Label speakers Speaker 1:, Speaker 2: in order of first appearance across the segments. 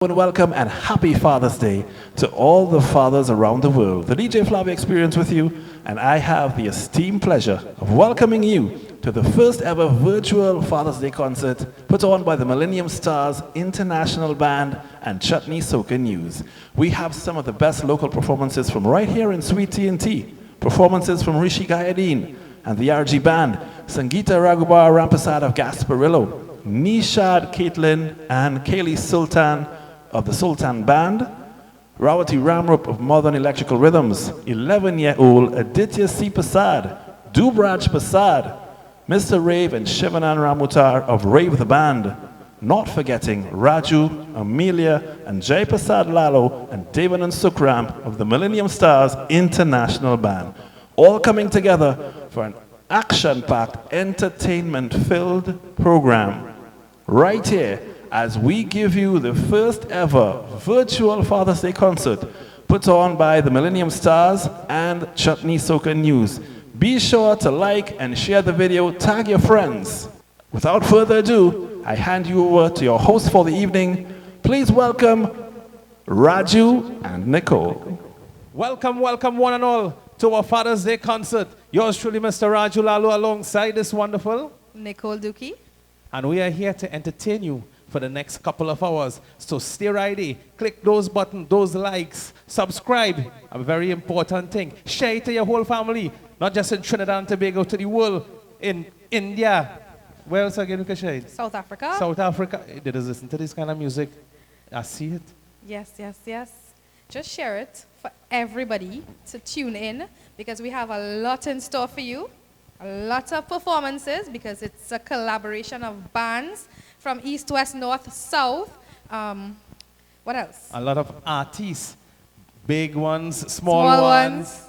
Speaker 1: And welcome and happy Father's Day to all the fathers around the world. The DJ Flavia Experience with you, and I have the esteemed pleasure of welcoming you to the first ever virtual Father's Day concert put on by the Millennium Starz International Band and Chutney Soca News. We have some of the best local performances from right here in Sweet T&T. Performances from Rishi Gayadeen and the RG Band, Sangeeta Raghubara Prasad of Gasparillo, Nishad Caitlin and Kaylee Sultan of the Sultan Band, Rawati Ramroop of Modern Electrical Rhythms, 11-year-old Aditya Prasad, Dubraj Prasad, Mr. Rave and Shivanan Ramutar of Rave the Band, not forgetting Raju, Amelia and Jai Prasad Lalo and David and Sukram of the Millennium Starz International Band, all coming together for an action-packed, entertainment-filled program right here as we give you the first ever virtual Father's Day concert put on by the Millennium Starz and Chutney Soca News. Be sure to like and share the video, tag your friends. Without further ado, I hand you over to your host for the evening. Please welcome Raju and Nicole.
Speaker 2: Welcome, welcome one and all to our Father's Day concert. Yours truly, Mr. Raju Lalu, alongside this wonderful
Speaker 3: Nicole Dookie.
Speaker 2: And we are here to entertain you for the next couple of hours. So stay ready, click those buttons, those likes, subscribe, a very important thing. Share it to your whole family, not just in Trinidad and Tobago, to the world, in India. Where else again we can share it?
Speaker 3: South Africa.
Speaker 2: South Africa. Did you listen to this kind of music? I see it.
Speaker 3: Yes, yes, yes. Just share it for everybody to tune in because we have a lot in store for you. A lot of performances because it's a collaboration of bands from east, west, north, south. What else?
Speaker 2: A lot of artists, big ones, small ones,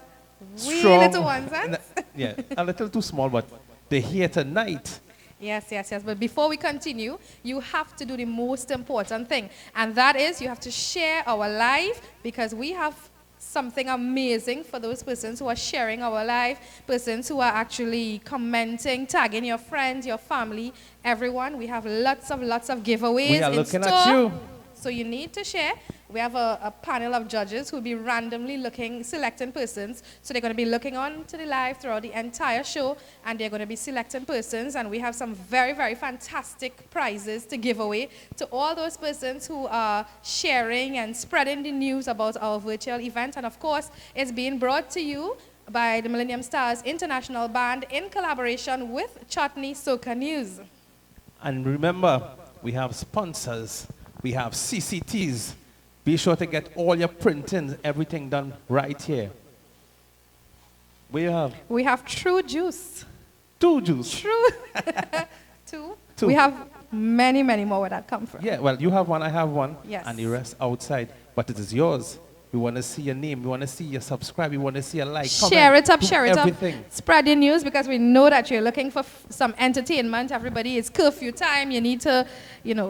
Speaker 3: wee
Speaker 2: strong,
Speaker 3: little ones, huh?
Speaker 2: yeah, a little too small, but they're here tonight.
Speaker 3: Yes, yes, yes. But before we continue, you have to do the most important thing, and that is you have to share our live because we have something amazing for those persons who are sharing our live, persons who are actually commenting, tagging your friends, your family, everyone. We have lots of giveaways
Speaker 2: We are
Speaker 3: in
Speaker 2: looking
Speaker 3: store.
Speaker 2: at you.
Speaker 3: So you need to share. We have a panel of judges who will be randomly selecting persons. So they're going to be looking on to the live throughout the entire show, and they're going to be selecting persons. And we have some very, very fantastic prizes to give away to all those persons who are sharing and spreading the news about our virtual event. And of course, it's being brought to you by the Millennium Starz International Band in collaboration with Chutney Soca News.
Speaker 2: And remember, we have sponsors, we have CCTs. Be sure to get all your printing, everything done right here. What do you have?
Speaker 3: We have True Juice.
Speaker 2: Two juice.
Speaker 3: True. Two. We have many, many more where that come from.
Speaker 2: Yeah, well, you have one, I have one.
Speaker 3: Yes.
Speaker 2: And the rest outside. But it is yours. We want to see your name. We want to see your subscribe. We want to see your like.
Speaker 3: Share it up, share it
Speaker 2: everything.
Speaker 3: up. Spread the news because we know that you're looking for some entertainment. Everybody, it's curfew time. You need to,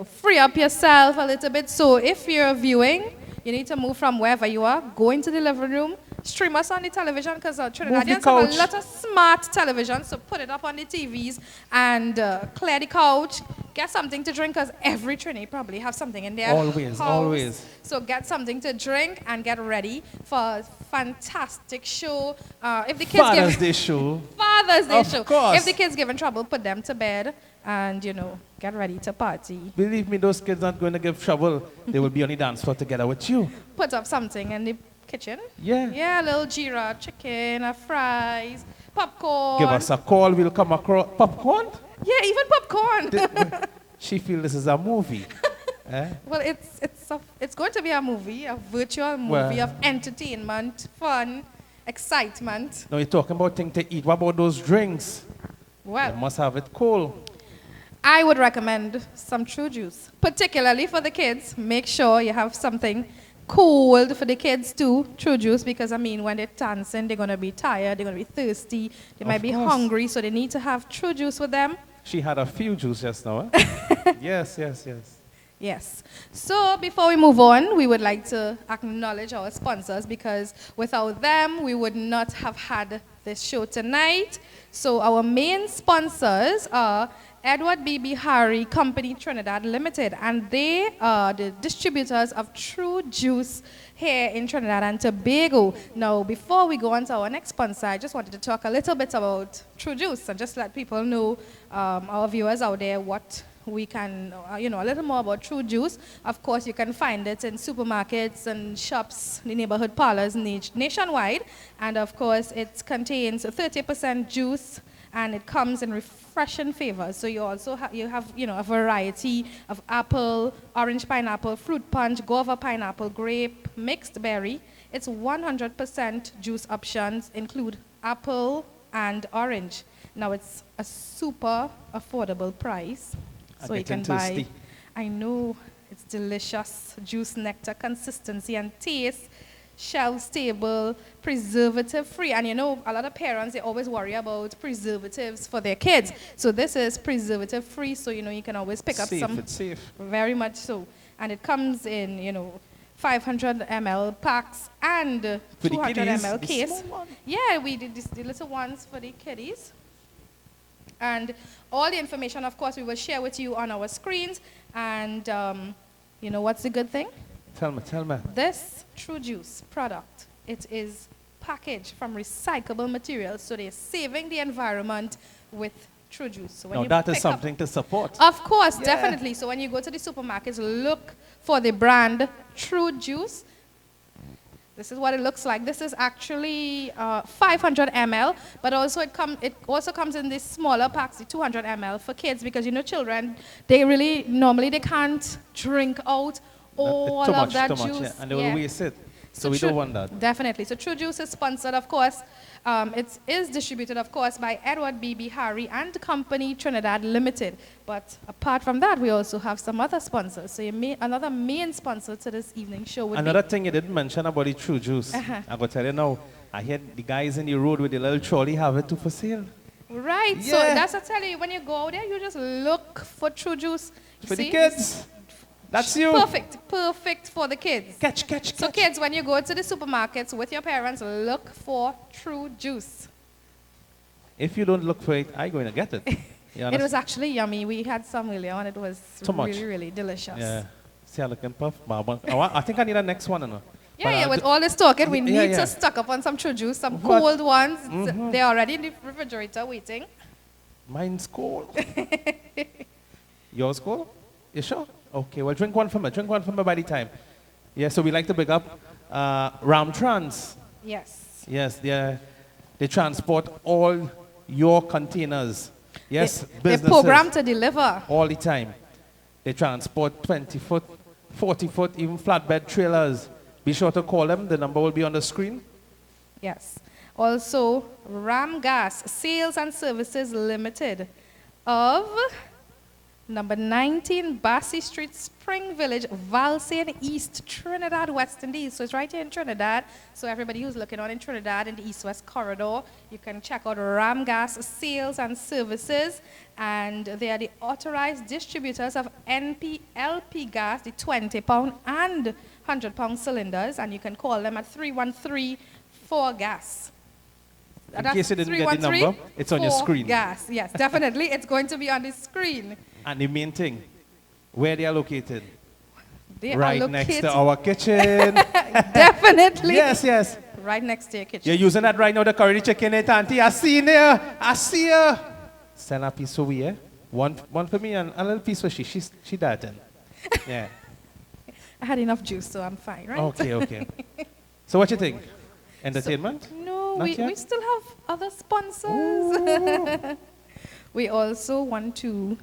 Speaker 3: free up yourself a little bit. So if you're viewing, you need to move from wherever you are, go into the living room, stream us on the television because Trinidadians have a lot of smart television. So put it up on the TVs and clear the couch. Get something to drink because every Trini probably have something in there.
Speaker 2: Always.
Speaker 3: So get something to drink and get ready for a fantastic show. If the kids
Speaker 2: Father's Day show.
Speaker 3: Father's Day
Speaker 2: Of
Speaker 3: show.
Speaker 2: course.
Speaker 3: If the kids give in trouble, put them to bed and, get ready to party.
Speaker 2: Believe me, those kids aren't going to give trouble. They will be on the dance floor together with you.
Speaker 3: Put up something in the kitchen.
Speaker 2: Yeah.
Speaker 3: Yeah, a little jeera, chicken, fries, popcorn.
Speaker 2: Give us a call. We'll come across. Popcorn?
Speaker 3: Yeah, even popcorn.
Speaker 2: She feels this is a movie.
Speaker 3: Well, it's going to be a movie, a virtual movie of entertainment, fun, excitement.
Speaker 2: No, you're talking about things to eat. What about those drinks?
Speaker 3: Well,
Speaker 2: You must have it cold.
Speaker 3: I would recommend some True Juice, particularly for the kids. Make sure you have something cold for the kids too, True Juice, because when they're dancing, they're going to be tired, they're going to be thirsty, they might be hungry, so they need to have True Juice with them.
Speaker 2: She had a few juice just now. Eh? Yes.
Speaker 3: Yes. So before we move on, we would like to acknowledge our sponsors because without them, we would not have had this show tonight. So our main sponsors are Edward B.B. Harry Company Trinidad Limited, and they are the distributors of True Juice here in Trinidad and Tobago. Now, before we go on to our next sponsor, I just wanted to talk a little bit about True Juice and just let people know, our viewers out there, what we can, a little more about True Juice. Of course, you can find it in supermarkets and shops, the neighborhood parlors nationwide. And of course, it contains 30% juice, and it comes in refreshing flavors. So you also have a variety of apple, orange pineapple, fruit punch, guava pineapple, grape, mixed berry. It's 100% juice options include apple and orange. Now it's a super affordable price. So you can buy, I know, it's delicious, juice, nectar, consistency and taste, shelf stable, preservative free. And a lot of parents, they always worry about preservatives for their kids. So this is preservative free, so you can always pick up some.
Speaker 2: It's safe.
Speaker 3: Very much so. And it comes in, 500 ml packs and 200 ml case. Yeah, we did the little ones for the kiddies. And all the information, of course, we will share with you on our screens. And what's the good thing?
Speaker 2: Tell me.
Speaker 3: This True Juice product, it is packaged from recyclable materials, so they're saving the environment with True Juice. So when
Speaker 2: that is something to support.
Speaker 3: Of course, definitely. So when you go to the supermarkets, look for the brand True Juice. This is what it looks like. This is actually 500 ml, but also it also comes in these smaller packs, the 200 ml for kids, because children, they normally can't drink out all of that juice. Yeah.
Speaker 2: And they will waste it. So we don't want that.
Speaker 3: Definitely. So True Juice is sponsored, of course. It is distributed, of course, by Edward B.B. Harry and Company Trinidad Limited. But apart from that, we also have some other sponsors. So another main sponsor to this evening show would
Speaker 2: Another thing you didn't mention about the True Juice. I'm going to tell you now. I hear the guys in the road with the little trolley have it too for sale.
Speaker 3: Right.
Speaker 2: Yeah.
Speaker 3: So that's what I tell you. When you go out there, you just look for True Juice.
Speaker 2: For the kids. That's you.
Speaker 3: Perfect for the kids.
Speaker 2: Catch.
Speaker 3: So kids, when you go to the supermarkets with your parents, look for True Juice.
Speaker 2: If you don't look for it, I'm going to get it.
Speaker 3: It was actually yummy. We had some earlier on. It was really, really delicious.
Speaker 2: Yeah. See, I looking puff. I think I need a next one.
Speaker 3: Yeah, with all this talking, we need to stock up on some True Juice, some cold ones. They're already in the refrigerator waiting.
Speaker 2: Mine's cold. Yours cold? You sure? Okay, well, drink one for me by the time. Yeah, so we like to big up Ramtrans.
Speaker 3: Yes.
Speaker 2: Yes, they transport all your containers. Yes,
Speaker 3: they're programmed to deliver.
Speaker 2: All the time. They transport 20-foot, 40-foot, even flatbed trailers. Be sure to call them. The number will be on the screen.
Speaker 3: Yes. Also, Ram Gas Sales and Services Limited of number 19 Bassey Street, Spring Village, Valsayn East, Trinidad, West Indies. So it's right here in Trinidad. So everybody who's looking on in Trinidad in the East-West corridor, you can check out Ram Gas Sales and Services. And they are the authorized distributors of LP gas, the 20-pound and 100-pound cylinders. And you can call them at 313-4-GAS.
Speaker 2: In case you didn't get the number, it's on your screen.
Speaker 3: Gas. Yes, definitely. It's going to be on the screen.
Speaker 2: And the main thing, where they are located?
Speaker 3: They
Speaker 2: right
Speaker 3: are
Speaker 2: next to our kitchen.
Speaker 3: Definitely.
Speaker 2: Yes.
Speaker 3: Right next to your kitchen.
Speaker 2: You're using that right now, the curry chicken, auntie. I see her. Send a piece for we, eh? One for me and a little piece for she. She died. Yeah.
Speaker 3: I had enough juice, so I'm fine, right?
Speaker 2: Okay. So what you think? Entertainment?
Speaker 3: No, we still have other sponsors. We also want to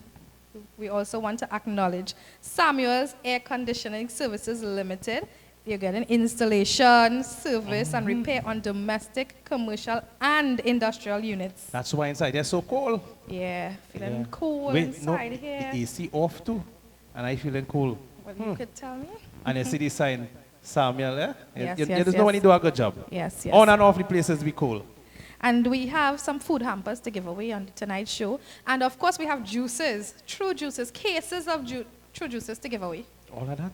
Speaker 3: acknowledge Samuel's Air Conditioning Services Limited. You're getting installation, service, and repair on domestic, commercial, and industrial units.
Speaker 2: That's why inside they're so cold.
Speaker 3: Yeah, feeling cool inside here.
Speaker 2: The AC off too, and I feeling cool.
Speaker 3: Well, you could tell me.
Speaker 2: And you see the sign, Samuel, eh?
Speaker 3: Yes,
Speaker 2: There's no one to do a good job.
Speaker 3: Yes.
Speaker 2: On and off the places be cool.
Speaker 3: And we have some food hampers to give away on tonight's show. And of course, we have juices, True Juices, cases of True Juices to give away.
Speaker 2: All of that?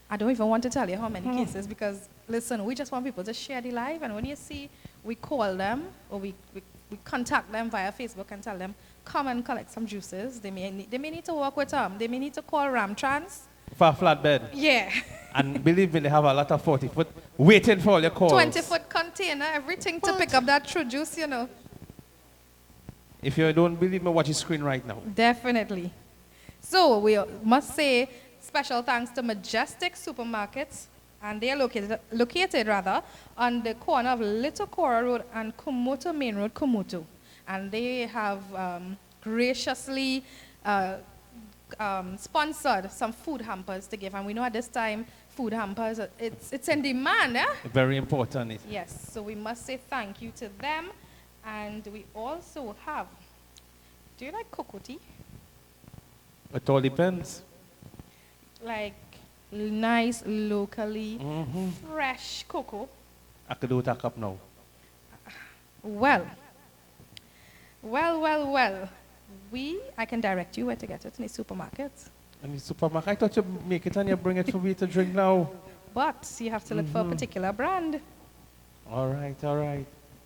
Speaker 3: I don't even want to tell you how many cases, because, listen, we just want people to share the live. And when you see, we call them, or we we contact them via Facebook and tell them, come and collect some juices. They may need to work with they may need to call Ramtrans.
Speaker 2: For a flatbed.
Speaker 3: Yeah.
Speaker 2: And believe me, they have a lot of 40-foot waiting for all your calls.
Speaker 3: 20-foot container, everything to pick up that true juice, you know.
Speaker 2: If you don't believe me, watch your screen right now.
Speaker 3: Definitely. So we must say special thanks to Majestic Supermarkets, and they are located on the corner of Little Cora Road and Kumoto Main Road, Kumoto. And they have graciously sponsored some food hampers to give. And we know at this time, food hampers, it's in demand, eh?
Speaker 2: Very important.
Speaker 3: Yes, so we must say thank you to them. And we also have, do you like cocoa tea?
Speaker 2: It all depends.
Speaker 3: Like nice, locally fresh cocoa.
Speaker 2: I could do it a cup now.
Speaker 3: Well. I can direct you where to get it in the supermarket.
Speaker 2: In the supermarket? I thought you make it and you bring it for me to drink now.
Speaker 3: But you have to look for a particular brand.
Speaker 2: All right.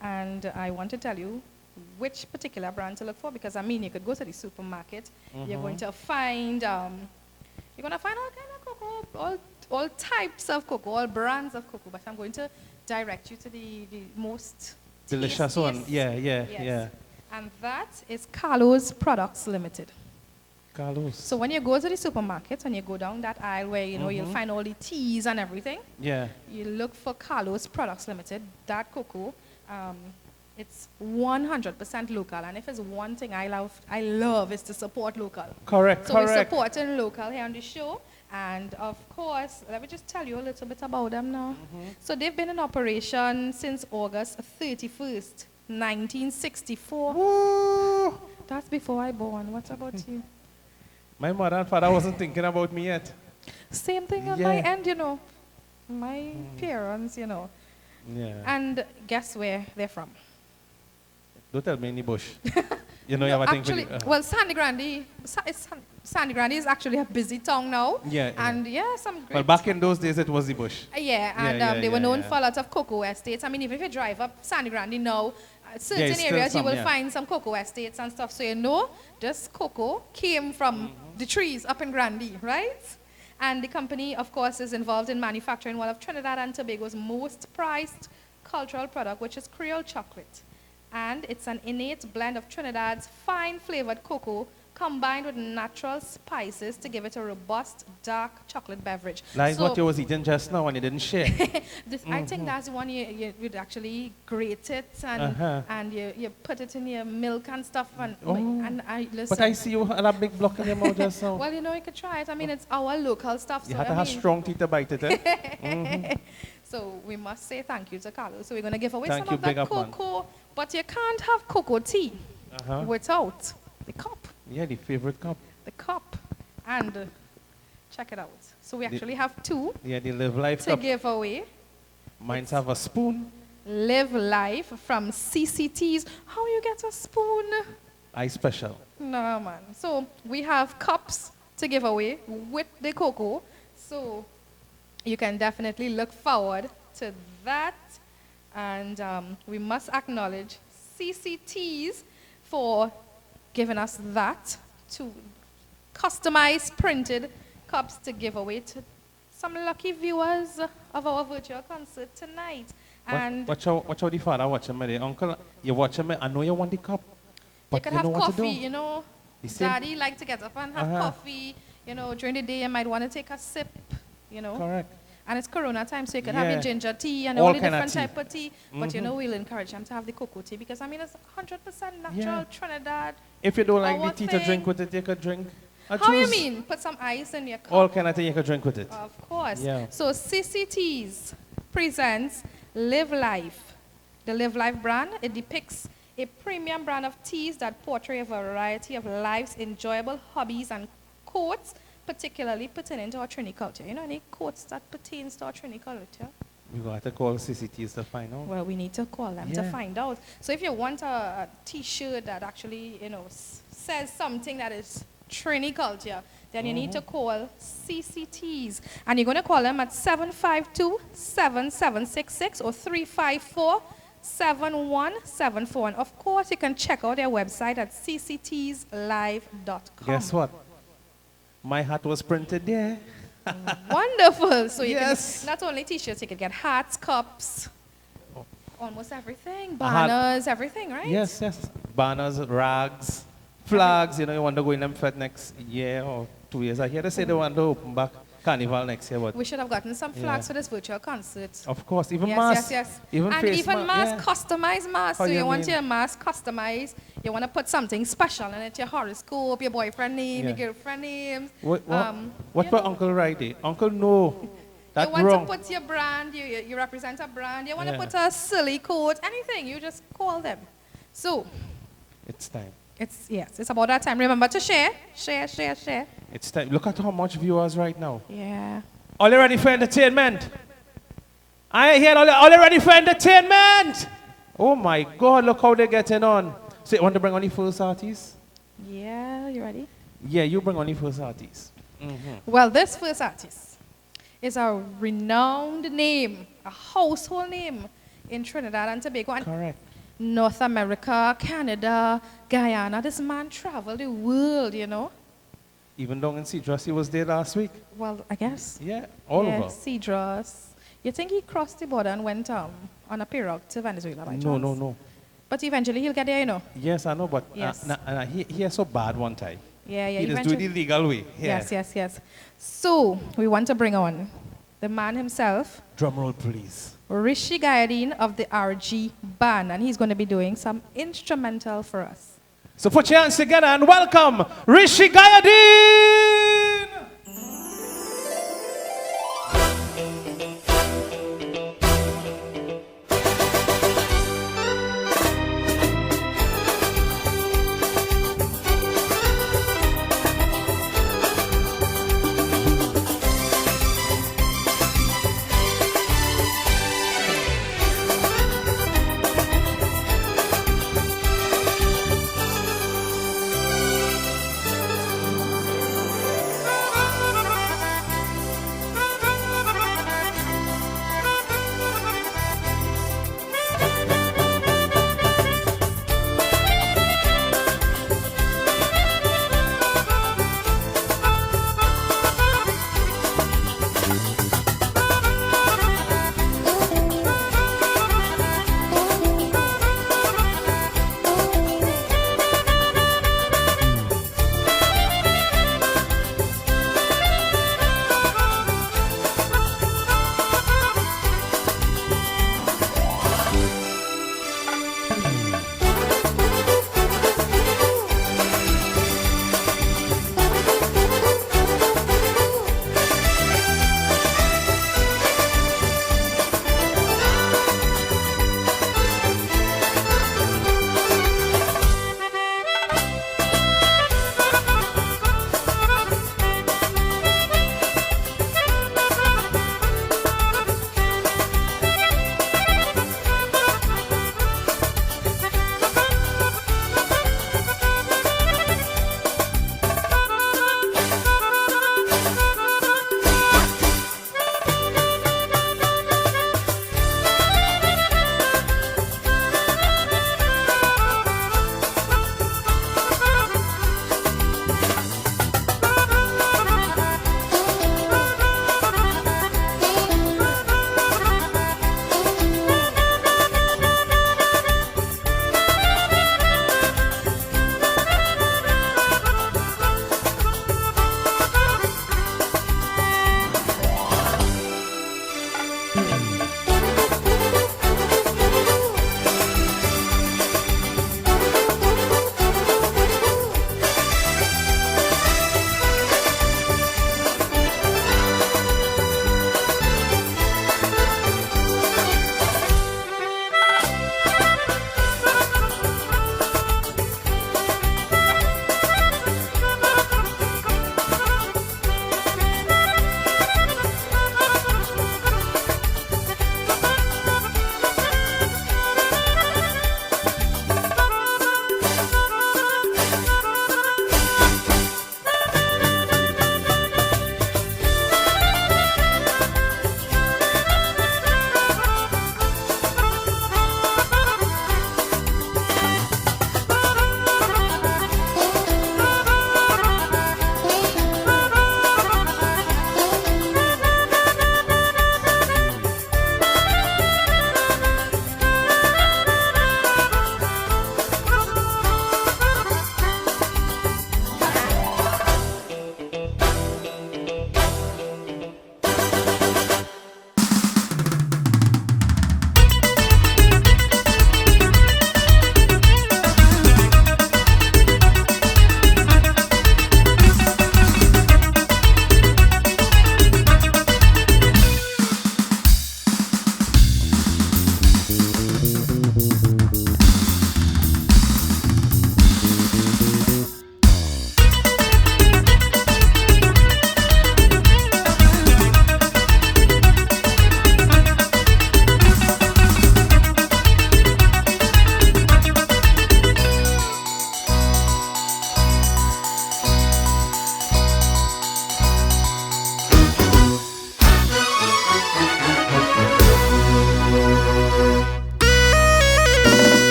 Speaker 3: And I want to tell you which particular brand to look for, because I mean, you could go to the supermarket, you're going to find all kind of cocoa, all types of cocoa, all brands of cocoa, but I'm going to direct you to the most
Speaker 2: delicious one. Yeah.
Speaker 3: Yes. And that is Carlo's Products Limited.
Speaker 2: Carlos.
Speaker 3: So when you go to the supermarket and you go down that aisle where you'll find all the teas and everything, you look for Carlo's Products Limited. That cocoa, it's 100% local, and if it's one thing I love is to support local.
Speaker 2: Correct.
Speaker 3: So we're supporting local here on the show, and of course, let me just tell you a little bit about them now. So they've been in operation since August 31st, 1964.
Speaker 2: Woo!
Speaker 3: That's before I born. What about you?
Speaker 2: My mother and father wasn't thinking about me yet.
Speaker 3: Same thing on my end, my parents,
Speaker 2: Yeah.
Speaker 3: And guess where they're from?
Speaker 2: Don't tell me any bush. You have a thing for
Speaker 3: actually, well, Sandy Grande is actually a busy town now.
Speaker 2: Yeah.
Speaker 3: And some great.
Speaker 2: Well, back in those days, it was the bush.
Speaker 3: They were known for a lot of cocoa estates. I mean, even if you drive up Sandy Grande now, certain areas you will find some cocoa estates and stuff. So this cocoa came from the trees up in Grande, right? And the company, of course, is involved in manufacturing one of Trinidad and Tobago's most prized cultural product, which is Creole chocolate. And it's an innate blend of Trinidad's fine flavored cocoa combined with natural spices to give it a robust, dark chocolate beverage.
Speaker 2: Like what you was eating just now and you didn't share.
Speaker 3: I think that's one you'd actually grate it and you put it in your milk and stuff. And I listen.
Speaker 2: But I see you had a big block in your mouth just now.
Speaker 3: Well, you could try it. I mean, it's our local stuff.
Speaker 2: You have to have strong teeth to bite it, eh?
Speaker 3: So we must say thank you to Carlos. So we're going to give away
Speaker 2: Thank
Speaker 3: some
Speaker 2: you,
Speaker 3: of that
Speaker 2: big up,
Speaker 3: cocoa. But you can't have cocoa tea without the cup.
Speaker 2: Yeah, the favorite cup.
Speaker 3: The cup. And check it out. So we actually have two
Speaker 2: the Live Life
Speaker 3: to
Speaker 2: cup.
Speaker 3: give away.
Speaker 2: Mine's have a spoon.
Speaker 3: Live Life from CCTs. How you get a spoon?
Speaker 2: I special.
Speaker 3: No, man. So we have cups to give away with the cocoa. So you can definitely look forward to that. And we must acknowledge CCTs for giving us that to customize printed cups to give away to some lucky viewers of our virtual concert tonight. And
Speaker 2: watch out the father watching me. The uncle, you watching me. I know you want the cup, but
Speaker 3: you could
Speaker 2: you
Speaker 3: have
Speaker 2: know what
Speaker 3: coffee,
Speaker 2: to do.
Speaker 3: Daddy like to get up and have coffee. During the day you might want to take a sip,
Speaker 2: Correct.
Speaker 3: And it's Corona time, so you can have your ginger tea and
Speaker 2: all
Speaker 3: all the
Speaker 2: kind
Speaker 3: different
Speaker 2: of tea.
Speaker 3: type of tea. But we'll encourage them to have the cocoa tea because I mean it's 100% natural Trinidad.
Speaker 2: If you don't like the tea to
Speaker 3: thing.
Speaker 2: drink with it, you could drink.
Speaker 3: How you mean? Put some ice in your cup.
Speaker 2: All kind of thing you could drink with it.
Speaker 3: Of course.
Speaker 2: Yeah.
Speaker 3: So CCTs presents Live Life. The Live Life brand, it depicts a premium brand of teas that portray a variety of life's enjoyable hobbies and quotes, particularly pertaining to our Trini culture. Any quotes that pertains to our Trini culture?
Speaker 2: We got to call CCTs to find out.
Speaker 3: Well, we need to call them to find out. So if you want a T-shirt that actually, says something that is Trini culture, then you need to call CCTs. And you're going to call them at 752-7766 or 7174. And of course, you can check out their website at cctslive.com.
Speaker 2: Guess what? My hat was printed there.
Speaker 3: Wonderful. So you
Speaker 2: Yes.
Speaker 3: can not only t-shirts, you can get hats, cups, almost everything,
Speaker 2: A hat.
Speaker 3: banners, everything, right?
Speaker 2: Yes, yes. Banners, rags, flags. You know, you want to go in them for next year or 2 years. I hear they say they want to open back Carnival next year, but
Speaker 3: We should have gotten some flags
Speaker 2: Yeah.
Speaker 3: for this virtual concert.
Speaker 2: of course, even
Speaker 3: Yes,
Speaker 2: masks.
Speaker 3: yes, yes.
Speaker 2: Even
Speaker 3: And
Speaker 2: face
Speaker 3: even
Speaker 2: mask.
Speaker 3: mask, customized mask.
Speaker 2: How
Speaker 3: So
Speaker 2: you
Speaker 3: you want
Speaker 2: mean?
Speaker 3: your mask customized. You want to put something special in it, your horoscope, your boyfriend name, your
Speaker 2: Yeah.
Speaker 3: girlfriend name.
Speaker 2: What
Speaker 3: you
Speaker 2: about
Speaker 3: know.
Speaker 2: Uncle Friday? Uncle, no. That's
Speaker 3: You want
Speaker 2: wrong.
Speaker 3: to put your brand, you represent a brand. You want to
Speaker 2: Yeah.
Speaker 3: put a silly coat, anything. You just call them. So
Speaker 2: It's time.
Speaker 3: it's about that time. Remember to share.
Speaker 2: It's time. Look at how much viewers right now.
Speaker 3: Yeah.
Speaker 2: All you ready for entertainment? I ain't here. All you ready for entertainment? Oh my God, look how they're getting on. So you want to bring on the first artist?
Speaker 3: Yeah, you ready?
Speaker 2: Yeah, you bring on the first artist.
Speaker 3: Well, this first artist is a renowned name, a household name in Trinidad and Tobago and
Speaker 2: Correct.
Speaker 3: North America, Canada, Guyana. This man traveled the world, you know.
Speaker 2: Even down in Cedros, he was there last week.
Speaker 3: Well, I guess.
Speaker 2: Yeah, all
Speaker 3: Yeah,
Speaker 2: over.
Speaker 3: Cedros. You think he crossed the border and went on a pirogue to Venezuela by chance?
Speaker 2: No.
Speaker 3: But eventually he'll get there, you know.
Speaker 2: Yes, I know, but
Speaker 3: Yes.
Speaker 2: he is so bad one time.
Speaker 3: Yeah,
Speaker 2: He just do it
Speaker 3: eventually.
Speaker 2: the legal way. Yeah.
Speaker 3: Yes. So we want to bring on the man himself,
Speaker 2: Drum roll, please.
Speaker 3: Rishi Gayadeen of the RG Band, and he's going to be doing some instrumental for us.
Speaker 2: So put your hands together and welcome Rishi Gayadeen!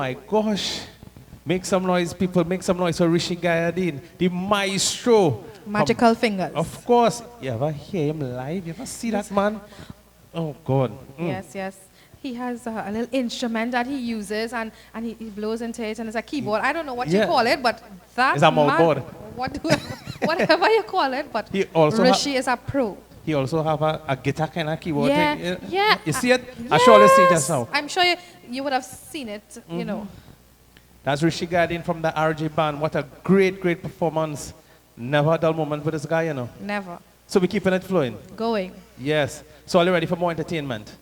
Speaker 2: my gosh. Make some noise, people. Make some noise for Rishi Gayadeen, the maestro.
Speaker 3: Magical fingers.
Speaker 2: Of course. You ever hear him live? You ever see that man? Oh, God.
Speaker 3: Yes, yes. He has a little instrument that he uses and he blows into it and it's a keyboard. I don't know what you call it, but that
Speaker 2: It's a mouthboard.
Speaker 3: Whatever you call it, but
Speaker 2: He also
Speaker 3: Rishi is a pro.
Speaker 2: He also have a guitar kind of keyboard
Speaker 3: Yeah,
Speaker 2: thing.
Speaker 3: yeah.
Speaker 2: You see it? I surely see it just now.
Speaker 3: I'm sure you would have seen it, you know.
Speaker 2: That's Rishi Gayadeen from the RJ Band. What a great, great performance. Never a dull moment with this guy, you know.
Speaker 3: Never.
Speaker 2: So we're keeping it flowing.
Speaker 3: Going.
Speaker 2: Yes. So are you ready for more entertainment?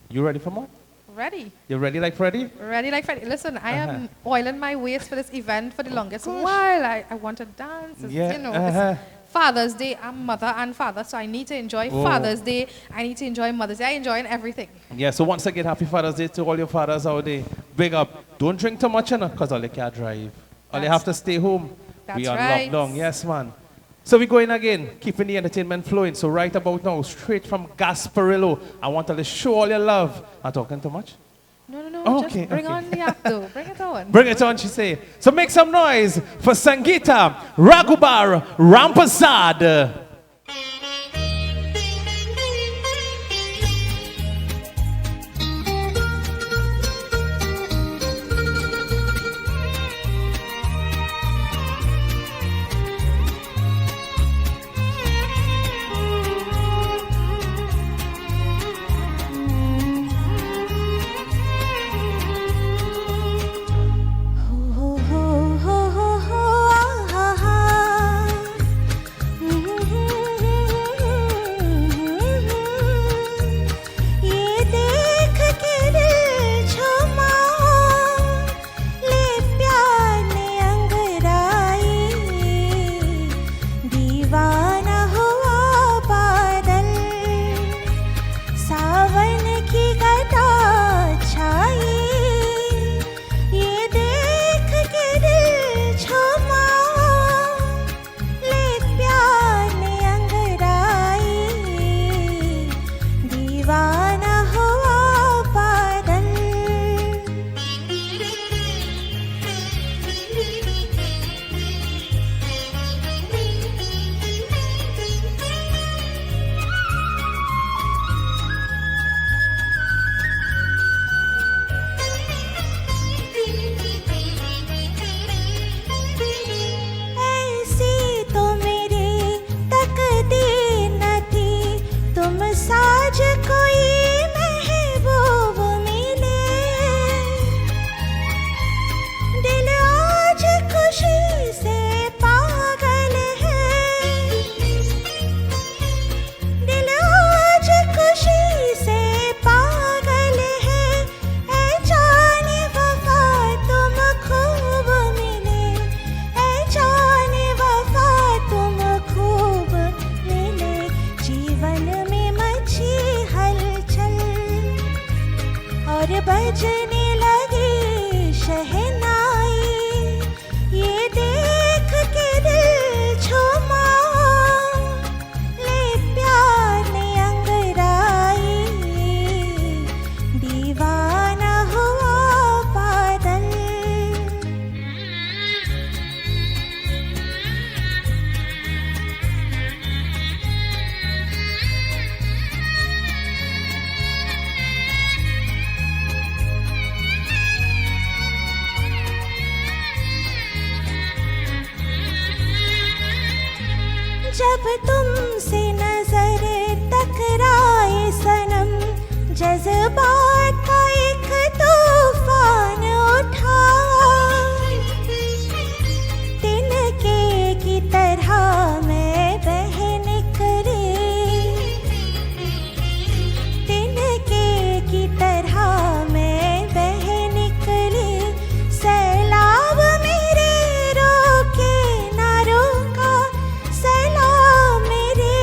Speaker 2: You ready for more?
Speaker 3: Ready.
Speaker 2: You ready like Freddy?
Speaker 3: Ready like Freddy. Listen, I am oiling my waist for this event for the longest while. I want to dance. It's, you know, it's Father's Day. I'm mother and father, so I need to enjoy Father's Day. I need to enjoy Mother's Day. I enjoy everything.
Speaker 2: Yeah, so once again, happy Father's Day to all your fathers out there. Big up. Don't drink too much, you know, because all you can't drive. All you have to stay home. We are locked down. Yes, man. So we're going again, keeping the entertainment flowing. So right about now, straight from Gasparillo, I want to show all your love. I'm talking too much?
Speaker 3: No.
Speaker 2: Oh,
Speaker 3: just
Speaker 2: okay,
Speaker 3: bring on the act, though. Bring it on.
Speaker 2: Bring it on, she say. So make some noise for Sangeeta, Raghubara Prasad.
Speaker 4: जब तुमसे नजर टकराए सनम जज्बात का एक तूफान उठा तिनके की तरह मैं बह निकली तिनके की तरह मैं बह निकली सैलाब मेरे रोके ना रोका सैलाब मेरे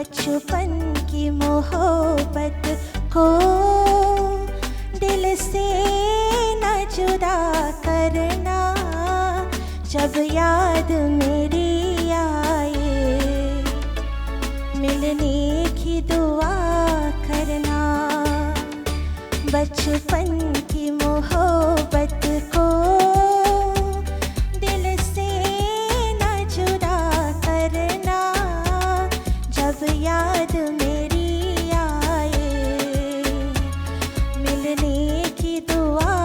Speaker 4: बचपन की मोहब्बत को दिल से न जुदा करना, जब याद मेरी आए मिलने की दुआ करना। बचपन की मोहब्बत को दिल से न जुदा करना, जब याद मेरी आए मिलने की दुआ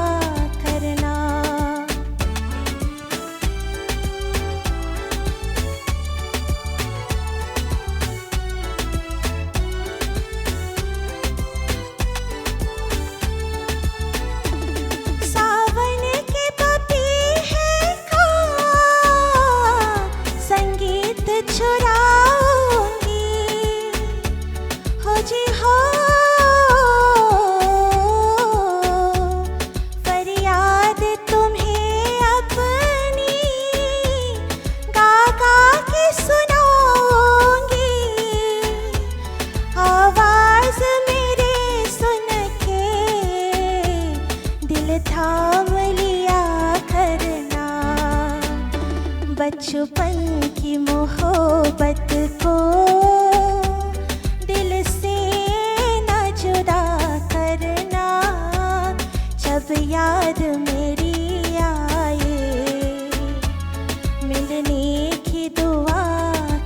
Speaker 4: करना। सावन के पपीहे का संगीत चुराऊंगी, हो जी हो फरियाद तुम्हें अपनी गा गा के सुनाऊंगी। आवाज मेरे सुन के दिल थाम लिया करना। बचपन की मोहब्बत को दिल से न जुदा करना, जब याद मेरी आए मिलने की दुआ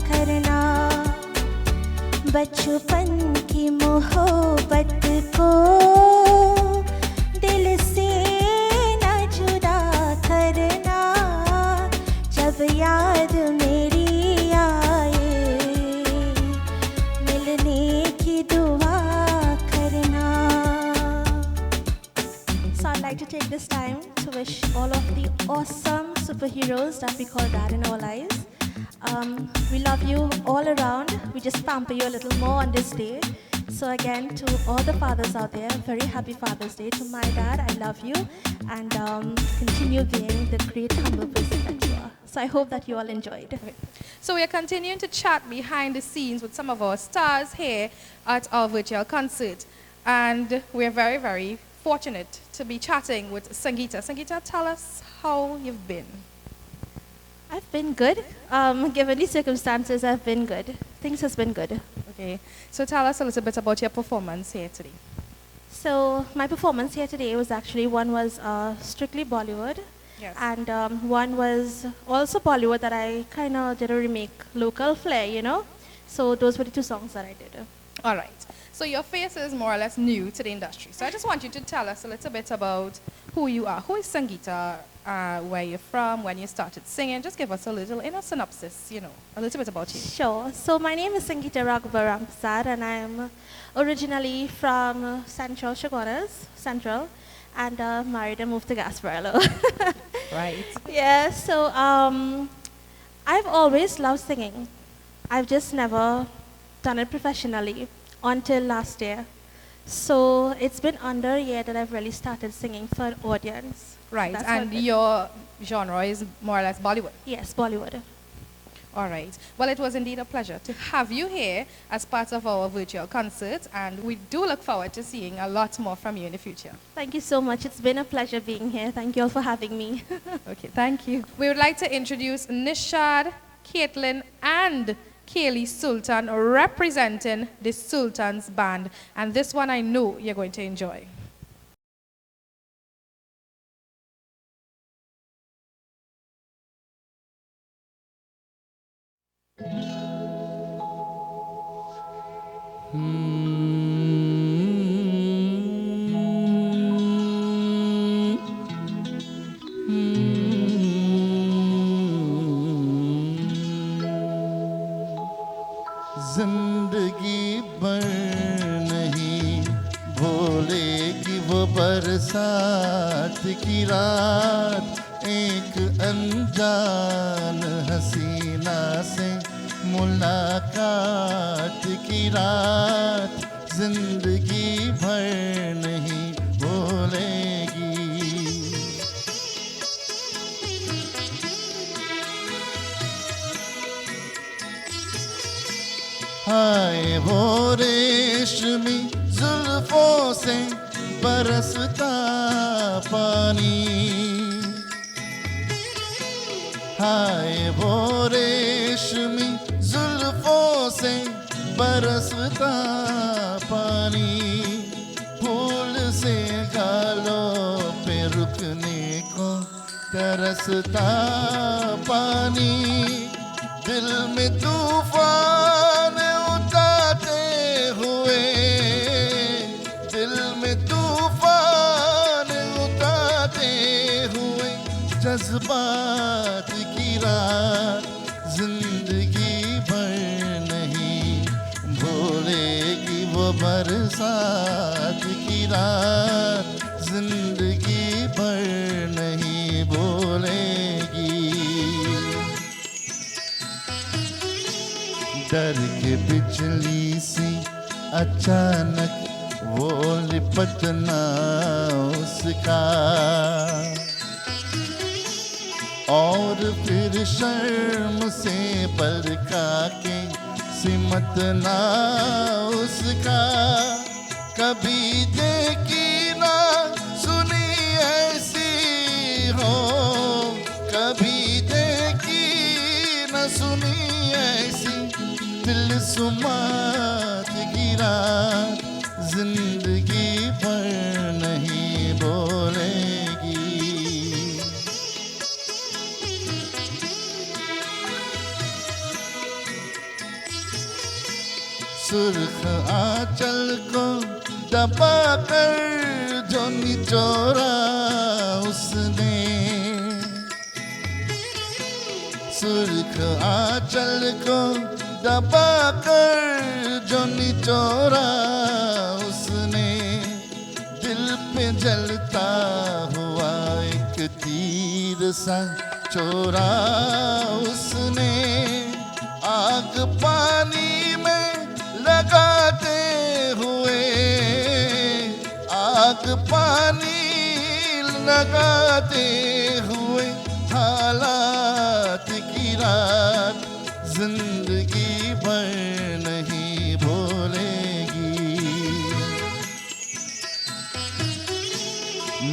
Speaker 4: करना। बचपन की मोहब्बत को दिल से न जुदा करना, जब याद मेरी आए मिलने की दुआ करना। So I'd like to take this time to wish all of the awesome superheroes that we call dad in our lives. We love you all around. We just pamper you a little more on this day. So again, to all the fathers out there, very happy Father's Day. To my dad, I love you, and continue being the great humble person that you are. So I hope that you all enjoyed.
Speaker 3: So we are continuing to chat behind the scenes with some of our stars here at our virtual concert. And we're very, very fortunate to be chatting with Sangeeta. Sangeeta, tell us how you've been.
Speaker 4: I've been good. Given the circumstances, I've been good. Things has been good.
Speaker 3: Okay, so tell us a little bit about your performance here today.
Speaker 4: So my performance here today was actually, one was strictly Bollywood.
Speaker 3: Yes.
Speaker 4: And one was also Bollywood that I kind of did a remake, local flair, you know. So those were the two songs that I did.
Speaker 3: All right. So your face is more or less new to the industry. So I just want you to tell us a little bit about who you are. Who is Sangeeta? Where you're from? When you started singing? Just give us a little in a synopsis, you know, a little bit about you.
Speaker 4: Sure. So my name is Sangeeta Raghubara, and I'm originally from Central Chaguanas, Central, and married and moved to Gasparilla.
Speaker 3: Right.
Speaker 4: Yeah. So I've always loved singing. I've just never done it professionally until last year. So it's been under a year that I've really started singing for an audience.
Speaker 3: Right.
Speaker 4: That's
Speaker 3: And
Speaker 4: what it-
Speaker 3: your genre is more or less Bollywood.
Speaker 4: Yes, Bollywood.
Speaker 3: All right. Well, it was indeed a pleasure to have you here as part of our virtual concert, and we do look forward to seeing a lot more from you in the future.
Speaker 4: Thank you so much. It's been a pleasure being here. Thank you all for having me.
Speaker 3: Okay, thank you. We would like to introduce Nishad, Caitlin, and Kaylee Sultan representing the Sultan's Band. And this one I know you're going to enjoy.
Speaker 5: जिंदगी भर नहीं भूलेगी वो बरसात की रात, एक अनजान हसीना से मुलाकात की रात, जिंदगी भर नहीं भूलेगी। हाय वो रेशमी जुल्फों से बरसता पानी, हाय वो रेशमी जुल्फों से बरसता पानी, फूल से गालों पे रुकने को तरसता पानी, दिल में तूफान उठाते हुए, दिल में तूफान उठाते हुए, जज्बात की रात जिंदगी भर नहीं भूलेगी वो बरसात की रात जिंदगी भर नहीं भूलेगी। डर के बिजली सी अचानक वो लिपटना उसका, और फिर शर्म से बलका के सिमटना उसका, कभी देखी ना सुनी ऐसी हो, कभी देखी ना सुनी ऐसी दिल सुमात गिरा जिंदगी भर नहीं बोलेगी। सुर्ख आंचल को दबा कर जो निचोड़ा उसने, सुर्ख आंचल को दबा कर जो निचोड़ा उसने, दिल पे जलता हुआ एक तीर सा छोड़ा उसने, आग पानी में लगाते हुए, आग पानी लगाते हुए, हालात की रात जिंदगी भर नहीं भूलेगी।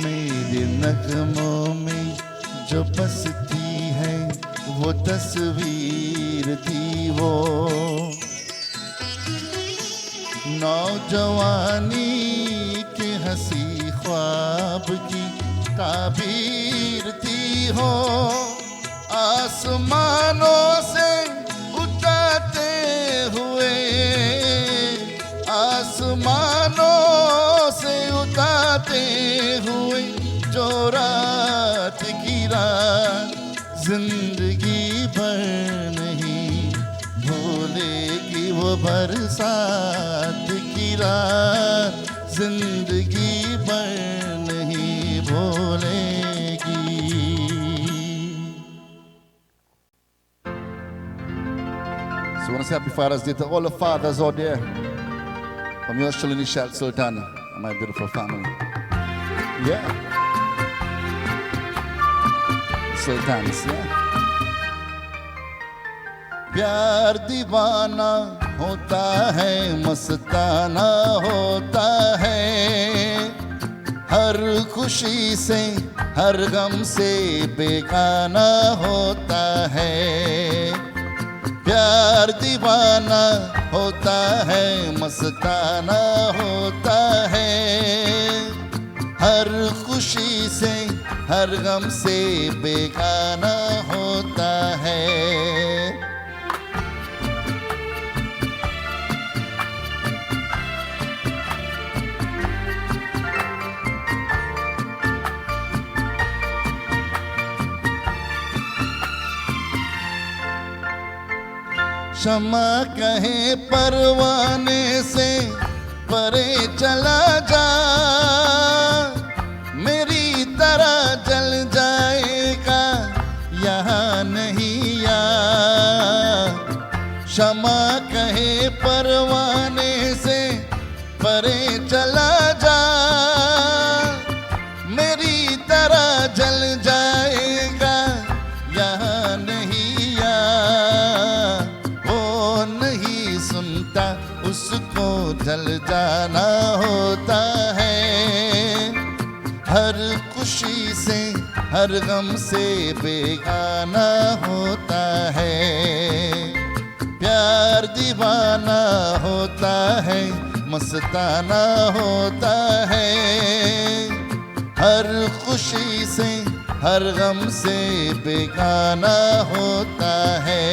Speaker 5: मेरे नगमों में जो बसती है वो तस्वीर थी वो, नौजवानी के हंसी ख्वाब की ताबीर थी हो, आसमानों से उठाते हुए, आसमानों से उठाते हुए, जो रात की रात जिंदगी भर नहीं भूलेगी वो बरसात की रात जिंदगी भर नहीं भूलेगी। So I want to say happy Father's Day to all the fathers out there. From yours truly, Sultan, and my beautiful family. Yeah. Sultans, yeah. प्यार दीवाना होता है, मस्ताना होता है, हर खुशी से हर गम से बेगाना होता है। प्यार दीवाना होता है, मस्ताना होता है, हर खुशी से हर गम से बेगाना होता है। क्षमा कहे परवाने से परे चला जा, मेरी तरह जल जाएगा यहाँ नहीं यार। क्षमा कहे परवाने से परे चला जा, मेरी तरह जल जाएगा यहाँ नहीं यार। वो नहीं सुनता उसको जल जाना होता है। हर खुशी से हर गम से बेगाना होता है। प्यार दीवाना होता है, मस्ताना होता है। हर खुशी से हर गम से बेगाना होता है।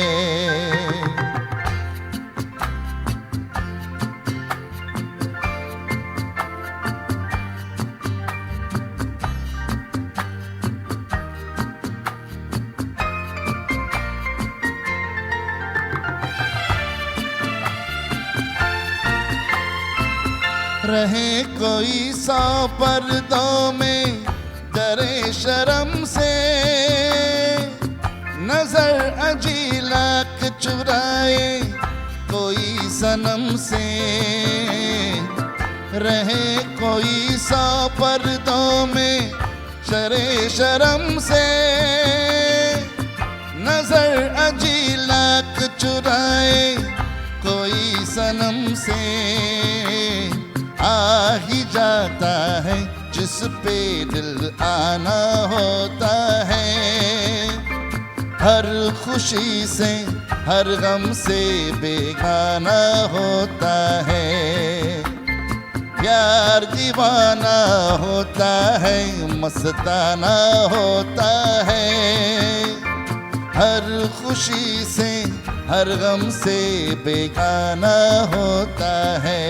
Speaker 5: रहे कोई 100 पर्दों में डरे शर्म से, नजर अजी लाख चुराए कोई सनम से। रहे कोई 100 पर्दों में डरे शर्म से, नजर अजी लाख चुराए कोई सनम से। आ ही जाता है जिस पे दिल आना होता है। हर खुशी से हर गम से बेगाना होता है। प्यार दीवाना होता है, मस्ताना होता है। हर खुशी से हर गम से बेगाना होता है।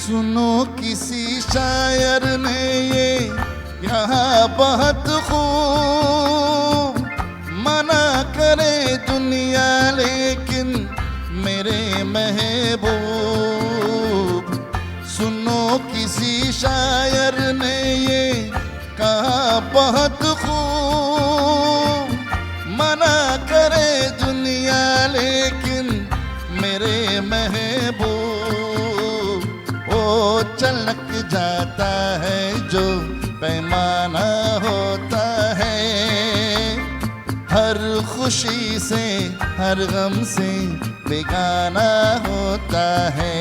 Speaker 5: सुनो किसी शायर ने ये यहाँ बहुत खूब मना करे दुनिया लेकिन मेरे महबूब। सुनो किसी शायर ने ये कहा बहुत खूब मना करे दुनिया लेकिन मेरे महबूब। चलक जाता है जो पैमाना होता है। हर खुशी से हर गम से बेगाना होता है।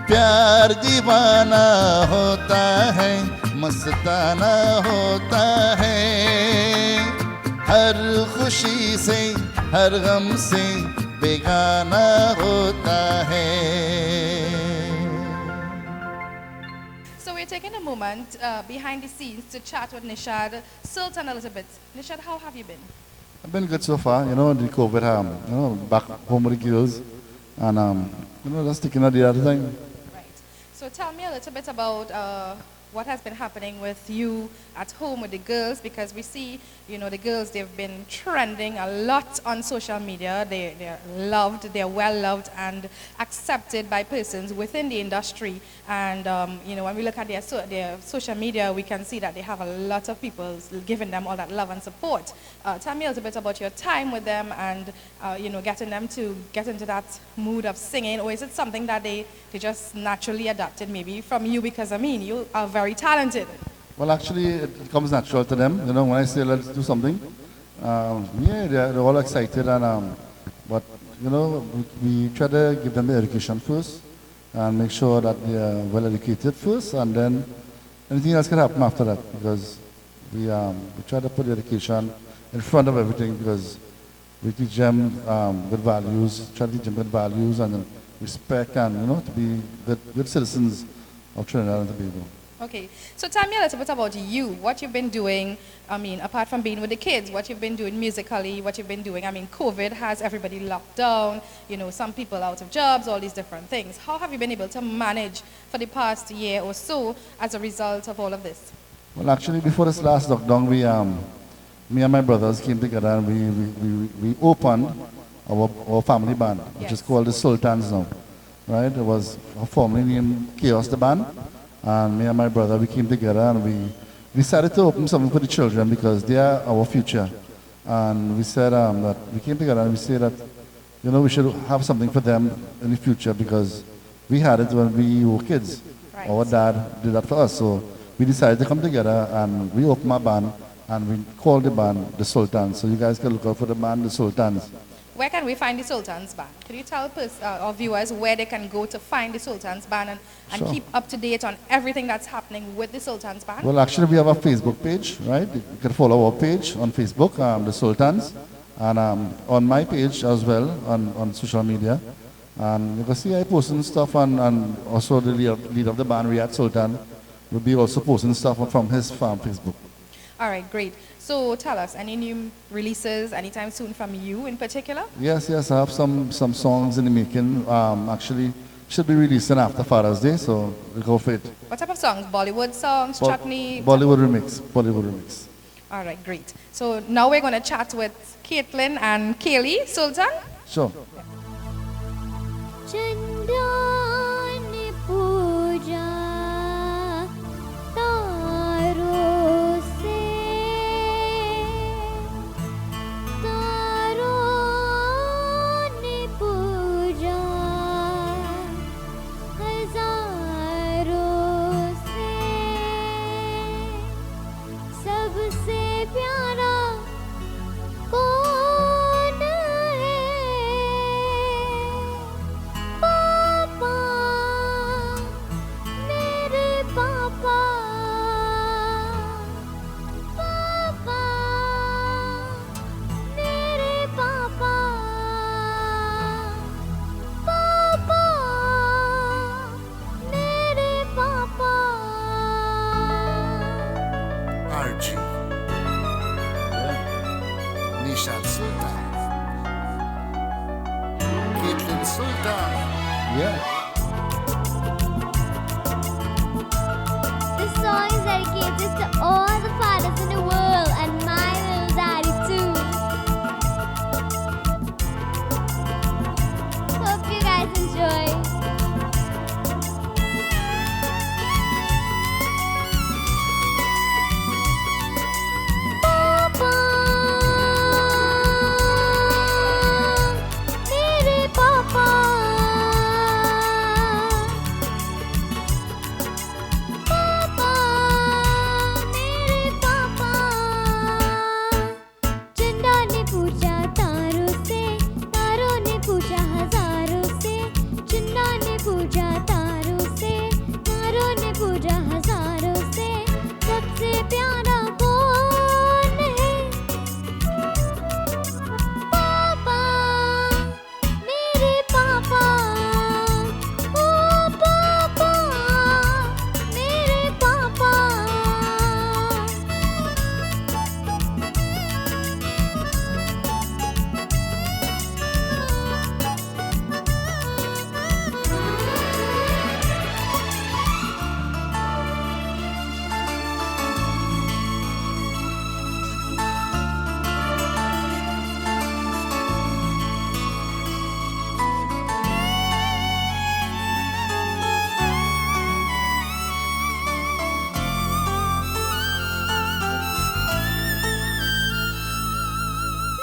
Speaker 5: प्यार दीवाना होता है, मस्ताना होता है। हर खुशी से हर गम से बेगाना होता है।
Speaker 3: We're taking a moment behind the scenes to chat with Nishad, Sultan a little bit. Nishad, how have you been?
Speaker 5: I've been good so far. You know, the COVID, back home with the girls, and just taking a day at a time.
Speaker 3: Right. So tell me a little bit about what has been happening with you at home with the girls, because we see, the girls, they've been trending a lot on social media. They're loved, they're well loved and accepted by persons within the industry. And, when we look at their social media, we can see that they have a lot of people giving them all that love and support. Tell me a little bit about your time with them and, getting them to get into that mood of singing, or is it something that they just naturally adapted maybe from you, because, you are very talented.
Speaker 5: Well, actually, it comes natural to them. When I say let's do something, they're all excited, and but we try to give them the education first and make sure that they are well educated first, and then anything else can happen after that, because we try to put the education in front of everything, because we teach them good values, try to teach them good values and respect, and to be good citizens of Trinidad and Tobago.
Speaker 3: Okay, so tell me a little bit about you, what you've been doing, apart from being with the kids, what you've been doing musically, what you've been doing. COVID has everybody locked down, some people out of jobs, all these different things. How have you been able to manage for the past year or so as a result of all of this?
Speaker 5: Well, actually, before this last lockdown, me and my brothers came together and we opened our family band, which is called the Sultans now, right? It was formerly named Chaos the Band. And me and my brother, we came together and we decided to open something for the children because they are our future. And we said that we came together and we said that, we should have something for them in the future because we had it when we were kids.
Speaker 3: Right.
Speaker 5: Our dad did that for us, so we decided to come together and we opened my band and we called the band the Sultans. So you guys can look out for the band, the Sultans.
Speaker 3: Where can we find the Sultan's Band? Could you tell our viewers where they can go to find the Sultan's Band and
Speaker 5: Sure.
Speaker 3: keep up to date on everything that's happening with the Sultan's Band?
Speaker 5: Well, actually, we have a Facebook page, right? You can follow our page on Facebook, the Sultans, and on my page as well on social media. And you can see I posting stuff, and also the leader of the band, Riyadh Sultan, will be also posting stuff from his Facebook.
Speaker 3: All right, great. So tell us, any new releases anytime soon from you in particular?
Speaker 5: Yes, I have some songs in the making. Actually, should be releasing after Father's Day, so we go for it.
Speaker 3: What type of songs? Bollywood songs, chutney?
Speaker 5: Bollywood remix.
Speaker 3: All right, great. So now we're going to chat with Caitlin and Kaylee. Sultan?
Speaker 5: Sure.
Speaker 6: चंदन पूजा तारों से तारों ने पूजा हजारों से सबसे प्यारा कौन है पापा मेरे पापा पापा मेरे पापा पापा मेरे पापा
Speaker 7: Archie, Nishan Sultan, Caitlin Sultan.
Speaker 5: Yeah.
Speaker 6: This song is dedicated to all the fathers in the world and my little daddy too. Hope you guys enjoy. Papa, mere papa. पापा मेरे पापा चंदा ने पूछा तारों से तारों ने पूछा हजारों से चंदा ने पूछा तारों से तारों ने पूछा हजारों से सबसे प्यारा कौन है पापा मेरे पापा ओ पापा मेरे पापा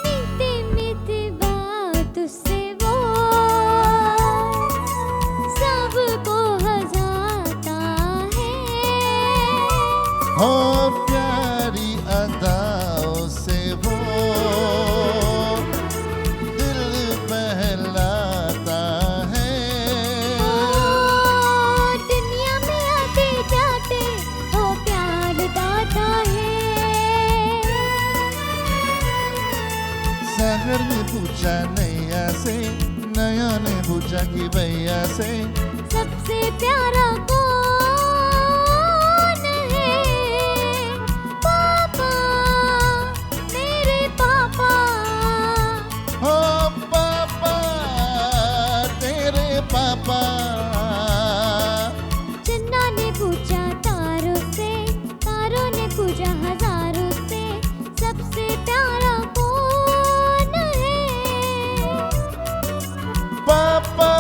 Speaker 6: मीठी मीठी बात से वो सबको हंसाता है
Speaker 5: हो प्यारी अदाओं से वो दिल बहलाता है
Speaker 6: दुनिया में आते जाते वो प्यार दाता है
Speaker 5: सागर ने पूछा नैया से नया ने पूछा कि भैया से
Speaker 6: सबसे प्यारा कौन है पापा मेरे पापा
Speaker 5: हो पापा तेरे पापा
Speaker 6: चन्ना ने पूछा तारों से तारों ने पूछा हजारों से सबसे प्यारा कौन है
Speaker 5: पापा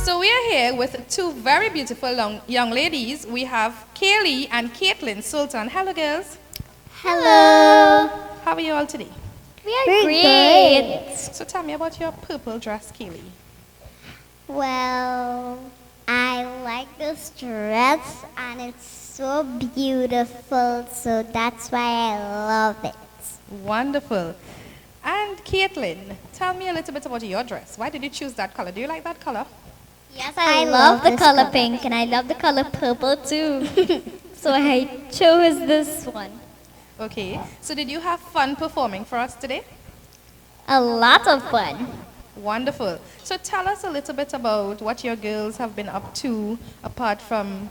Speaker 3: So we are here with two very beautiful young ladies. We have Kaylee and Caitlin Sultan. Hello, girls.
Speaker 6: Hello.
Speaker 3: How are you all today?
Speaker 6: We are great.
Speaker 3: So tell me about your purple dress, Kaylee.
Speaker 6: Well, I like this dress and it's so beautiful, so that's why I love it.
Speaker 3: Wonderful. And Caitlin, tell me a little bit about your dress. Why did you choose that color? Do you like that color?
Speaker 6: Yes,
Speaker 8: I love the color pink and I love the color purple too. So I chose this one.
Speaker 3: Okay. So did you have fun performing for us today?
Speaker 8: A lot of fun.
Speaker 3: Wonderful. So tell us a little bit about what your girls have been up to apart from,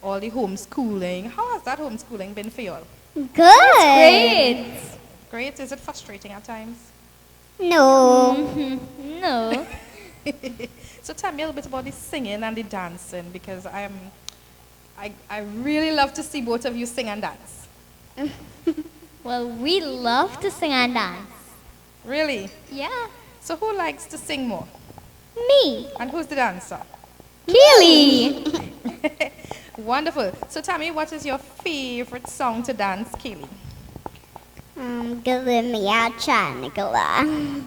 Speaker 3: all the homeschooling. How has that homeschooling been for you all?
Speaker 6: Good.
Speaker 8: Great.
Speaker 3: Great. Is it frustrating at times?
Speaker 6: No.
Speaker 8: No.
Speaker 3: So tell me a little bit about the singing and the dancing because I really love to see both of you sing and dance.
Speaker 8: Well, we love to sing and dance.
Speaker 3: Really?
Speaker 8: Yeah.
Speaker 3: So who likes to sing more?
Speaker 8: Me.
Speaker 3: And who's the dancer?
Speaker 8: Kaylee.
Speaker 3: Wonderful. So tell me, what is your favorite song to dance, Kaylee?
Speaker 6: Galimia Chanigala.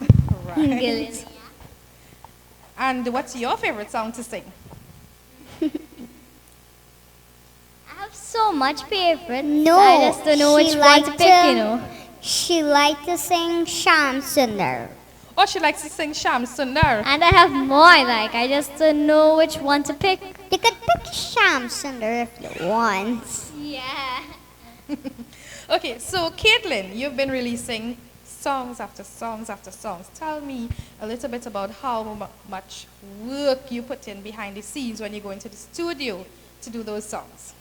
Speaker 3: Right. And what's your favorite song to sing?
Speaker 8: I have so much favorite.
Speaker 6: No,
Speaker 8: I just don't know which
Speaker 6: she
Speaker 8: one to
Speaker 6: liked
Speaker 8: pick,
Speaker 6: She liked to sing Sham Sundar.
Speaker 3: Oh, she likes to sing Sham Sundar.
Speaker 8: And I have more I like. I just don't know which one to pick.
Speaker 6: You could pick Sham Sundar if you want.
Speaker 8: Yeah.
Speaker 3: Okay, so Caitlin, you've been releasing songs after songs after songs. Tell me a little bit about how much work you put in behind the scenes when you go into the studio to do those songs.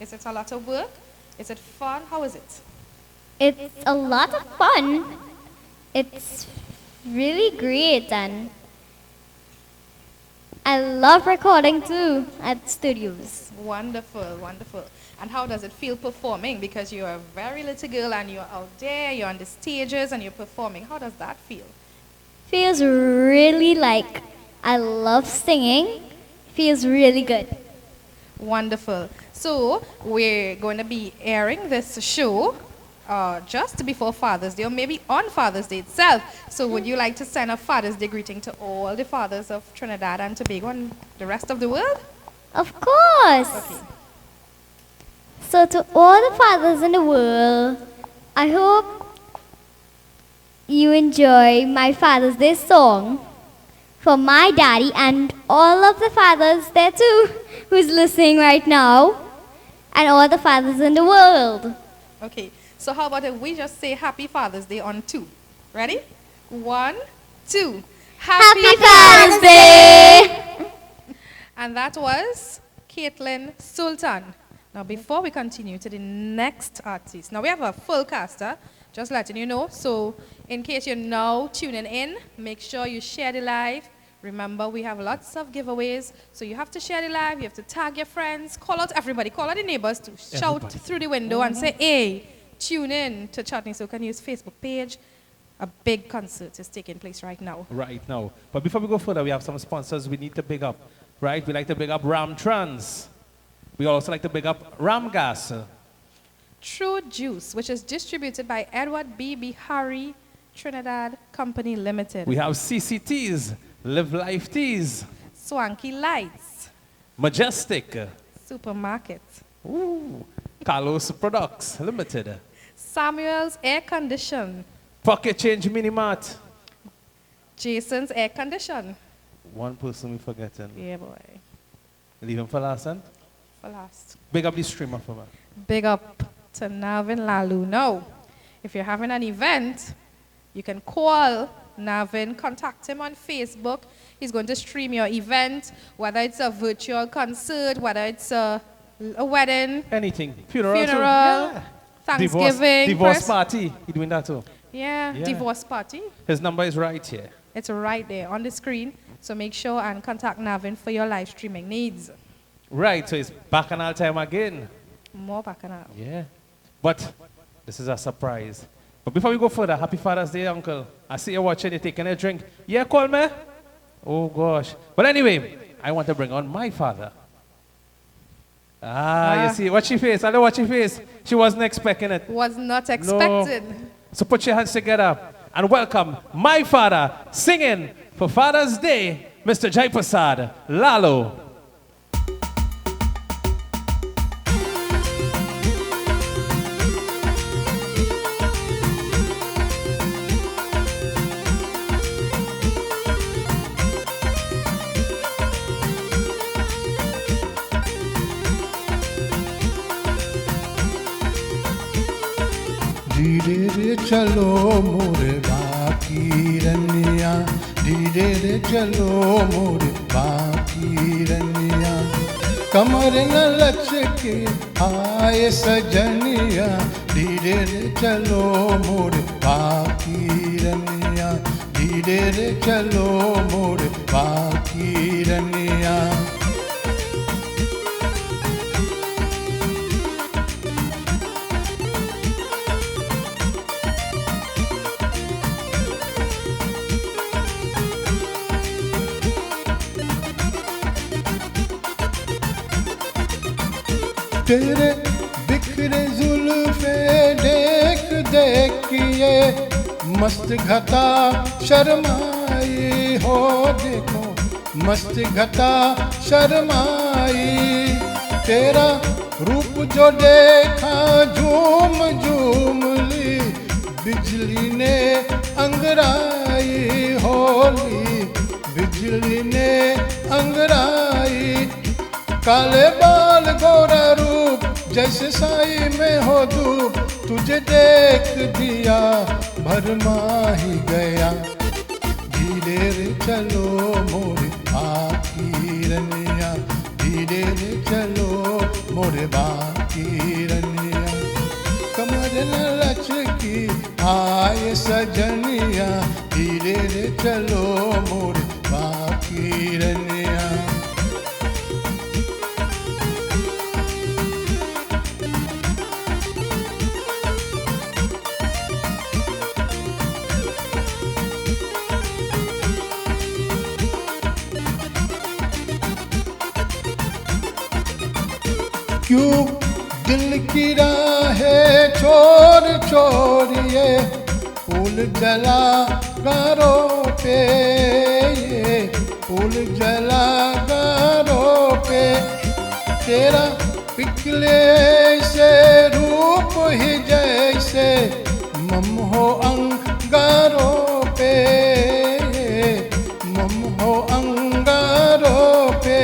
Speaker 3: Is it a lot of work? Is it fun? How is it?
Speaker 8: It's a lot of fun. It's really great and I love recording too at studios.
Speaker 3: Wonderful, wonderful. And how does it feel performing? Because you're a very little girl and you're out there, you're on the stages and you're performing. How does that feel?
Speaker 8: Feels really like I love singing. Feels really good.
Speaker 3: Wonderful. So we're going to be airing this show just before Father's Day or maybe on Father's Day itself. So would you like to send a Father's Day greeting to all the fathers of Trinidad and Tobago and the rest of the world?
Speaker 8: Of course.
Speaker 3: Okay.
Speaker 8: So to all the fathers in the world, I hope you enjoy my Father's Day song for my daddy and all of the fathers there too who's listening right now and all the fathers in the world.
Speaker 3: Okay. So how about if we just say Happy Father's Day on 2? Ready? 1, 2.
Speaker 8: Happy Father's Day!
Speaker 3: And that was Caitlin Sultan. Now, before we continue to the next artist, now we have a full caster, just letting you know. So, in case you're now tuning in, make sure you share the live. Remember, we have lots of giveaways, so you have to share the live, you have to tag your friends, call out everybody, call out the neighbors to shout through the window and say, hey, tune in to Chutney Soca News Facebook page. A big concert is taking place right now.
Speaker 2: Right now. But before we go further, we have some sponsors we need to big up. Right? We like to big up Ram Trans. We also like to big up Ram Gas.
Speaker 3: True Juice, which is distributed by Edward B. Bihari Trinidad Company Limited.
Speaker 2: We have CCTs, Live Life Teas,
Speaker 3: Swanky Lights,
Speaker 2: Majestic,
Speaker 3: Supermarket,
Speaker 2: ooh, Carlos Products Limited,
Speaker 3: Samuel's Air Condition,
Speaker 2: Pocket Change Minimart.
Speaker 3: Jason's Air Condition.
Speaker 2: One person we forgetting.
Speaker 3: Yeah, boy.
Speaker 2: Leave him for last, huh?
Speaker 3: For last.
Speaker 2: Big up the streamer for me.
Speaker 3: Big up to Navin Lalu. Now, if you're having an event, you can call Navin, contact him on Facebook. He's going to stream your event, whether it's a virtual concert, whether it's a wedding,
Speaker 2: Anything. Funeral. Too.
Speaker 3: funeral,
Speaker 2: Yeah.
Speaker 3: Thanksgiving.
Speaker 2: Divorce party. He doing that too.
Speaker 3: Yeah,
Speaker 2: Yeah.
Speaker 3: divorce party.
Speaker 2: His number is right here.
Speaker 3: It's right there on the screen. So make sure and contact Navin for your live streaming needs.
Speaker 2: Right, so it's back on all time again.
Speaker 3: More back now.
Speaker 2: Yeah. But this is a surprise. But before we go further, happy Father's Day, Uncle. I see you watching, you're taking a drink. Yeah, call me. Oh, gosh. But anyway, I want to bring on my father. You see, watch your face. I know what your face. She wasn't expecting it.
Speaker 3: Was not expected.
Speaker 2: No. So put your hands together and welcome my father singing for Father's Day, Mr. Prasad Lalo.
Speaker 9: धीरे रे चलो मोरे बाकी रनिया धीरे रे चलो मोरे बाकी रनिया कमर न लचके आए सजनिया धीरे रे चलो मोरे बाकी रनिया धीरे रे चलो मोरे बाकी रनिया तेरे बिखरे जुल्फे देख देख ये मस्त घटा शर्माई हो देखो मस्त घटा शर्माई तेरा रूप जो देखा झूम झूम ली बिजली ने अंगराई होली बिजली ने अंगराई काले बाल गोरा रूप जैसे साई में हो धूप तुझे देख दिया भरमा ही गया धीरे रे चलो मोरे बाकी रनिया धीरे रे चलो मोरे बाकी रनिया कमर न लचकी आए सजनिया धीरे रे चलो मोरे बाकी रनिया क्यों दिल की राहें छोड़ छोड़िए फूल जला गारों पे ये फूल जला गारों पे तेरा पिघले से रूप ही जैसे मम हो अंगारों पे मम हो अंगारों पे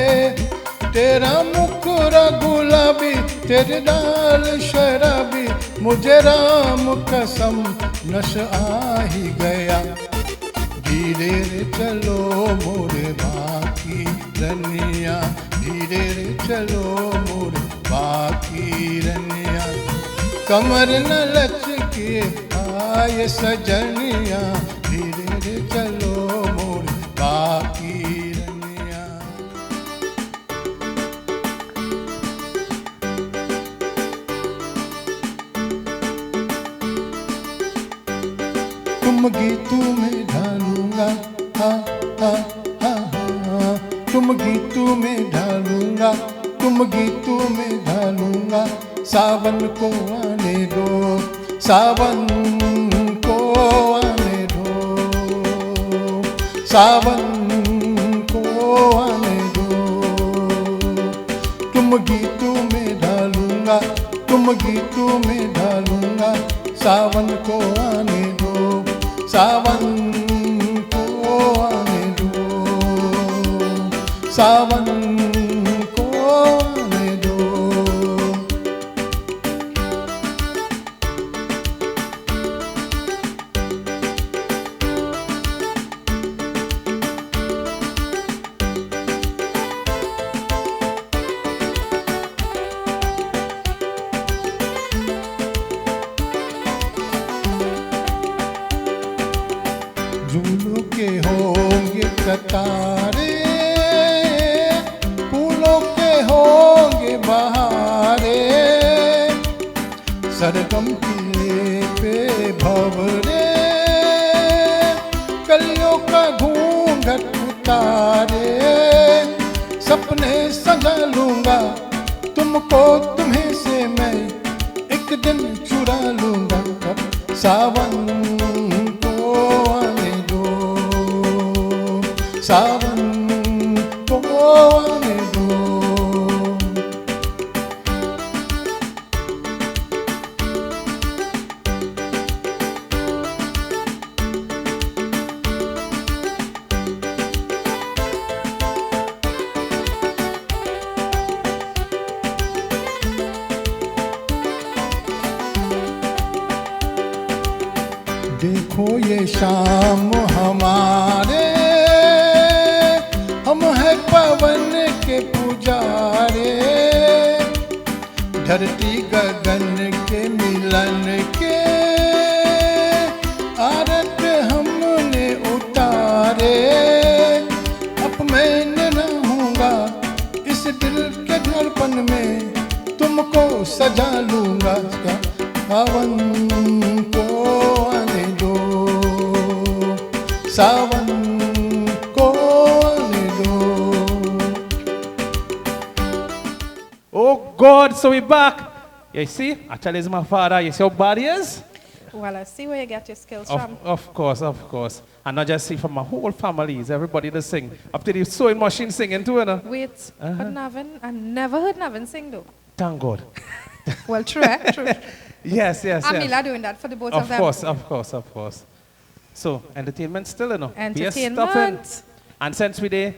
Speaker 9: तेरा मुखरा गुलाबी तेरे दाल शराबी मुझे राम कसम नश आ ही गया धीरे रे चलो मोरे बाकी रनिया धीरे रे चलो मोरे बाकी रनिया कमर न लचके आए सजनिया धीरे रे चलो मोरे बाकी तुम गीतों में ढालूंगा हा हा हा हा तुम गीतों में ढालूंगा तुम गीतों में ढालूंगा सावन को आने दो सावन को आने दो सावन को आने दो तुम गीतों में ढालूंगा तुम गीतों में ढालूंगा सावन को आने दो सावन को आने दो सावन को आने दो झूलों के होंगे कतारे फूलों के होंगे बहारे सरगम किले पे भंवरे कलियों का घूंघट उतारे सपने सजा लूंगा तुमको तुम्हें से मैं एक दिन चुरा लूंगा सावन को आने दो सावन को आने दो देखो ये शाम हमारे हम हैं पवन के पुजारे धरती गगन के मिलन के आरत हमने उतारे अब मैं न रहूँगा इस दिल के धड़पन में तुमको सजा लूँगा सावन को आने दो सावन को आने दो.
Speaker 2: Oh God, so we back. You see, actually it's my father. You see how bad he is?
Speaker 3: Well, I see where you get your skills from.
Speaker 2: Of course, of course. And not just see from my whole family, it's everybody to sing. Up to the sewing machine singing too, you know?
Speaker 3: Wait, but Navin, I never heard Navin sing though.
Speaker 2: Thank God.
Speaker 3: Well, true, eh? True.
Speaker 2: Yes.
Speaker 3: Amelia doing that for the both of them.
Speaker 2: Of course. So, entertainment still, you know.
Speaker 3: Entertainment.
Speaker 2: And since we're there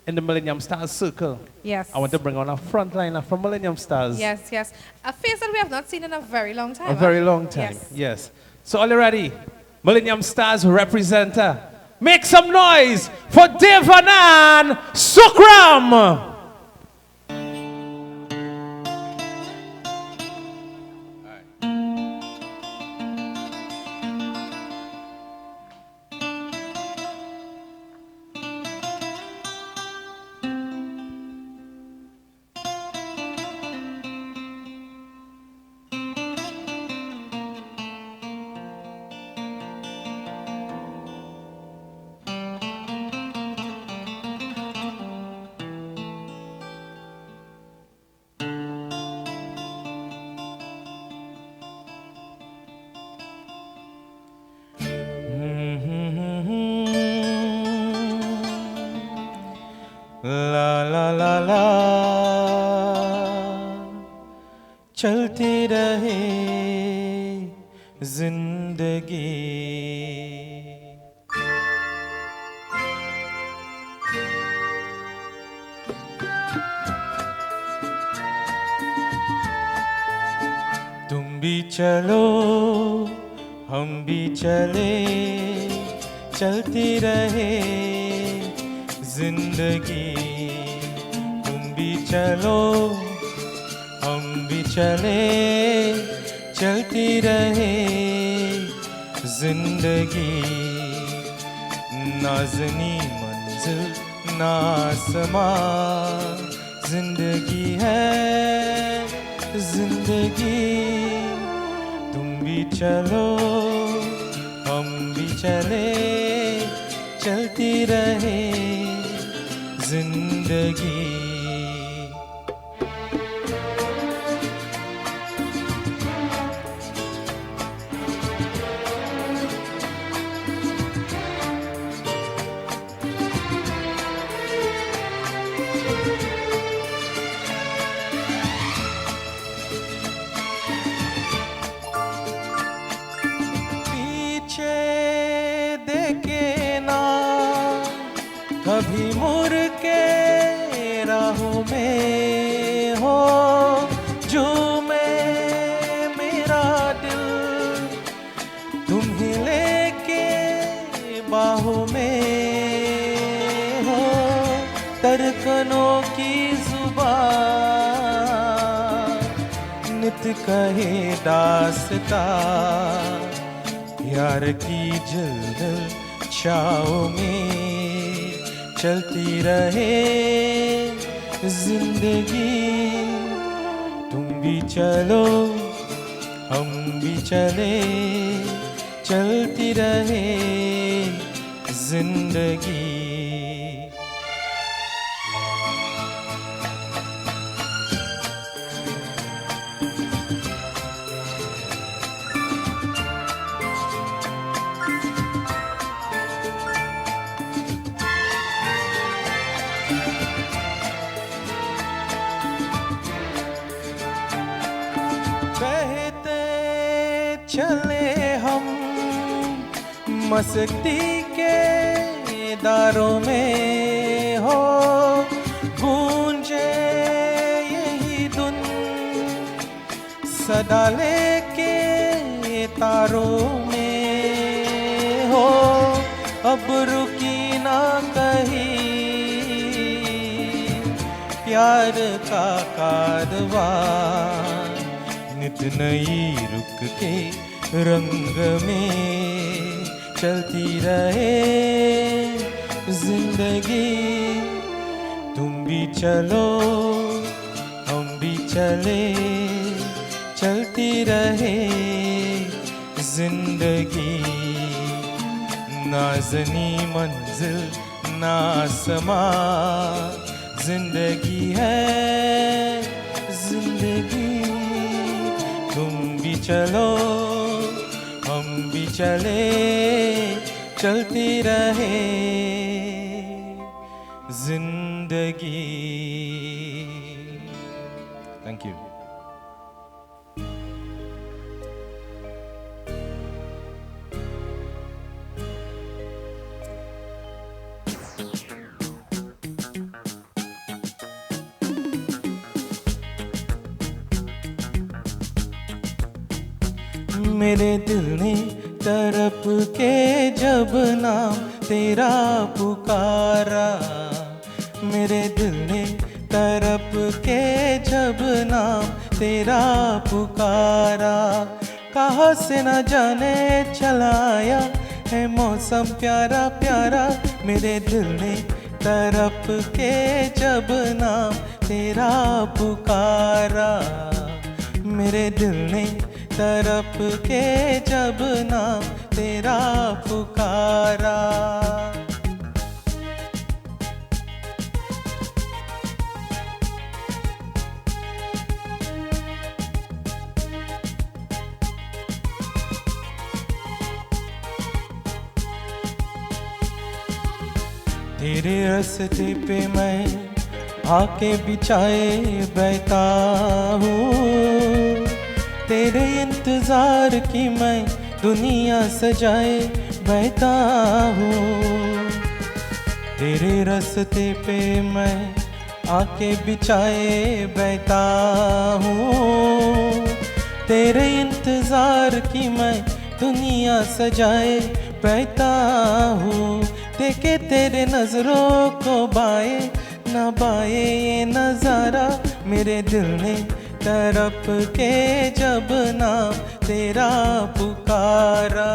Speaker 2: in the Millennium Starz circle,
Speaker 3: yes,
Speaker 2: I want to bring on a frontliner from Millennium Starz.
Speaker 3: Yes. A face that we have not seen in a very long time.
Speaker 2: A very long time, yes. So, are you ready? Millennium Starz representer, make some noise for Devanan Sukram!
Speaker 10: चलती रहे जिंदगी तुम भी चलो हम भी चले चलती रहे जिंदगी तुम भी चलो हम भी चले चलती रहे जिंदगी नाज़नी मंजिल नासमा जिंदगी है जिंदगी तुम भी चलो हम भी चले चलती रहे जिंदगी कभी मुड़ के राहों में हो जो मैं मेरा दिल तुम्हें लेके बाहों में हो तरकनों की जुबान नित कहे दास्ता प्यार की जलजल छाओं में चलती रहे जिंदगी तुम भी चलो हम भी चले चलती रहे जिंदगी चले हम मस्ती के दारों में हो गूंजे यही धुन सदा लेके तारों में हो अब रुकी ना कहीं प्यार का कारवां नित नई रुक के रंग में चलती रहे जिंदगी तुम भी चलो हम भी चले चलती रहे जिंदगी नाज़नी मंजिल नासमा जिंदगी है जिंदगी तुम भी चलो हम भी चले चलती रहे जिंदगी थैंक यू मेरे दिल ने तरफ के जब नाम तेरा पुकारा मेरे दिल ने तरफ के जब नाम तेरा पुकारा कहाँ से न जाने चलाया है मौसम प्यारा प्यारा मेरे दिल ने तरफ के जब नाम तेरा पुकारा मेरे दिल ने तरफ के जब नाम तेरा पुकारा तेरे रास्ते पे मैं आके बिछाए बैठा हूँ तेरे इंतजार की मैं दुनिया सजाए बैठा हूँ तेरे रास्ते पे मैं आके बिछाए बैठा हूँ तेरे इंतजार की मैं दुनिया सजाए बैठा हूँ देखे तेरे नजरों को बाए ना बाए ये नजारा मेरे दिल ने तरफ के जब नाम तेरा पुकारा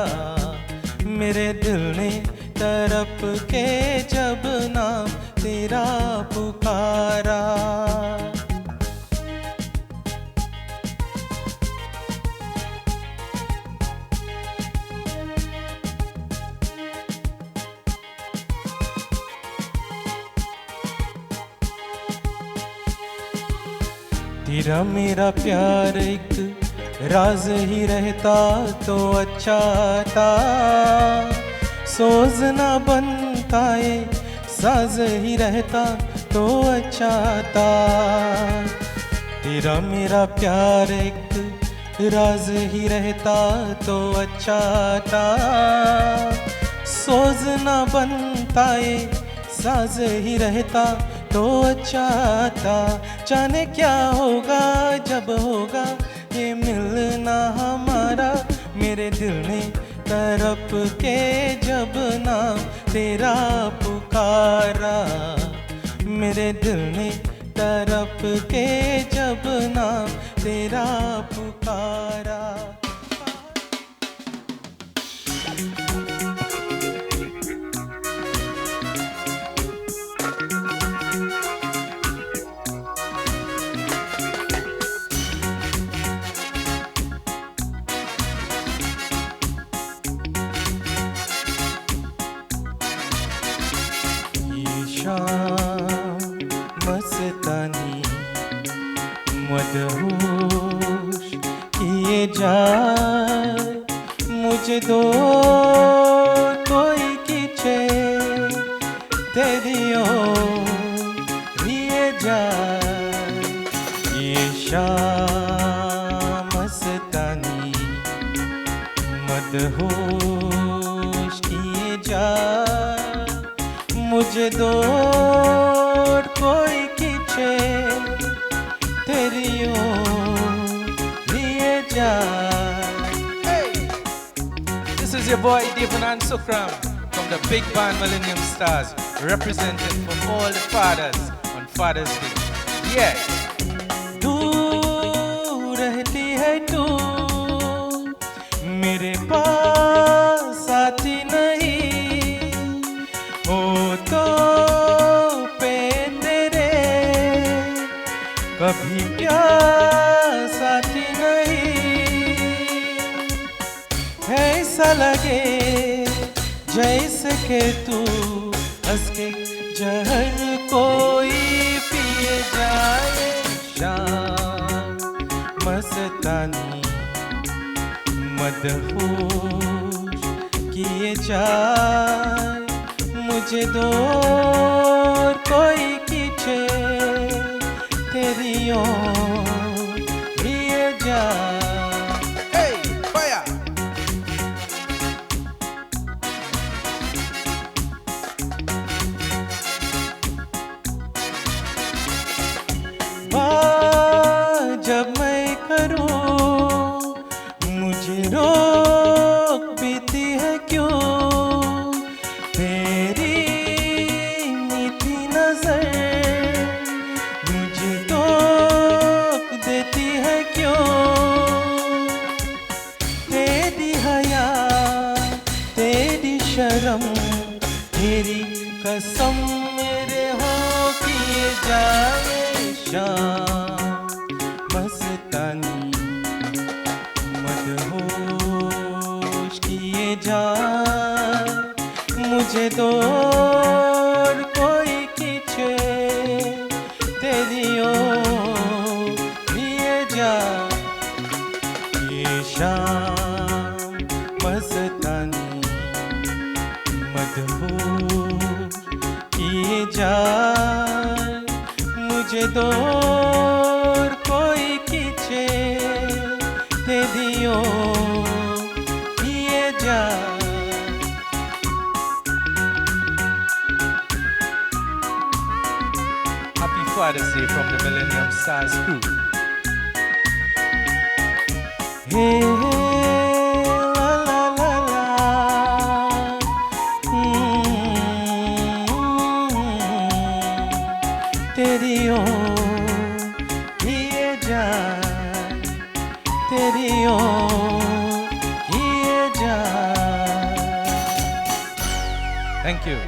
Speaker 10: मेरे दिल ने तरफ के जब नाम तेरा पुकारा तेरा मेरा प्यार एक राज ही रहता तो अच्छा था सोज ना बनता है साज ही रहता तो अच्छा था तेरा मेरा प्यार एक राज ही रहता तो अच्छा था सोज ना बनता है साज ही रहता तो अच्छा था जाने क्या होगा जब होगा ये मिलना हमारा मेरे दिल ने तरफ के जब नाम तेरा पुकारा मेरे दिल ने तरफ के जब नाम तेरा पुकारा मस्तानी मदहोश किए जाए मुझे दो कोई कीचे तेरी ओर लिए जाए ये शाम मस्तानी मुझे दूर कोई खींचे तेरी ओर लिए जाए. This is your boy Devanan Sukram from the big band Millennium Stars, representing for all the fathers on Father's Day. Yeah. दूर रहती है तू मेरे पास आती नहीं हो तो पे तेरे कभी प्यास आती नहीं. ऐसा लगे जैसे के तू हंस के जहर कोई पिए जाए. शाम मस्तानी मदहोश किए जाए मुझे दूर कोई खींचे तेरी ओर लिए जाए. Hey, fire! जब मैं करूं मुझे रोक बीती है क्यों तेरी मीठी नजर मुझे टोक देती है क्यों. तेरी हया तेरी शर्म तेरी कसम मेरे हो किए जाए. शाम मस्तानी मदहोश किए जाए मुझे दूर कोई खींचे तेरी ओर लिए जाए. ये शाम मस्तानी मदहोश किए जाए मुझे दूर कोई खींचे तेरी ओर लिए जाए. Happy Father's Day from the Millennium Starz crew. Hey, la la la la. तेरी ओर लिए जाए तेरी ओर लिए जाए. Thank you.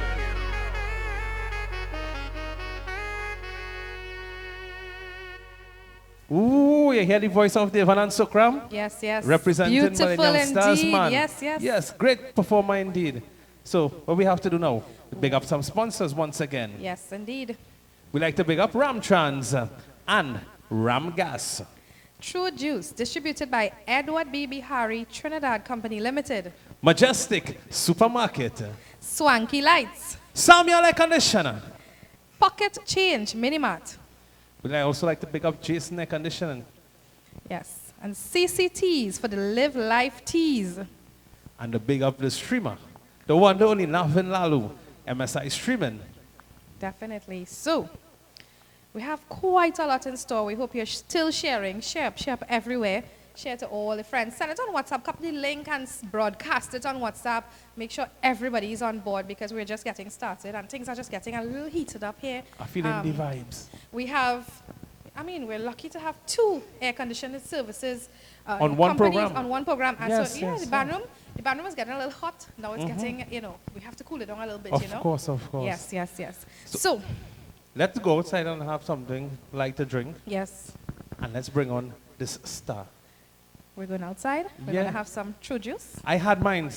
Speaker 2: Ooh, you hear the voice of Devanan Sukram?
Speaker 3: Yes, yes.
Speaker 2: Representing
Speaker 3: Beautiful
Speaker 2: Millennium Stars,
Speaker 3: indeed.
Speaker 2: man.
Speaker 3: Yes, yes.
Speaker 2: Yes, great performer indeed. So, what we have to do now? Big up some sponsors once again.
Speaker 3: Yes, indeed.
Speaker 2: We like to big up Ramtrans and Ramgas.
Speaker 3: True Juice, distributed by Edward B. Bihari Trinidad Company Limited.
Speaker 2: Majestic Supermarket.
Speaker 3: Swanky Lights.
Speaker 2: Samuel Air Conditioner.
Speaker 3: Pocket Change Minimart.
Speaker 2: We also like to pick up Jason Air Conditioning.
Speaker 3: Yes. And CCTs for the Live Life Teas.
Speaker 2: And the big up the streamer. The one, the only Navin Lalu. MSI Streaming.
Speaker 3: Definitely. So, we have quite a lot in store. We hope you're still sharing. Share up everywhere. Share to all the friends. Send it on WhatsApp. Copy the link and broadcast it on WhatsApp. Make sure everybody is on board because we're just getting started and things are just getting a little heated up here.
Speaker 2: I'm feeling the vibes.
Speaker 3: We have, we're lucky to have 2 air conditioning services
Speaker 2: on one program.
Speaker 3: On one program. And
Speaker 2: yes,
Speaker 3: so,
Speaker 2: yes,
Speaker 3: the band room is getting a little hot. Now it's getting, we have to cool it down a little bit,
Speaker 2: Of course.
Speaker 3: Yes. So,
Speaker 2: let's go outside and have something light to drink.
Speaker 3: yes,
Speaker 2: And let's bring on this star.
Speaker 3: we're going outside. We're
Speaker 2: Yeah.
Speaker 3: going to have some true juice.
Speaker 2: I had mine.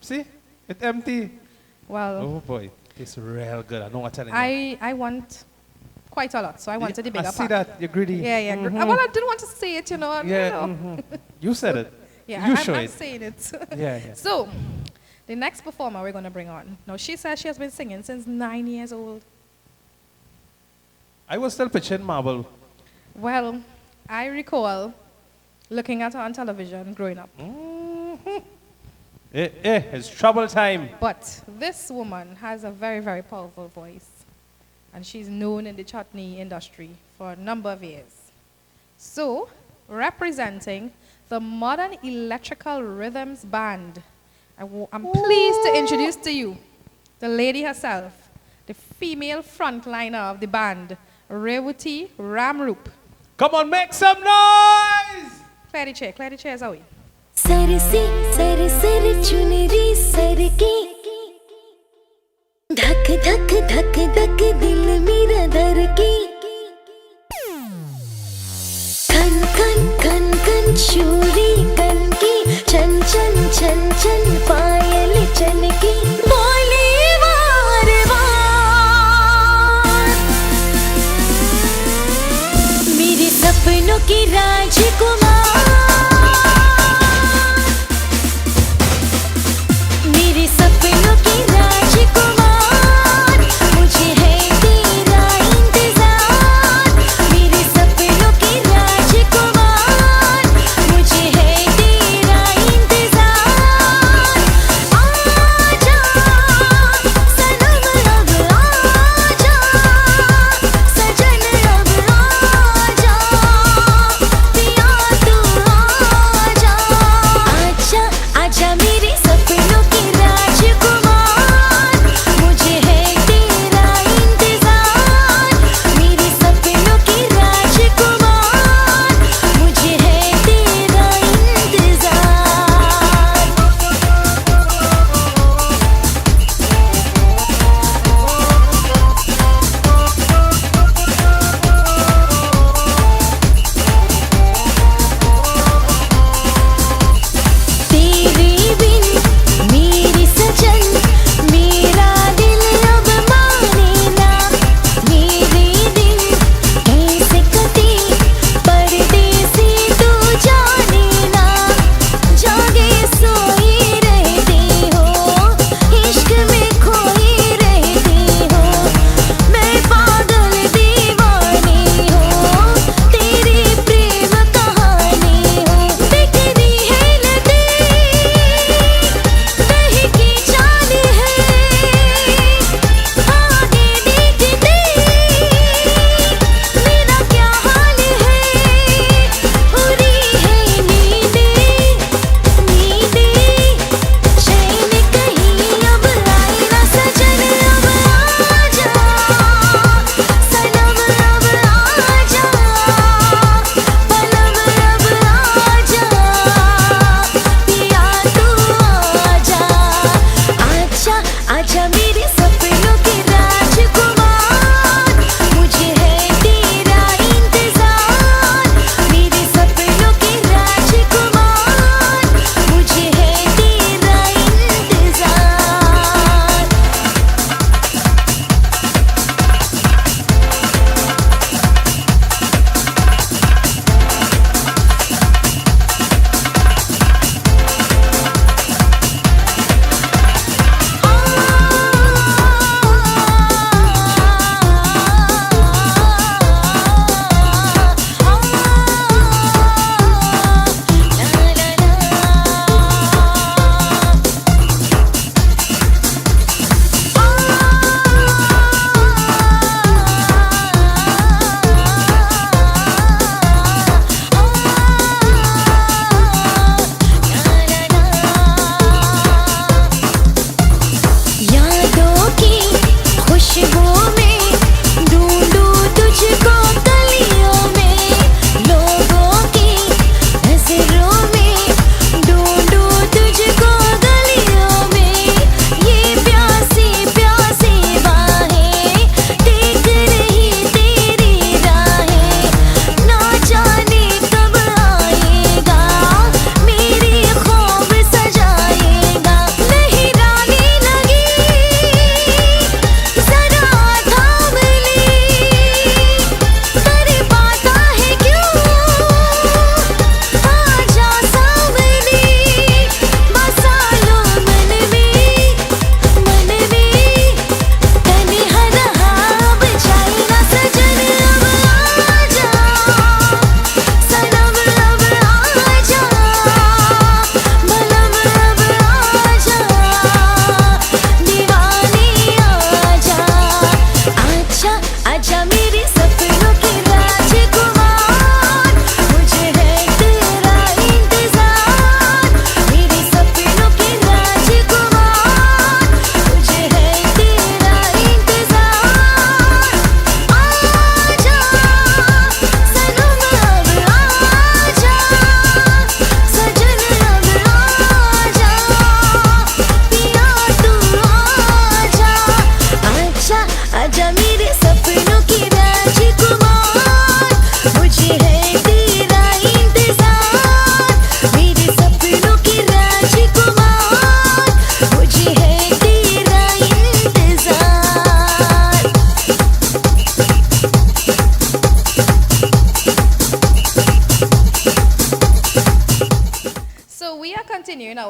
Speaker 2: See? It's empty.
Speaker 3: Well,
Speaker 2: Oh boy. It's real good. I know what I'm telling you.
Speaker 3: I want quite a lot, so I wanted the bigger
Speaker 2: I see
Speaker 3: pack.
Speaker 2: that. You're greedy.
Speaker 3: Yeah. Well, I didn't want to say it,
Speaker 2: Yeah. You said it.
Speaker 3: Yeah,
Speaker 2: You
Speaker 3: I'm
Speaker 2: show it.
Speaker 3: saying it.
Speaker 2: Yeah.
Speaker 3: So, the next performer we're going to bring on. Now, she says she has been singing since 9 years old.
Speaker 2: I was still pitching marble.
Speaker 3: Well, I recall looking at her on television growing up.
Speaker 2: It's trouble time.
Speaker 3: But this woman has a very, very powerful voice. And she's known in the chutney industry for a number of years. So, representing the Modern Electrical Rhythms Band, I'm pleased to introduce to you the lady herself, the female frontliner of the band, Rawati Ramroop.
Speaker 2: Come on, make some noise!
Speaker 3: Clear the chairs away.
Speaker 6: Sir sir चुनरी sir की धक धक धक धक दिल मेरा दर की खन खन खन खन चूड़ी कन की चन चन चन चन पायल चन की बोले वार वार मेरे सपनों की राजकुमार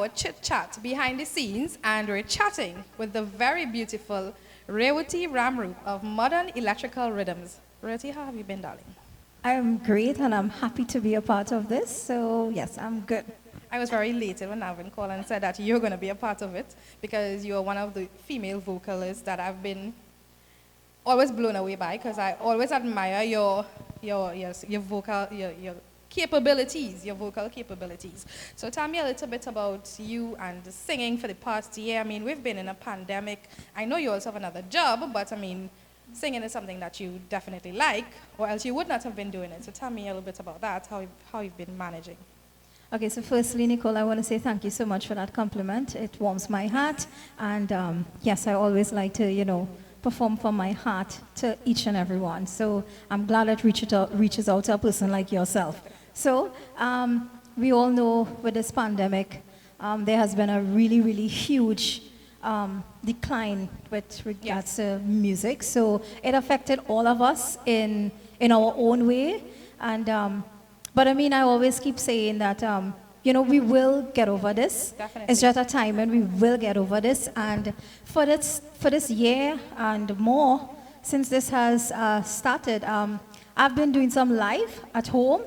Speaker 3: our chit-chat behind the scenes, and we're chatting with the very beautiful Rawati Ramroop of Modern Electrical Rhythms. Rawati, how have you been, darling?
Speaker 11: I'm great, and I'm happy to be a part of this. So, yes, I'm good.
Speaker 3: I was very elated when Alvin called and said that you're going to be a part of it because you're one of the female vocalists that I've been always blown away by, because I always admire your vocal, your capabilities, your vocal capabilities. So tell me a little bit about you and singing for the past year. I mean, we've been in a pandemic. I know you also have another job, but I mean, singing is something that you definitely like, or else you would not have been doing it. So tell me a little bit about that, how you've been managing.
Speaker 11: Okay, so firstly, Nicole, I want to say thank you so much for that compliment. It warms my heart. And yes, I always like to, perform from my heart to each and every one. So I'm glad it reaches out to a person like yourself. So we all know with this pandemic, there has been a really, really huge decline with regards to music. So it affected all of us in our own way. And but I mean, I always keep saying that, we will get over this.
Speaker 3: Definitely.
Speaker 11: It's just a time when we will get over this. And for this year and more, since this has started, I've been doing some live at home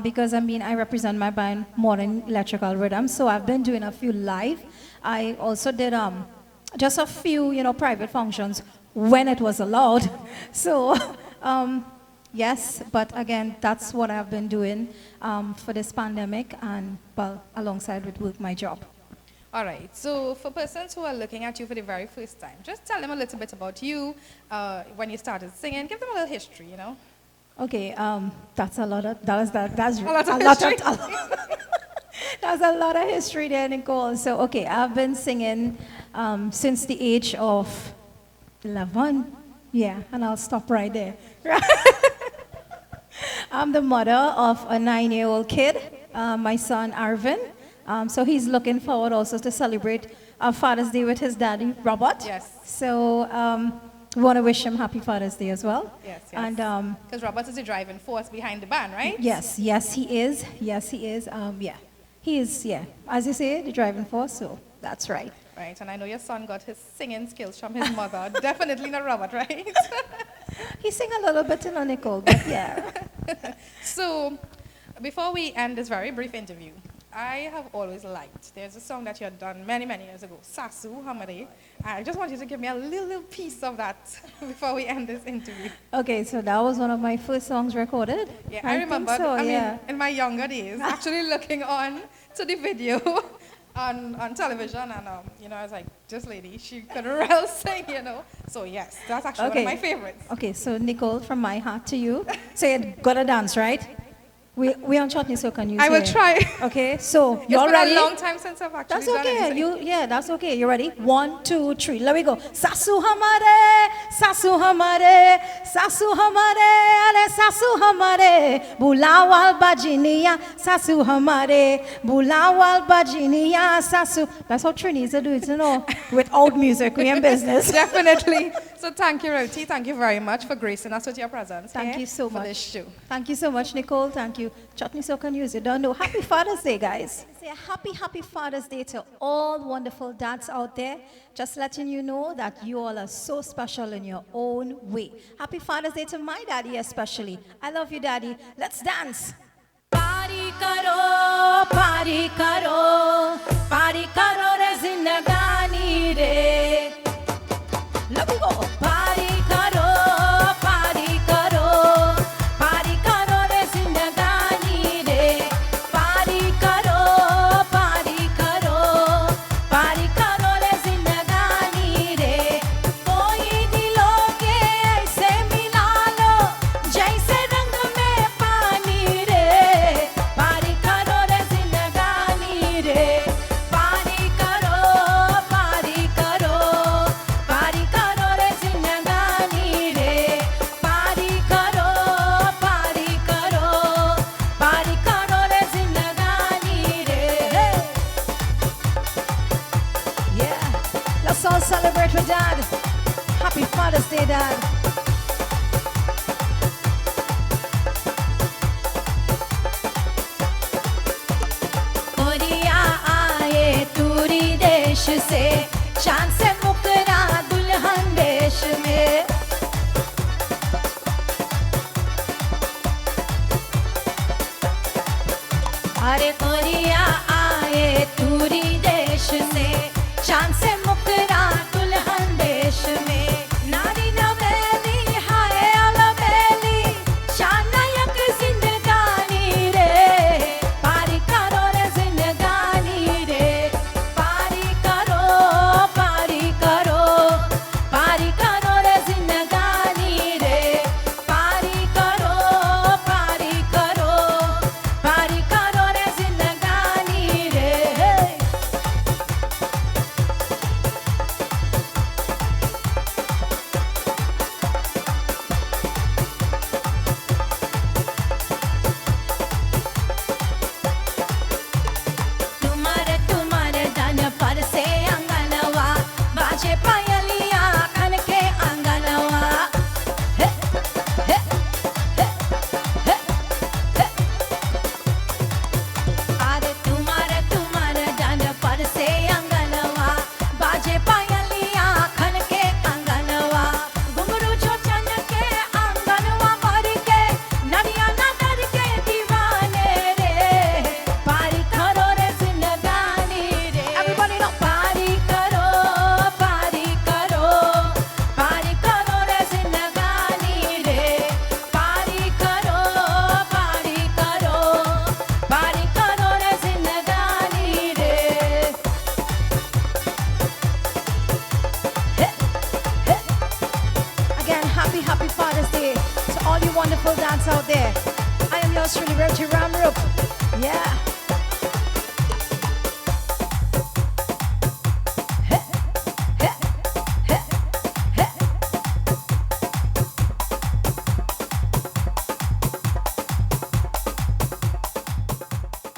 Speaker 11: because, I mean, I represent my band, Modern Electrical Rhythm. So I've been doing a few live. I also did just a few, private functions when it was allowed. So, yes, but again, that's what I've been doing for this pandemic and, well, alongside with my job.
Speaker 3: All right, so for persons who are looking at you for the very first time, just tell them a little bit about you, when you started singing, give them a little history,
Speaker 11: Okay, that's a lot of, that's
Speaker 3: a lot of history.
Speaker 11: That's a lot of history there, Nicole. So, okay, I've been singing since the age of 11. Yeah, and I'll stop right there. I'm the mother of a 9-year-old kid, my son Arvin. So he's looking forward also to celebrate Father's Day with his daddy, Robert.
Speaker 3: Yes.
Speaker 11: So we want to wish him happy Father's Day as well.
Speaker 3: Yes.
Speaker 11: And
Speaker 3: because Robert is the driving force behind the band, right?
Speaker 11: yes, he is. Yes, he is. Yeah, he is. Yeah, as you say, the driving force. So that's right.
Speaker 3: Right, and I know your son got his singing skills from his mother. Definitely not Robert, right?
Speaker 11: He sing a little bit, Nicole, but yeah.
Speaker 3: So, before we end this very brief interview, I have always liked, there's a song that you had done many, many years ago, Sasu Hamare. I just want you to give me a little piece of that before we end this interview.
Speaker 11: Okay, so that was one of my first songs recorded.
Speaker 3: Yeah, I remember,
Speaker 11: so,
Speaker 3: I
Speaker 11: yeah.
Speaker 3: mean, in my younger days, actually looking on to the video on television, and I was like, this lady, she could real sing, So yes, that's actually one of my favorites.
Speaker 11: Okay, so Nicole, from my heart to you, so you gotta dance, right? We on Chutney Soca news.
Speaker 3: I will try.
Speaker 11: Okay, so
Speaker 3: It's
Speaker 11: you're
Speaker 3: been
Speaker 11: ready?
Speaker 3: a long time since I've actually
Speaker 11: That's
Speaker 3: done
Speaker 11: okay.
Speaker 3: anything.
Speaker 11: That's okay. You ready? 1, 2, 3. Let me go. Sasu hamare, sasu hamare, sasu hamare, ale sasu hamare, bulawal bajiniya, sasu hamare, bulawal bajiniya, sasu. That's how Trinis do it, without music, we in business.
Speaker 3: Definitely. So thank you, Rawati. Thank you very much for gracing us with your presence.
Speaker 11: Thank you so much
Speaker 3: for this show.
Speaker 11: Thank you so much, Nicole. Thank you. Chutney Soca News. You don't know. Happy Father's Day, guys. Say a happy Father's Day to all wonderful dads out there. Just letting you know that you all are so special in your own way. Happy Father's Day to my daddy especially. I love you, Daddy. Let's dance. Party karo, party karo, party karo re zindagani re. Let me go. Party karo, party karo, party karo re zindagani re. Party karo, party karo, party karo re zindagani re. Koi dilon ke aise mila lo, jaise rang mein pani re. Party karo re zindagani re. Party karo, party karo, party karo re zindagani re. Party karo, party karo, party karo re zindagani re. Yeah, let's all celebrate with Dad. Happy Father's Day, Dad. Oriya aaye देश से शान से मुकरा दुल्हन देश में अरे Korea आए दूरी देश से शान से मुकरा दुल्हन देश में नारी नवेली हाय अलबेली शान नायक जिंदगानी रे पारी करो रे जिंदगानी रे पारी करो पारी करो पारी करो रे जिंदगानी रे पारी करो पारी करो पारी करो रे जिंदगानी रे तुम्हारे तुम्हारे दान पर से अंगनवा बाजे पायलिया कन के अंगनवा हे हे हे हे हे अरे तुम्हारे तुम्हारे दान पर से अंगनवा बाजे पायलिया खन के अंगनवा घुंघरू जो चन के अंगनवा भर के नदिया नगर के दीवाने रे पारी करो रे जिंदगानी रे everybody know पारी करो पारी करो पारी करो रे जिंदगानी रे पारी करो पारी करो पारी करो रे जिंदगानी रे Again, happy Father's Day to all you wonderful dads out there. I am yours truly, Rawati Ramroop. Yeah.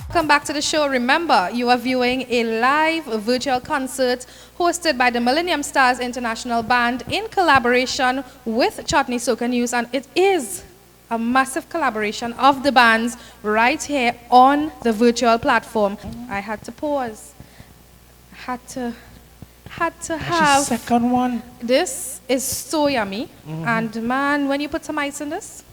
Speaker 3: Welcome back to the show. Remember, you are viewing a live virtual concert hosted by the Millennium Starz International Band in collaboration with Chutney Soca News, and it is a massive collaboration of the bands right here on the virtual platform. I had to pause. Had to have
Speaker 2: second one.
Speaker 3: this is so yummy, and man, when you put some ice in this,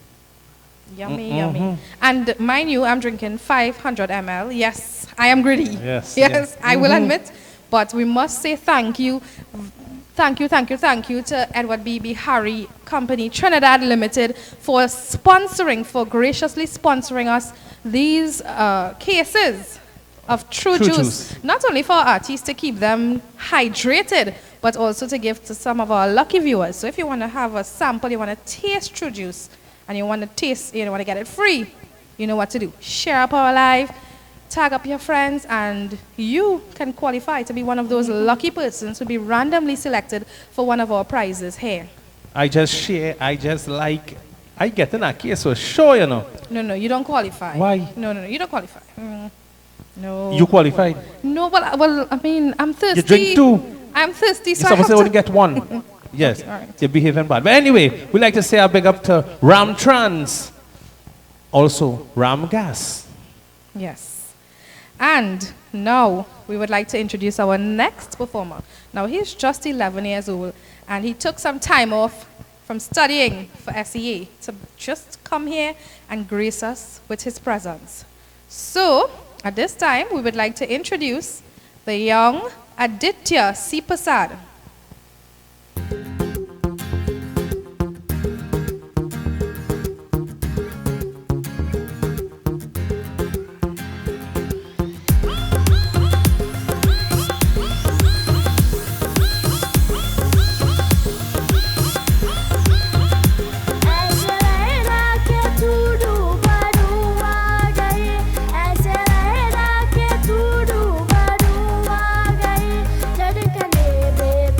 Speaker 3: yummy, yummy. And mind you, I'm drinking 500 ml. Yes, I am greedy.
Speaker 2: Yes,
Speaker 3: yes, I will admit. But we must say thank you to Edward B.B. Harry Company Trinidad Limited for sponsoring, for graciously sponsoring us these cases of true juice. Not only for our artists to keep them hydrated, but also to give to some of our lucky viewers. So if you want to have a sample, you want to taste true juice, and you want to taste, you want to get it free, you know what to do. Share up our live, tag up your friends, and you can qualify to be one of those lucky persons who be randomly selected for one of our prizes here.
Speaker 2: I just share, I just like, I get in a case for sure, you know.
Speaker 3: No, you don't qualify.
Speaker 2: Why?
Speaker 3: No, you don't qualify. No.
Speaker 2: You qualified.
Speaker 3: No, well, I mean, I'm thirsty.
Speaker 2: You drink two.
Speaker 3: I'm thirsty, so
Speaker 2: You're
Speaker 3: I have
Speaker 2: supposed to
Speaker 3: to
Speaker 2: only get one. Yes,
Speaker 3: Okay, all right.
Speaker 2: you're behaving bad. But anyway, we like to say a big up to Ram Trans, also Ram Gas.
Speaker 3: Yes. And now we would like to introduce our next performer. Now he's just 11 years old, and he took some time off from studying for SEA to just come here and grace us with his presence. So at this time, we would like to introduce the young Aditya Supersad.
Speaker 6: Baby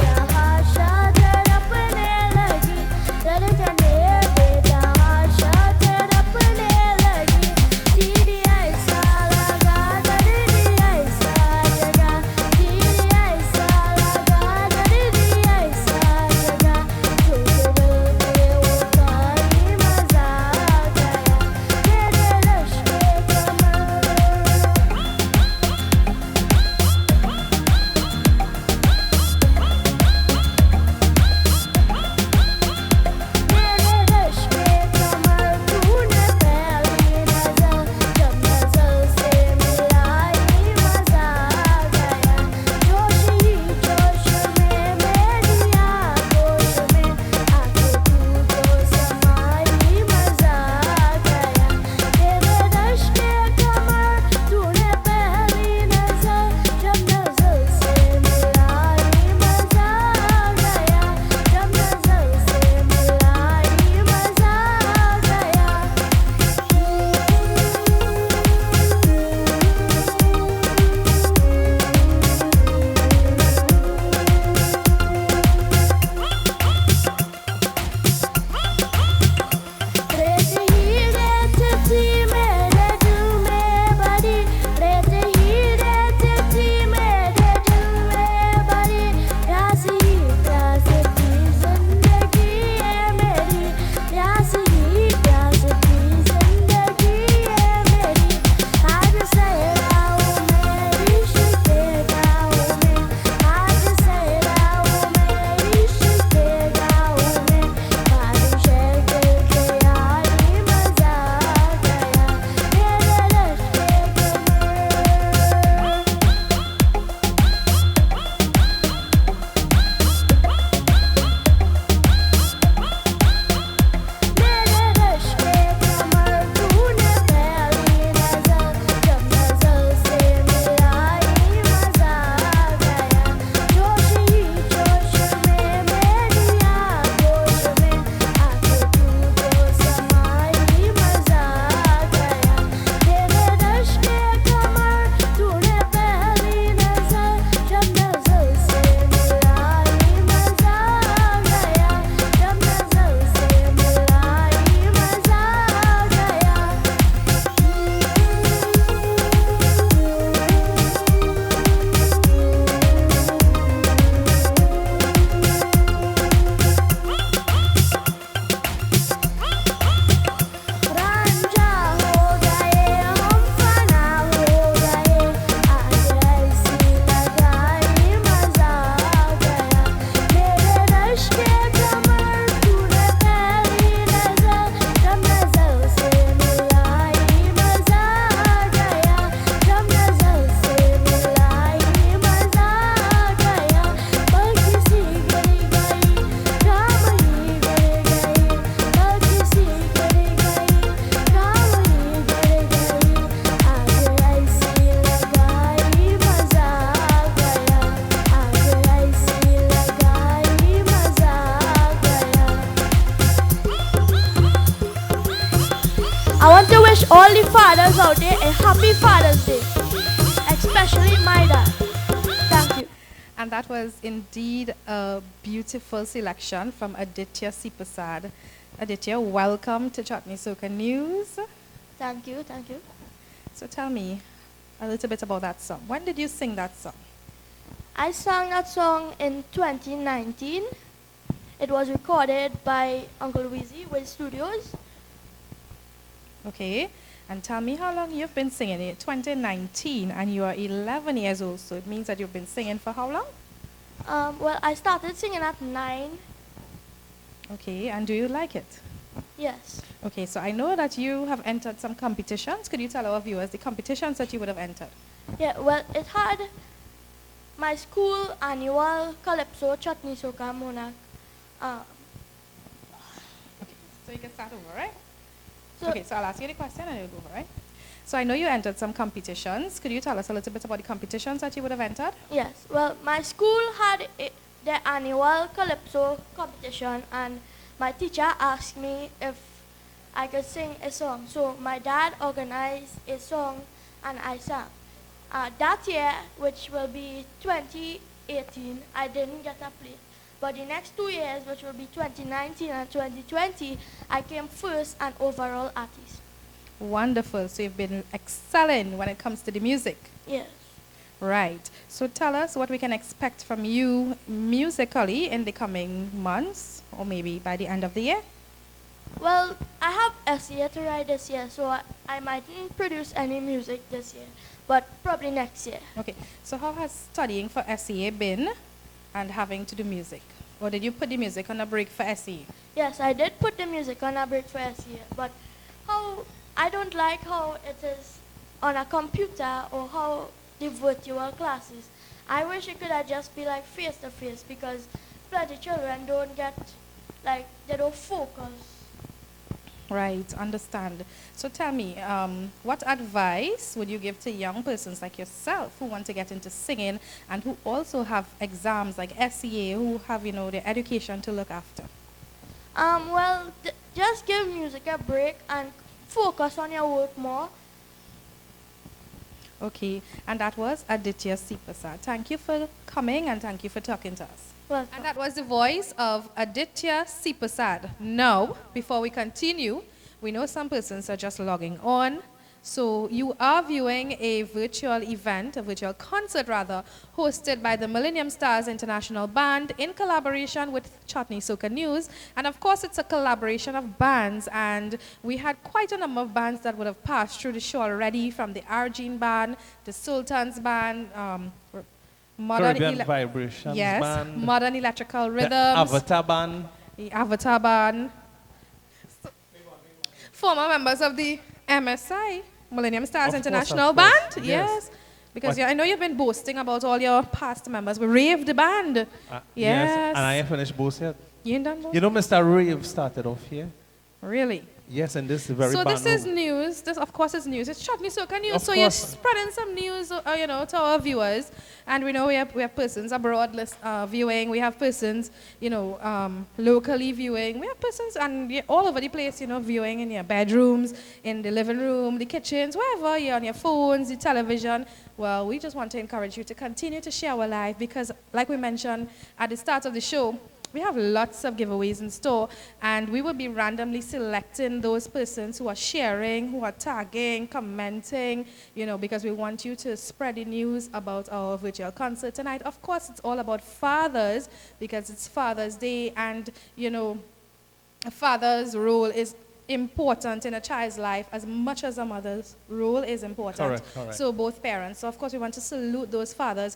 Speaker 12: I want to wish all the fathers out there a happy Father's Day, especially my dad. Thank you.
Speaker 3: And that was indeed a beautiful selection from Aditya Supersad. Aditya, welcome to Chutney Soca News.
Speaker 12: Thank you, thank you.
Speaker 3: So tell me a little bit about that song. When did you sing that song?
Speaker 12: I sang that song in 2019. It was recorded by Uncle Weezy with Studios.
Speaker 3: Okay, and tell me how long you've been singing it. 2019, and you are 11 years old, so it means that you've been singing for how long?
Speaker 12: Well, I started singing at 9.
Speaker 3: Okay, and do you like it?
Speaker 12: Yes.
Speaker 3: Okay, so I know that you have entered some competitions. Could you tell our viewers the competitions that you would have entered?
Speaker 12: Yeah, well, it had my school annual Calypso Chutney Soca Monarch.
Speaker 3: Okay, so you can start over, right?
Speaker 12: So
Speaker 3: Okay, so I'll ask you the question and you'll go over, right? So I know you entered some competitions. Could you tell us a little bit about the competitions that you would have entered?
Speaker 12: Yes, well, my school had their annual Calypso competition, and my teacher asked me if I could sing a song. So my dad organized a song and I sang. That year, which will be 2018, I didn't get a place. But the next 2 years, which will be 2019 and 2020, I came first and overall artist.
Speaker 3: Wonderful. So you've been excelling when it comes to the music.
Speaker 12: Yes.
Speaker 3: Right. So tell us what we can expect from you musically in the coming months, or maybe by the end of the year.
Speaker 12: Well, I have SEA to write this year, so I mightn't produce any music this year, but probably next year.
Speaker 3: Okay. So how has studying for SEA been and having to do music? Or did you put the music on a break for SEA?
Speaker 12: Yes, I did put the music on a break for SEA, but I don't like how it is on a computer or how the virtual classes. I wish it could have just be like face to face, because plenty children don't get, like, they don't focus.
Speaker 3: Right, understand. So tell me, what advice would you give to young persons like yourself who want to get into singing and who also have exams like SEA, who have, you know, their education to look after?
Speaker 12: Well, just give music a break and focus on your work more.
Speaker 3: Okay, and that was Aditya Supersad. Thank you for coming and thank you for talking to us.
Speaker 12: Welcome.
Speaker 3: And that was the voice of Aditya Supersad. Now, before we continue, we know some persons are just logging on. So you are viewing a virtual event, a virtual concert rather, hosted by the Millennium Starz International Band in collaboration with Chutney Soca News. And of course, it's a collaboration of bands. And we had quite a number of bands that would have passed through the show already, from the Argene Band, the Sultan's Band,
Speaker 2: Caribbean Vibrations
Speaker 3: yes,
Speaker 2: Band,
Speaker 3: Modern Electrical Rhythms,
Speaker 2: the Avatar Band,
Speaker 3: the Avatar Band, former members of the MSI, Millennium Starz International Band, yes. Because I know you've been boasting about all your past members. We Rave the band.
Speaker 2: Yes, and I ain't finished both yet.
Speaker 3: You ain't done both?
Speaker 2: You know Mr. Rave started off here?
Speaker 3: Really?
Speaker 2: Yes, and this is very
Speaker 3: So
Speaker 2: bad
Speaker 3: this is news. This, of course, is news. It's Chutney Soca News.
Speaker 2: Of
Speaker 3: So you're
Speaker 2: course.
Speaker 3: spreading some news, you know, to our viewers. And we know we have persons abroad viewing. We have persons, you know, locally viewing. We have persons all over the place, you know, viewing in your bedrooms, in the living room, the kitchens, wherever you're on your phones, the television. Well, we just want to encourage you to continue to share our live, because, like we mentioned at the start of the show, we have lots of giveaways in store, and we will be randomly selecting those persons who are sharing, who are tagging, commenting, you know, because we want you to spread the news about our virtual concert tonight. Of course, it's all about fathers, because it's Father's Day, and, you know, a father's role is important in a child's life as much as a mother's role is important.
Speaker 2: Correct.
Speaker 3: So both parents. So of course we want to salute those fathers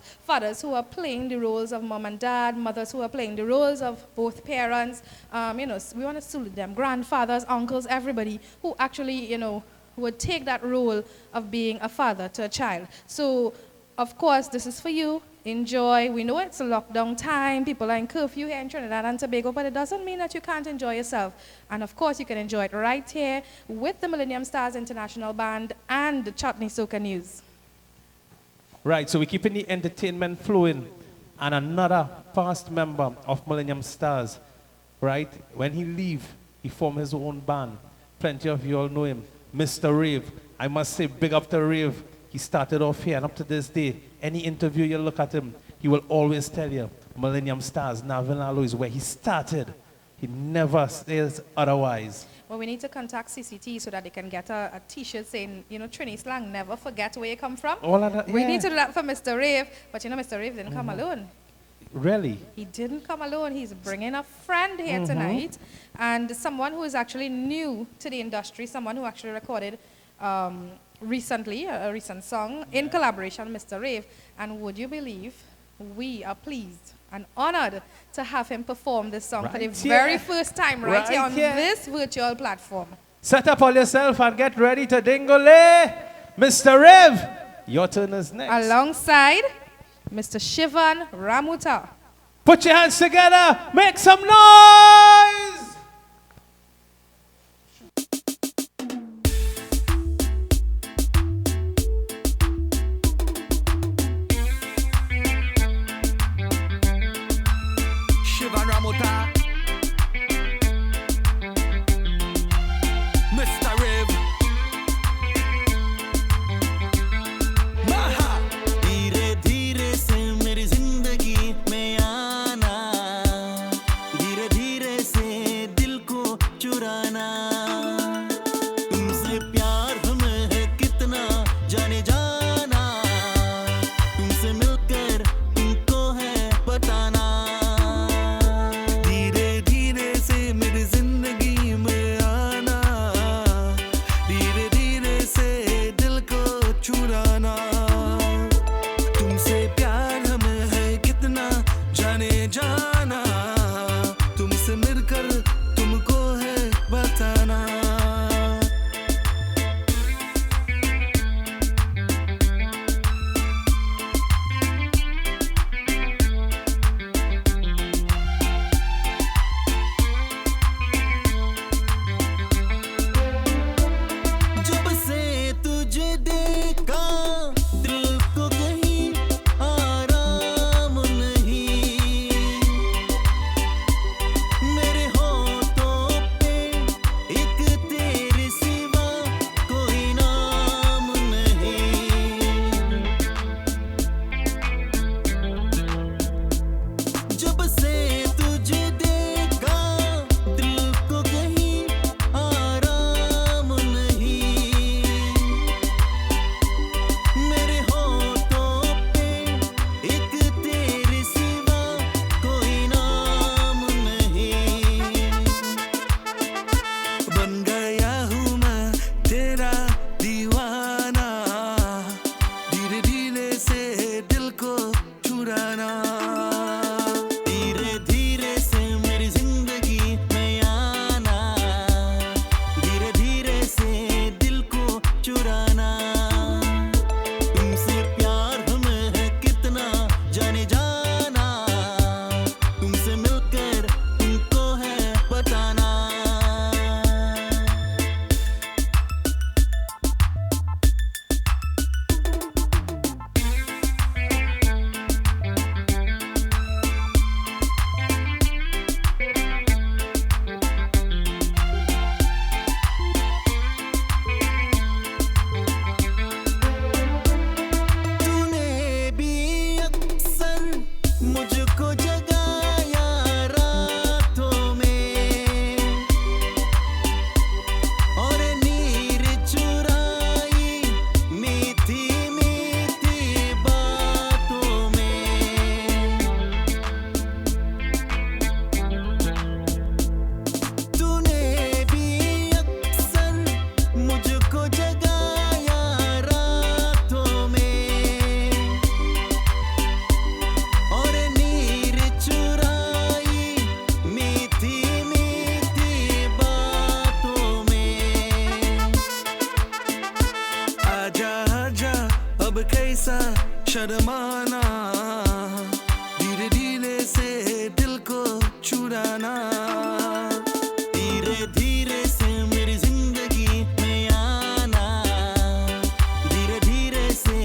Speaker 3: who are playing the roles of mom and dad, mothers who are playing the roles of both parents. You know, we want to salute them, grandfathers, uncles, everybody who actually, you know, would take that role of being a father to a child. So of course this is for you. Enjoy. We know it's a lockdown time. People are in curfew here in Trinidad and Tobago, but it doesn't mean that you can't enjoy yourself. And of course, you can enjoy it right here with the Millennium Starz International Band and the Chutney Soca News.
Speaker 2: Right, so we're keeping the entertainment flowing. And another past member of Millennium Starz, right, when he leave, he formed his own band. Plenty of you all know him, Mr. Rave. I must say, big up to Rave. He started off here, and up to this day, any interview you look at him, he will always tell you, Millennium Starz, Navinalo is where he started. He never says otherwise.
Speaker 3: Well, we need to contact CCT so that they can get a T-shirt saying, you know, Trini slang, never forget where you come from.
Speaker 2: All of that,
Speaker 3: We
Speaker 2: yeah.
Speaker 3: need to do that for Mr. Rave, but you know, Mr. Rave didn't come alone.
Speaker 2: Really?
Speaker 3: He didn't come alone. He's bringing a friend here tonight, and someone who is actually new to the industry, someone who actually recorded recently, a recent song in collaboration with Mr. Rave. And would you believe, we are pleased and honored to have him perform this song for the very first time right here on this virtual platform.
Speaker 2: Set up all yourself and get ready to dingle. Mr. Rave, your turn is next.
Speaker 3: Alongside Mr. Shivan Ramuta.
Speaker 2: Put your hands together, make some noise!
Speaker 13: Shivan Ramuta, Mr. Rave. Maha. धीरे धीरे से मेरी जिंदगी में आना, धीरे धीरे से दिल को चुराना, तुमसे प्यार हमें है कितना जाने जाना, तुमसे मिलकर तुमको है बताना, धीरे धीरे से मेरी जिंदगी में आना, धीरे धीरे से दिल को चुराना, तुमसे प्यार हमें है कितना जाने जाना, तुमसे मिलकर तुमको है बताना। जब से तुझे देखा दिल को कहीं आराम नहीं, मेरे होठों पे एक तेरे सिवा कोई नाम नहीं, जब से तुझे देखा दिल को कहीं आराम नहीं, मेरे होठों पे एक तेरे सिवा कोई नाम नहीं, बन गया हूँ मैं तेरा दीवाना, धीरे धीरे से दिल को चुराना, धीरे धीरे से मेरी जिंदगी में आना, धीरे धीरे से दिल को चुराना, तुमसे प्यार हमें है कितना जाने जाना, तुमसे मिलकर तुमको है बताना। तूने भी अक्सर मुझको जगाया रातों में, और नीर चुराई मीठी मीठी बातों में, तूने भी अक्सर मुझको जगाया रातों में, और नीर चुराई मीठी मीठी बातों में, आजा आजा अब कैसा शर्माना, धीरे धीरे से दिल को चुराना, धीरे धीरे से मेरी जिंदगी में आना, धीरे धीरे से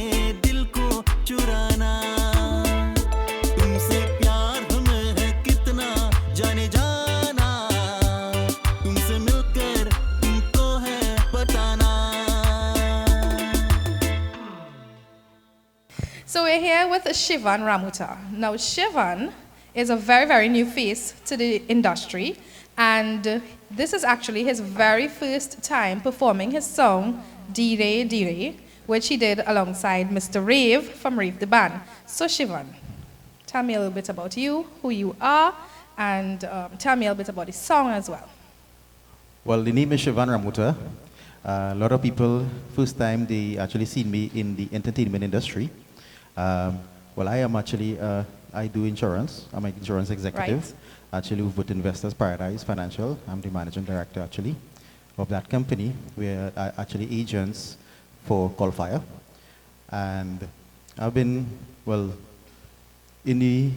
Speaker 13: दिल को चुराना, तुमसे प्यार हमें है कितना जाने जाना, तुमसे मिलकर तुमको है बताना।
Speaker 3: So we're here with Shivan Ramuta. Now Shivan is a very, very new face to the industry, and this is actually his very first time performing his song Dire Dire, which he did alongside Mr. Rave from Rave the Band. So Shivan, tell me a little bit about you, who you are, and tell me a little bit about the song as well.
Speaker 14: Well, the name is Shivan Ramuta. A lot of people, first time they actually seen me in the entertainment industry. Well, I am actually, I do insurance. I'm an insurance executive.
Speaker 3: Right.
Speaker 14: Actually, with Investors Paradise Financial. I'm the managing director, actually, of that company. We're actually agents for Qualifier. And I've been, well, in the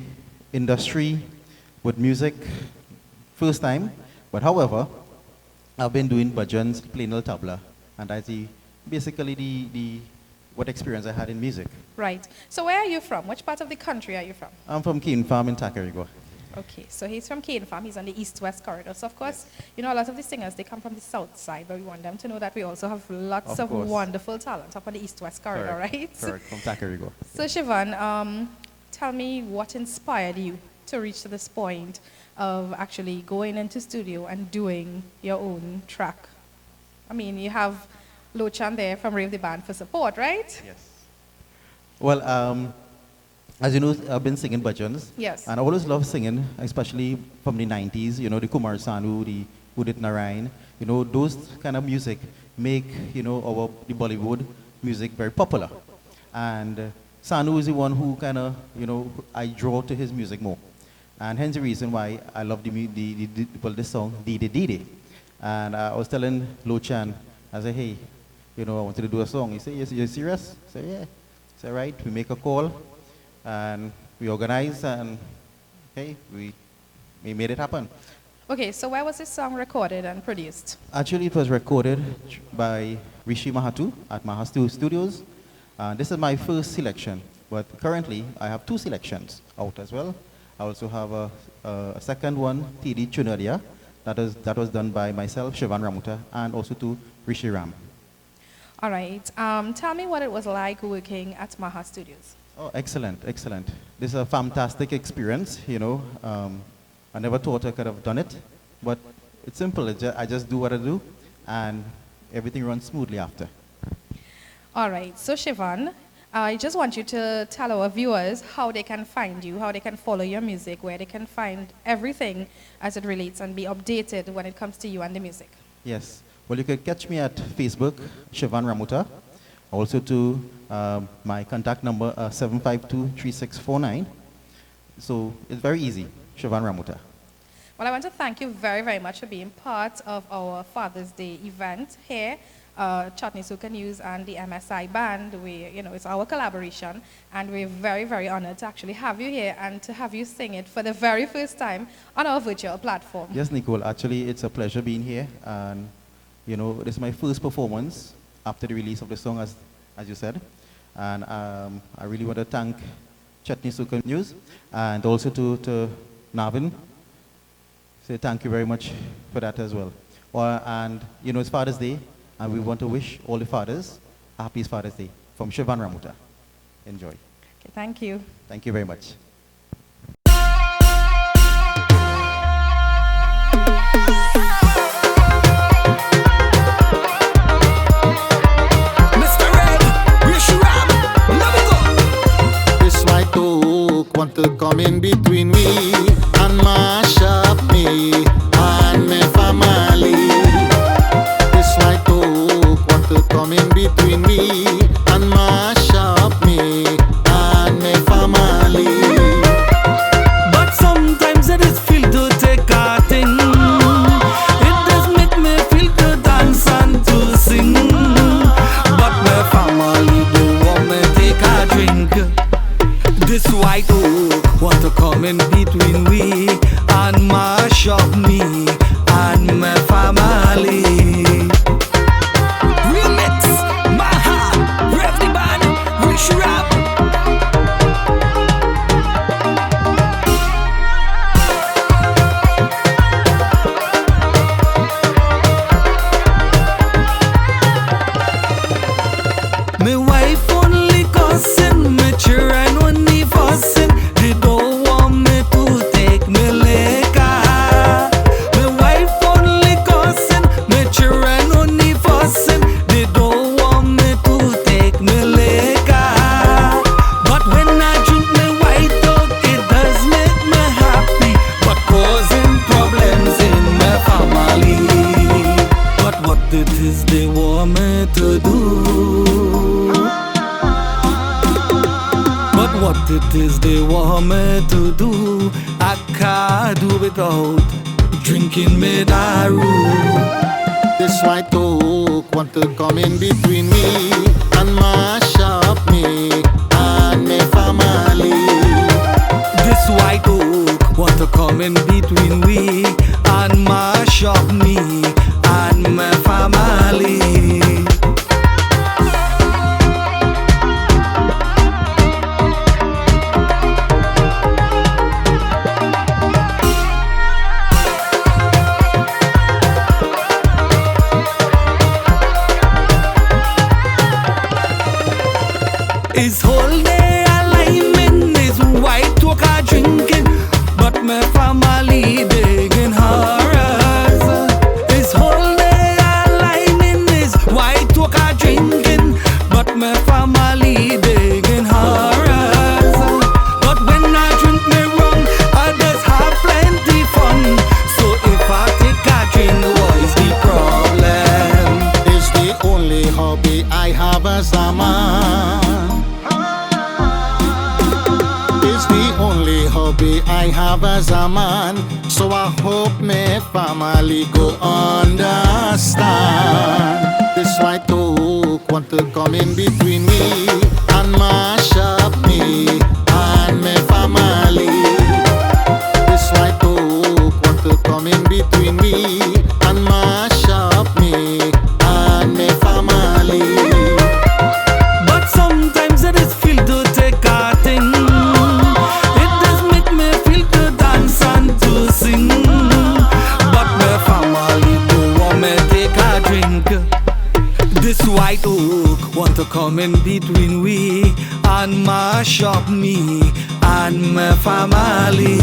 Speaker 14: industry with music, first time. But however, I've been doing bhajans, playing el tabla, and that's basically the what experience I had in music.
Speaker 3: Right. So where are you from? Which part of the country are you from?
Speaker 14: I'm from Cane Farm in Tacarigua.
Speaker 3: Okay, so he's from Cane Farm. He's on the east-west corridor. So of course, you know, a lot of the singers, they come from the south side, but we want them to know that we also have lots of wonderful talent up on the east-west corridor, right?
Speaker 14: Correct, from Tacarigua.
Speaker 3: So Shivan, tell me what inspired you to reach to this point of actually going into studio and doing your own track. I mean, you have Lochan there from Rave the Band for support, right?
Speaker 14: Yes. Well, as you know, I've been singing bhajans.
Speaker 3: Yes.
Speaker 14: And I always love singing, especially from the 90s, you know, the Kumar Sanu, the Udit Narayan, you know, those kind of music make, you know, the Bollywood music very popular. And Sanu is the one who kind of, you know, I draw to his music more. And hence the reason why I love this song, Dide Dide. And I was telling Lochan, I said, hey, you know, I wanted to do a song. He said, yes, you're serious? I said, yeah. I said, right, we make a call, and we organize, and hey, we made it happen.
Speaker 3: Okay, so where was this song recorded and produced?
Speaker 14: Actually, it was recorded by Rishi Mahatu at Mahastu Studios. This is my first selection, but currently I have 2 selections out as well. I also have a second one, TD Chunadia, that was done by myself, Shivan Ramuta, and also to Rishi Ram.
Speaker 3: All right. Tell me what it was like working at Maha Studios.
Speaker 14: Oh, excellent, excellent. This is a fantastic experience, you know. I never thought I could have done it, but it's simple. I just do what I do, and everything runs smoothly after.
Speaker 3: All right. So, Shivan, I just want you to tell our viewers how they can find you, how they can follow your music, where they can find everything as it relates and be updated when it comes to you and the music.
Speaker 14: Yes. Well, you can catch me at Facebook, Shivan Ramuta. Also to my contact number, 752-3649. So it's very easy, Shivan Ramuta.
Speaker 3: Well, I want to thank you very, very much for being part of our Father's Day event here. Chutney Soca News and the MSI Band, it's our collaboration, and we're very, very honored to actually have you here and to have you sing it for the very first time on our virtual platform.
Speaker 14: Yes, Nicole, actually it's a pleasure being here, and you know, this is my first performance after the release of the song, as you said, and I really want to thank Chutney Soca News and also to Navin. Say thank you very much for that as well. And you know, it's Father's Day, and we want to wish all the fathers a happy Father's Day from Shivan Ramuta. Enjoy.
Speaker 3: Okay, thank you.
Speaker 14: Thank you very much.
Speaker 7: Want to come in between me and mash up me and my family. This my talk want to come in between me and mash up me and my family.
Speaker 13: But sometimes it is feel to take a thing. It does make me feel to dance and to sing. But my family don't want me take a drink. This white oak want to come in between we and mash up me and my family. Remix, my heart, me to do. But what it is they want me to do, I can't do without drinking me daru.
Speaker 7: This white oak want to come in between me and mash up me and my family.
Speaker 13: This white oak want to come in between we and mash up me and my family. His whole day alignment is white talk a drinking, but my family digging horrors. His whole day alignment is white talk a drinking, but my family digging horrors. But when I drink me rum, I just have plenty fun. So if I take a drink, what's the problem?
Speaker 7: It's the only hobby I have as a man. Only hobby I have as a man, so I hope my family go understand. This white oak want to come in between me and mash up me and my family. This white oak want to come in between me and mash up me and my family.
Speaker 13: But sometimes it is feel to take a thing. Sing, but my family don't want me take a drink. This white oak want to come in between we and mash up me and my family.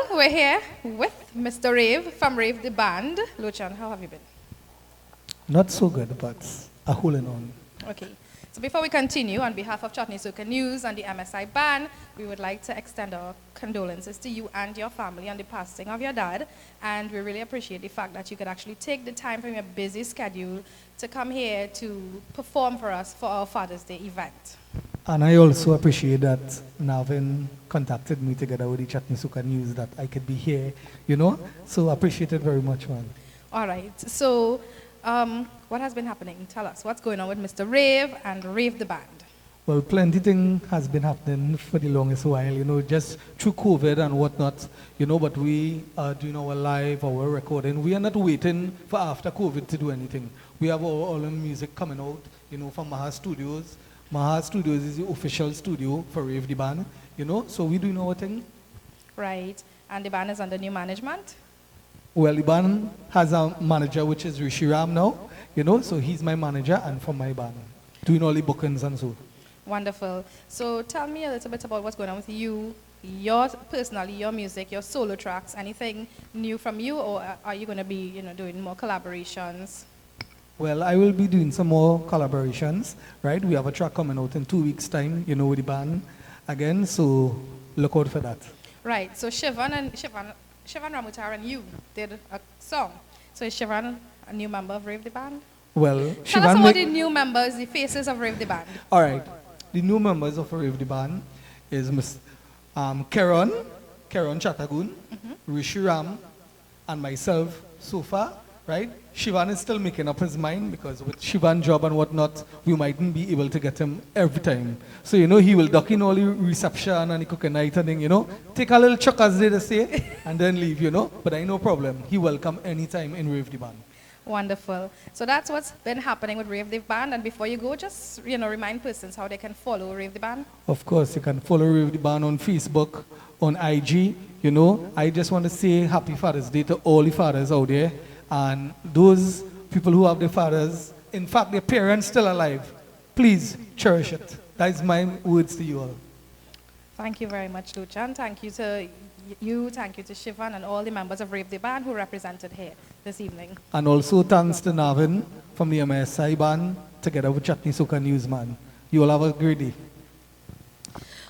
Speaker 3: We're here with Mr. Rave from Rave the Band. Luchan, how have you been?
Speaker 15: Not so good, but a holding on.
Speaker 3: Okay. So before we continue, on behalf of Chutney Soca News and the MSI Band, we would like to extend our condolences to you and your family on the passing of your dad. And we really appreciate the fact that you could actually take the time from your busy schedule to come here to perform for us for our Father's Day event.
Speaker 15: And I also appreciate that Navin contacted me together with the Chutney Soca News that I could be here, you know? So I appreciate it very much, man.
Speaker 3: All right. So what has been happening? Tell us. What's going on with Mr. Rave and Rave the Band?
Speaker 15: Well, plenty thing has been happening for the longest while, you know, just through COVID and whatnot, you know, but we are doing our live, our recording. We are not waiting for after COVID to do anything. We have our own music coming out, you know, from Maha Studios. Maha Studios is the official studio for Rave the Band, you know, so we doing our thing.
Speaker 3: Right. And the band is under new management?
Speaker 15: Well, the band has a manager, which is Rishi now, you know, so he's my manager and from my band, doing all the bookings and so.
Speaker 3: Wonderful. So tell me a little bit about what's going on with you, your personally, your music, your solo tracks, anything new from you, or are you going to be, you know, doing more collaborations?
Speaker 15: Well, I will be doing some more collaborations, right? We have a track coming out in 2 weeks' time, you know, with the band again, so look out for that.
Speaker 3: Right, so Shivan Ramroop and you did a song. So is Shivan a new member of Rave the Band?
Speaker 15: Well,
Speaker 3: tell us about the new members, the faces of Rave the Band.
Speaker 15: All right, the new members of Rave the Band is Miss Karen Chatagun, Rishi Ram, and myself, so far, right? Shivan is still making up his mind because with Shivan's job and whatnot, we mightn't be able to get him every time. So, you know, he will duck in all the reception and the cooking night and thing, you know, take a little chuck as they say, and then leave, you know. But I no problem. He will come anytime in Rave the Band.
Speaker 3: Wonderful. So that's what's been happening with Rave the Band. And before you go, just, you know, remind persons how they can follow Rave the Band.
Speaker 15: Of course, you can follow Rave the Band on Facebook, on IG, you know. I just want to say Happy Father's Day to all the fathers out there. And those people who have their fathers, in fact, their parents still alive, please cherish it. That is my words to you all.
Speaker 3: Thank you very much, Luchan. Thank you to you, thank you to Shivan and all the members of Rave the Band who represented here this evening.
Speaker 15: And also thanks to Navin from the MSI band, together with Chutney Soca Newsman. You all have a great day.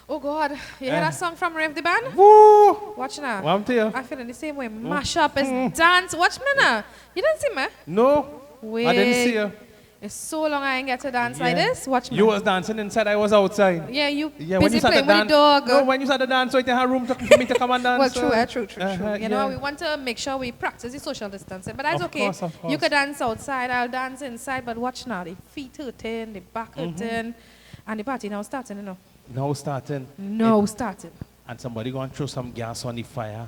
Speaker 3: Oh God, you hear that song from Rave the Band?
Speaker 2: Woo!
Speaker 3: Watch now.
Speaker 2: What I'm tell you?
Speaker 3: I feel in the same way. Mash up is dance. Watch me now. You didn't see me?
Speaker 2: No,
Speaker 3: Wait.
Speaker 2: I didn't see you.
Speaker 3: It's so long I ain't get to dance like this. Watch me.
Speaker 2: You was dancing inside, I was outside.
Speaker 3: Yeah, you
Speaker 2: when
Speaker 3: busy
Speaker 2: you started
Speaker 3: playing with the dog.
Speaker 2: No, when you started dance, so you had room for me to come and dance.
Speaker 3: Well, true. You know,
Speaker 2: yeah.
Speaker 3: we want to make sure we practice the social distancing, but that's
Speaker 2: Of
Speaker 3: okay.
Speaker 2: course.
Speaker 3: You could dance outside, I'll dance inside, but watch now, the feet hurting, the back hurting, and the party now starting, you know.
Speaker 2: Now starting.
Speaker 3: Starting.
Speaker 2: And somebody going to throw some gas on the fire.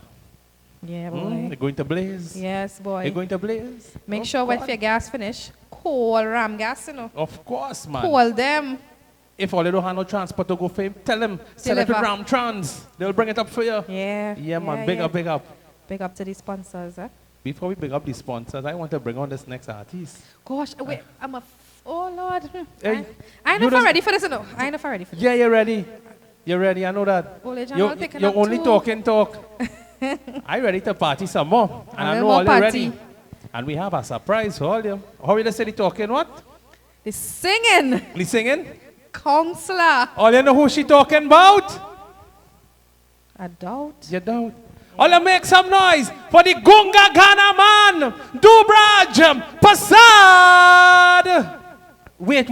Speaker 3: Yeah, boy.
Speaker 2: They're going to blaze.
Speaker 3: Yes, boy.
Speaker 2: They're going to blaze.
Speaker 3: Make sure when your gas finish, coal ram gas, you know.
Speaker 2: Of course, man.
Speaker 3: Coal them.
Speaker 2: If all they don't have no transport to go for him, tell them, sell it to
Speaker 3: Deliver.
Speaker 2: Ram Trans. They'll bring it up for you.
Speaker 3: Yeah.
Speaker 2: Yeah, man. Big up.
Speaker 3: Big up to the sponsors, eh?
Speaker 2: Before we big up the sponsors, I want to bring on this next artist.
Speaker 3: Gosh, wait, oh Lord.
Speaker 2: Hey,
Speaker 3: I ain't
Speaker 2: you
Speaker 3: not
Speaker 2: just-
Speaker 3: ready for this, you know. I ain't not ready for this.
Speaker 2: Yeah, you're ready. You're ready, I know that.
Speaker 3: Old age and all picking
Speaker 2: You're
Speaker 3: up
Speaker 2: only
Speaker 3: too.
Speaker 2: talk. I ready to party some more. And I
Speaker 3: A
Speaker 2: know
Speaker 3: little
Speaker 2: all
Speaker 3: more
Speaker 2: you
Speaker 3: party.
Speaker 2: ready. And we have a surprise for all you. How you say the talking what?
Speaker 3: The singing.
Speaker 2: The singing?
Speaker 3: Counselor.
Speaker 2: All you know who she talking about?
Speaker 3: I doubt.
Speaker 2: You don't. All you make some noise for the Gunga Ghana man, Dubraj, Prasad. Wait.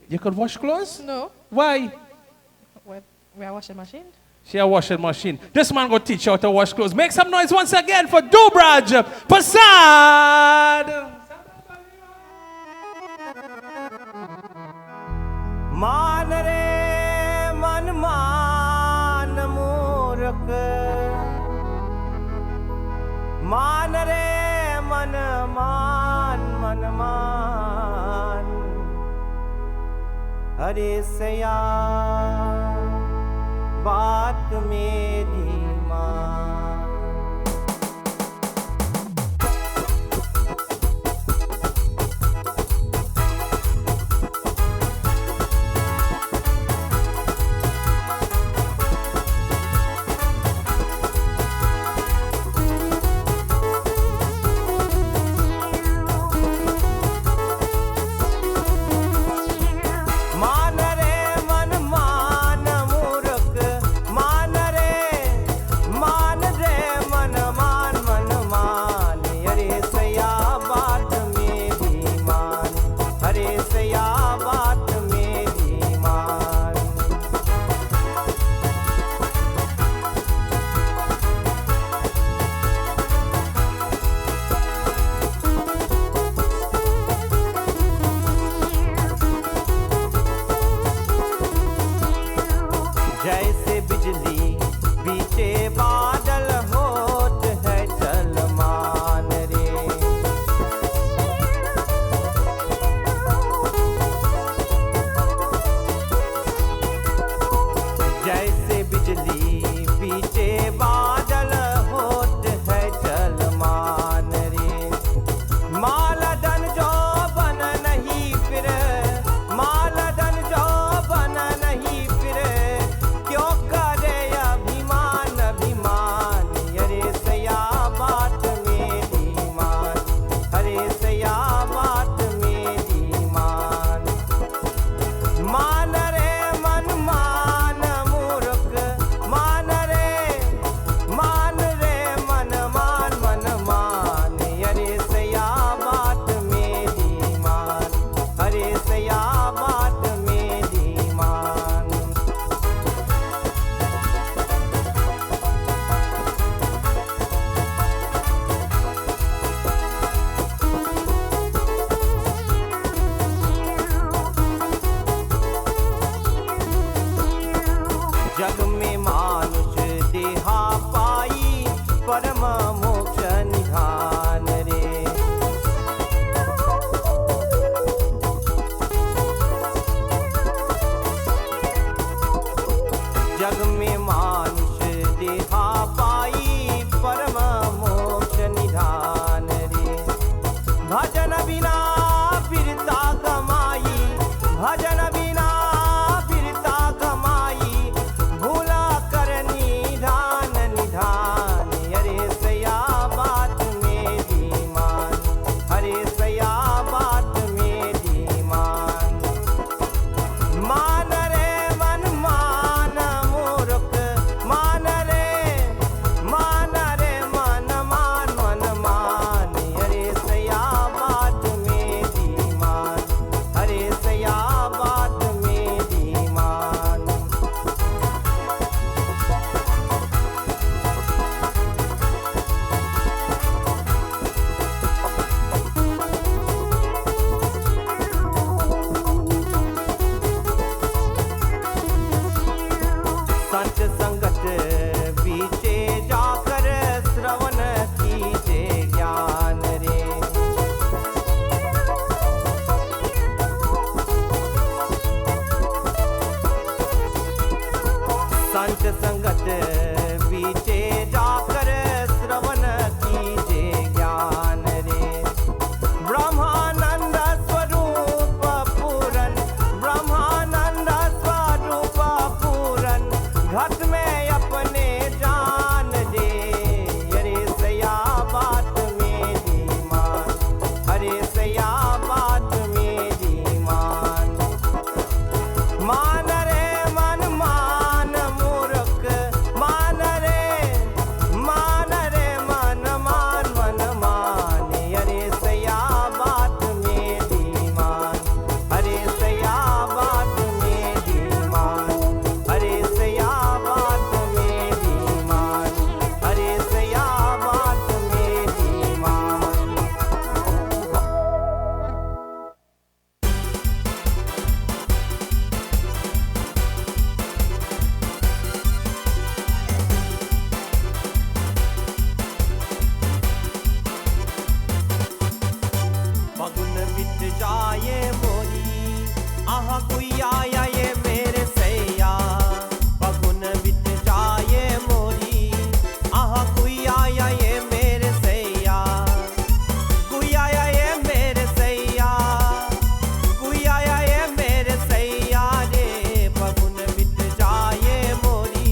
Speaker 2: You could wash clothes?
Speaker 3: No.
Speaker 2: Why?
Speaker 3: We are washing machine.
Speaker 2: She a washing machine. This man go teach you how to wash clothes. Make some noise once again for Dubraj, Prasad.
Speaker 10: मान रे मन मान मूर्ख मान रे मन मान अरे सया बात मेरी मान मान रे मन मान मूर्ख मान रे
Speaker 16: जाए मोरी आहा कोई आया ये मेरे सैया पगुन बित जाए मोरी आहा कोई आया ये मेरे सैया कोई आया ये मेरे सैया कोई आया ये मेरे सैया रे पगुन बित जाए मोरी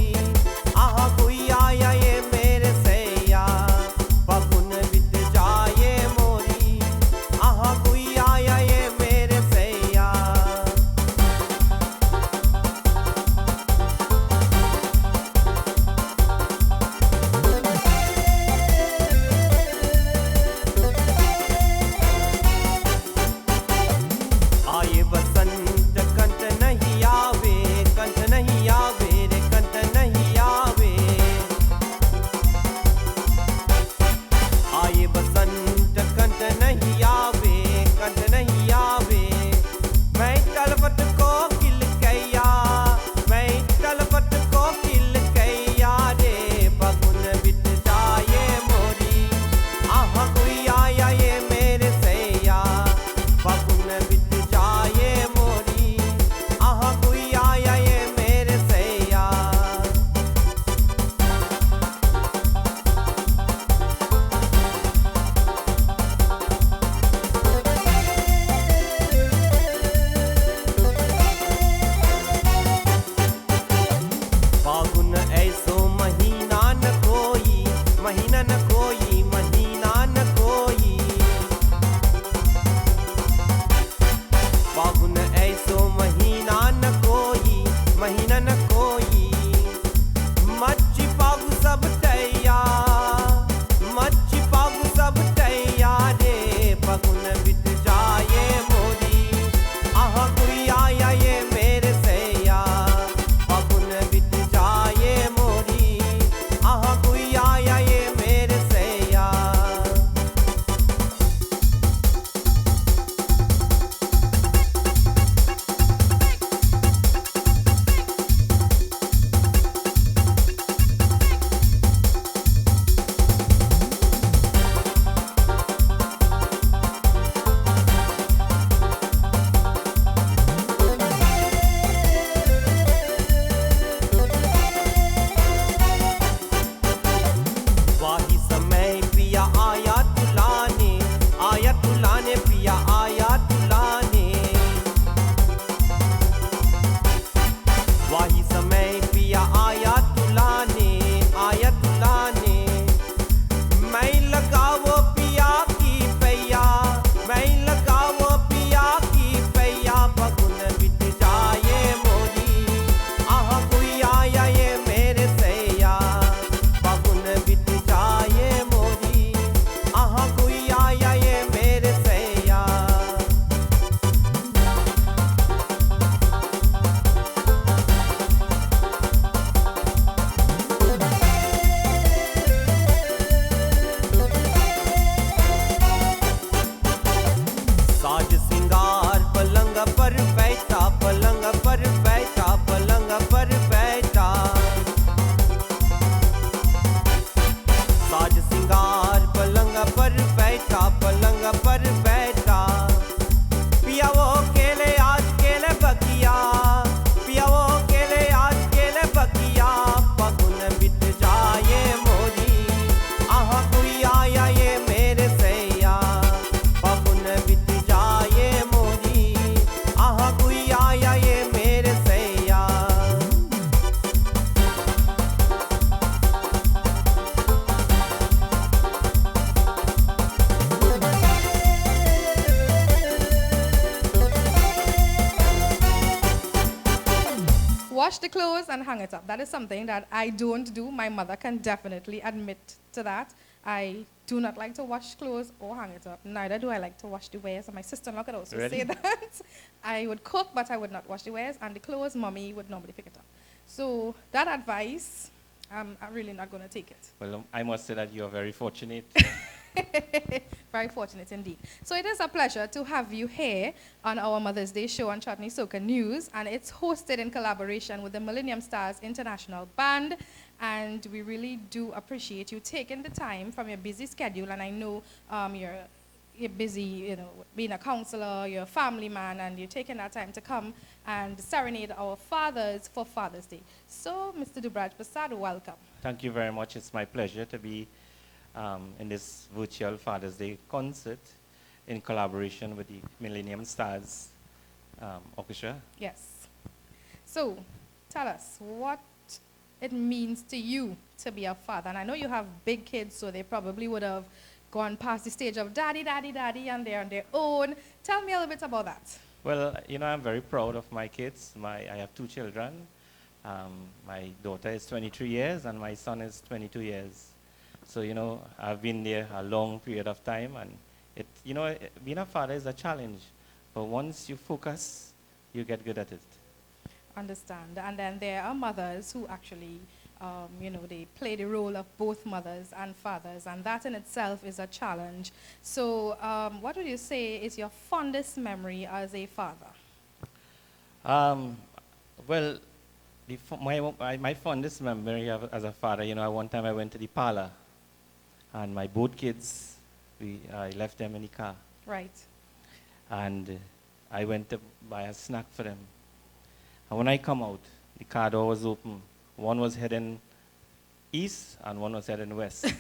Speaker 16: आहा कोई आया ये मेरे सैया पगुन बित जाए मोरी आहा कोई आया ये मेरे सैया आए बसंत कंठ नहीं आवे कंठ नहीं आवे रे कंठ नहीं आवे आए बसंत कंठ नहीं आवे कंठ नहीं आवे मैं तलवट को किल कैया मैं तलवट को किल कैया रे बगुन बित जाए मोरी आहा कोई आया ये मेरे सैया बगुन बित जाए मोरी आहा कोई आया ये मेरे सैया फागुन ऐसो महीना न कोई महीना न कोई महीना न कोई फागुन ऐसो महीना न कोई महीना न कोई मच्छी पागु सब तैया मच्छी पागु सब तैया रे फगुन बित जाए मोरी आहा कोई आया ये मेरे सैया फगुन बित जाए मोरी आहा कोई आया ये मेरे सैया वाही समय पिया आया तुलाने पिया आया तुलाने वाही समय पिया आया तुलाने मैं लगावो पिया की पैया मैं लगावो पिया की पैया बगुन बित जाए मोरी आहा कोई आया ये मेरे सैया बगुन बित जाए मोरी आहा कोई आया ये मेरे सैया साज सिंगार पलंग पर बैठा पलंग पर बैठा पलंग पर बैठा साज सिंगार पलंग पर बैठा पलंग पर बैठा पिया वो केले आज केले बकिया पिया वो केले आज केले बकिया पगुन बित जाए मोरी आहा कोई आया ये मेरे सैया पगुन बित जाए मोरी आहा कोई आया ये मेरे सैया
Speaker 3: Wash the clothes and hang it up. That is something that I don't do. My mother can definitely admit to that. I do not like to wash clothes or hang it up. Neither do I like to wash the wares. And my sister-in-law could also say that. I would cook, but I would not wash the wares. And the clothes, mommy would normally pick it up. So that advice, I'm really not going to take it.
Speaker 10: Well, I must say that you are very fortunate.
Speaker 3: Very fortunate indeed. So it is a pleasure to have you here on our Mother's Day show on Chutney Soca News, and it's hosted in collaboration with the Millennium Starz International Band, and we really do appreciate you taking the time from your busy schedule, and I know you're you're busy, you know, being a counselor, you're a family man, and you're taking that time to come and serenade our fathers for Father's Day. So, Mr. Dubraj Prasad, welcome.
Speaker 10: Thank you very much. It's my pleasure to be in this virtual Father's Day concert in collaboration with the Millennium Starz Orchestra.
Speaker 3: Yes. So, tell us what it means to you to be a father. And I know you have big kids, so they probably would have gone past the stage of daddy, daddy, daddy, and they're on their own. Tell me a little bit about that.
Speaker 10: Well, you know, I'm very proud of my kids. I have 2 children. My daughter is 23 years and my son is 22 years. So, you know, I've been there a long period of time, and you know, being a father is a challenge. But once you focus, you get good at it.
Speaker 3: Understand. And then there are mothers who actually, you know, they play the role of both mothers and fathers, and that in itself is a challenge. So what would you say is your fondest memory as a father?
Speaker 10: Well, my fondest memory as a father, you know, one time I went to the parlor, and my both kids, I left them in the car.
Speaker 3: Right.
Speaker 10: And I went to buy a snack for them. And when I come out, the car door was open. One was heading east and one was heading west.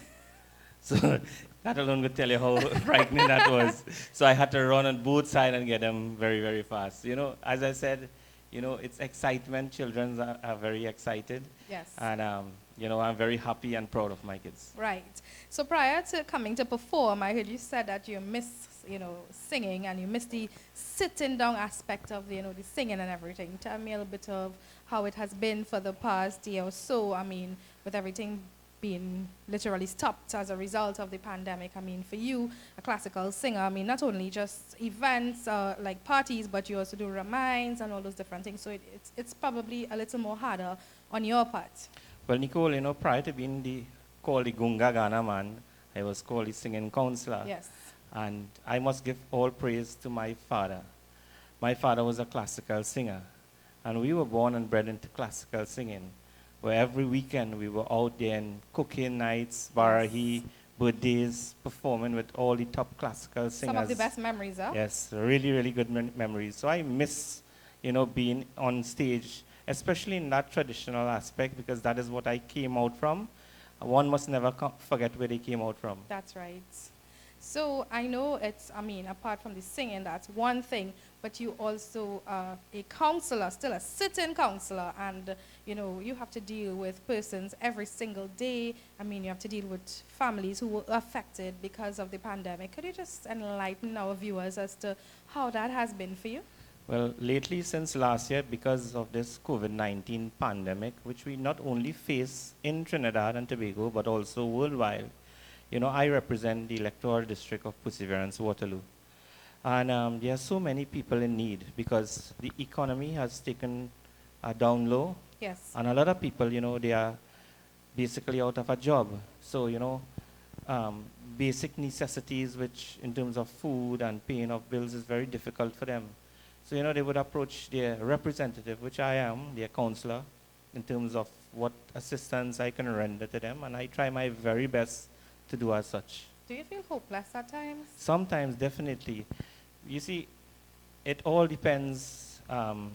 Speaker 10: So that alone would tell you how frightening that was. So I had to run on both sides and get them very, very fast. You know, as I said, you know, it's excitement. Children are very excited.
Speaker 3: Yes.
Speaker 10: And, you know, I'm very happy and proud of my kids.
Speaker 3: Right. So prior to coming to perform, I heard you said that you miss, you know, singing, and you miss the sitting down aspect of, you know, the singing and everything. Tell me a little bit of how it has been for the past year or so. I mean, with everything being literally stopped as a result of the pandemic. I mean, for you, a classical singer, I mean, not only just events like parties, but you also do reminds and all those different things. So it's probably a little more harder on your part.
Speaker 10: Well, Nicole, you know, prior to being called the Gunga Ghana man, I was called the singing counselor.
Speaker 3: Yes.
Speaker 10: And I must give all praise to my father. My father was a classical singer, and we were born and bred into classical singing, where every weekend we were out there in cooking nights, barahi, birthdays, performing with all the top classical singers.
Speaker 3: Some of the best memories, huh?
Speaker 10: Yes, really, really good memories. So I miss, you know, being on stage, especially in that traditional aspect, because that is what I came out from. One must never forget where they came out from.
Speaker 3: That's right. So I know it's, I mean, apart from the singing, that's one thing, but you also are a counselor, still a sitting counselor, and, you know, you have to deal with persons every single day. I mean, you have to deal with families who were affected because of the pandemic. Could you just enlighten our viewers as to how that has been for you?
Speaker 10: Well, lately, since last year, because of this COVID-19 pandemic, which we not only face in Trinidad and Tobago, but also worldwide, you know, I represent the electoral district of Perseverance, Waterloo. And there are so many people in need because the economy has taken down low.
Speaker 3: Yes.
Speaker 10: And a lot of people, you know, they are basically out of a job. So, you know, basic necessities, which in terms of food and paying of bills is very difficult for them. So, you know, they would approach their representative, which I am, their counselor, in terms of what assistance I can render to them. And I try my very best to do as such.
Speaker 3: Do you feel hopeless at times?
Speaker 10: Sometimes, definitely. You see, it all depends on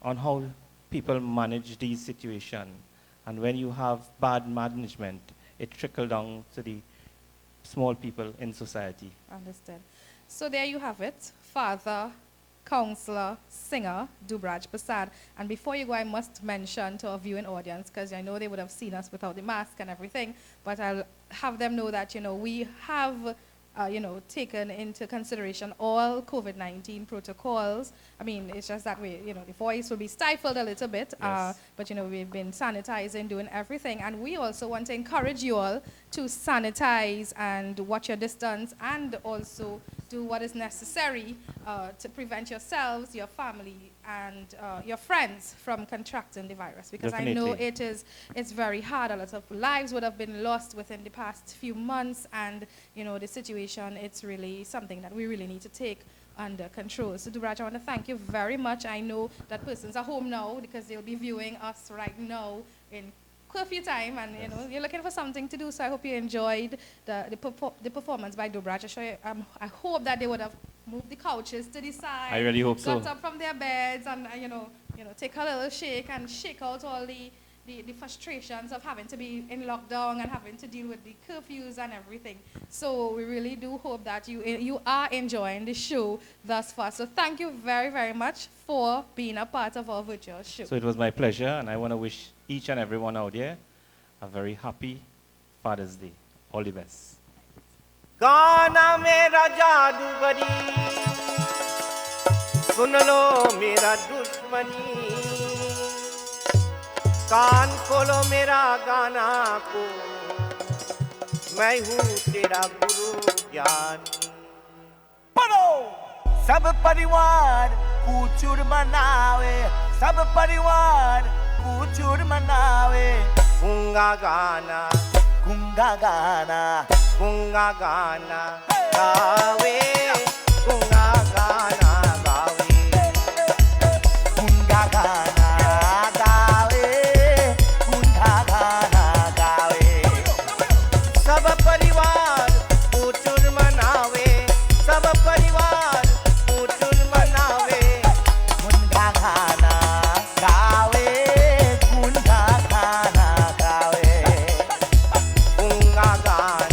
Speaker 10: how people manage these situations. And when you have bad management, it trickles down to the small people in society.
Speaker 3: Understood. So there you have it. Father, counselor, singer, Dubraj Prasad. And before you go, I must mention to our viewing audience, because I know they would have seen us without the mask and everything, but I'll have them know that, you know, we have, you know, taken into consideration all COVID-19 protocols. I mean, it's just that way, you know, the voice will be stifled a little bit,
Speaker 10: Yes.
Speaker 3: but, you know, we've been sanitizing, doing everything. And we also want to encourage you all to sanitize and watch your distance, and also do what is necessary to prevent yourselves, your family, and your friends from contracting the virus. Because I know it's very hard. A lot of lives would have been lost within the past few months, and, you know, the situation, it's really something that we really need to take under control. So, Dubraj, I want to thank you very much. I know that persons are home now because they'll be viewing us right now in curfew time, and you know you're looking for something to do. So I hope you enjoyed the performance by Dubraj. I hope that they would have moved the couches to the side.
Speaker 17: I really hope so.
Speaker 3: Got up from their beds and take a little shake and shake out all the frustrations of having to be in lockdown and having to deal with the curfews and everything. So we really do hope that you are enjoying the show thus far. So thank you very, very much for being a part of our virtual show.
Speaker 17: So it was my pleasure, and I want to wish each and everyone out there a very happy Father's Day. All the best.
Speaker 16: गाना मेरा जादूगरी सुन लो मेरा दुश्मनी कान खोलो मेरा गाना को मैं हूँ तेरा गुरु ज्ञानी पढ़ो सब परिवार पूचुर मनावे सब परिवार पूचुर मनावे गुंगा गाना गुंगा गाना गुंगा गाना गावे गुंगा गाना गावे गुंगा गाना गावे गुंगा गाना गावे सब परिवार पूचुर मनावे सब परिवार पूचुर मनावे गुंगा गाना गावे गुंगा गाना गावे गुंगा गाना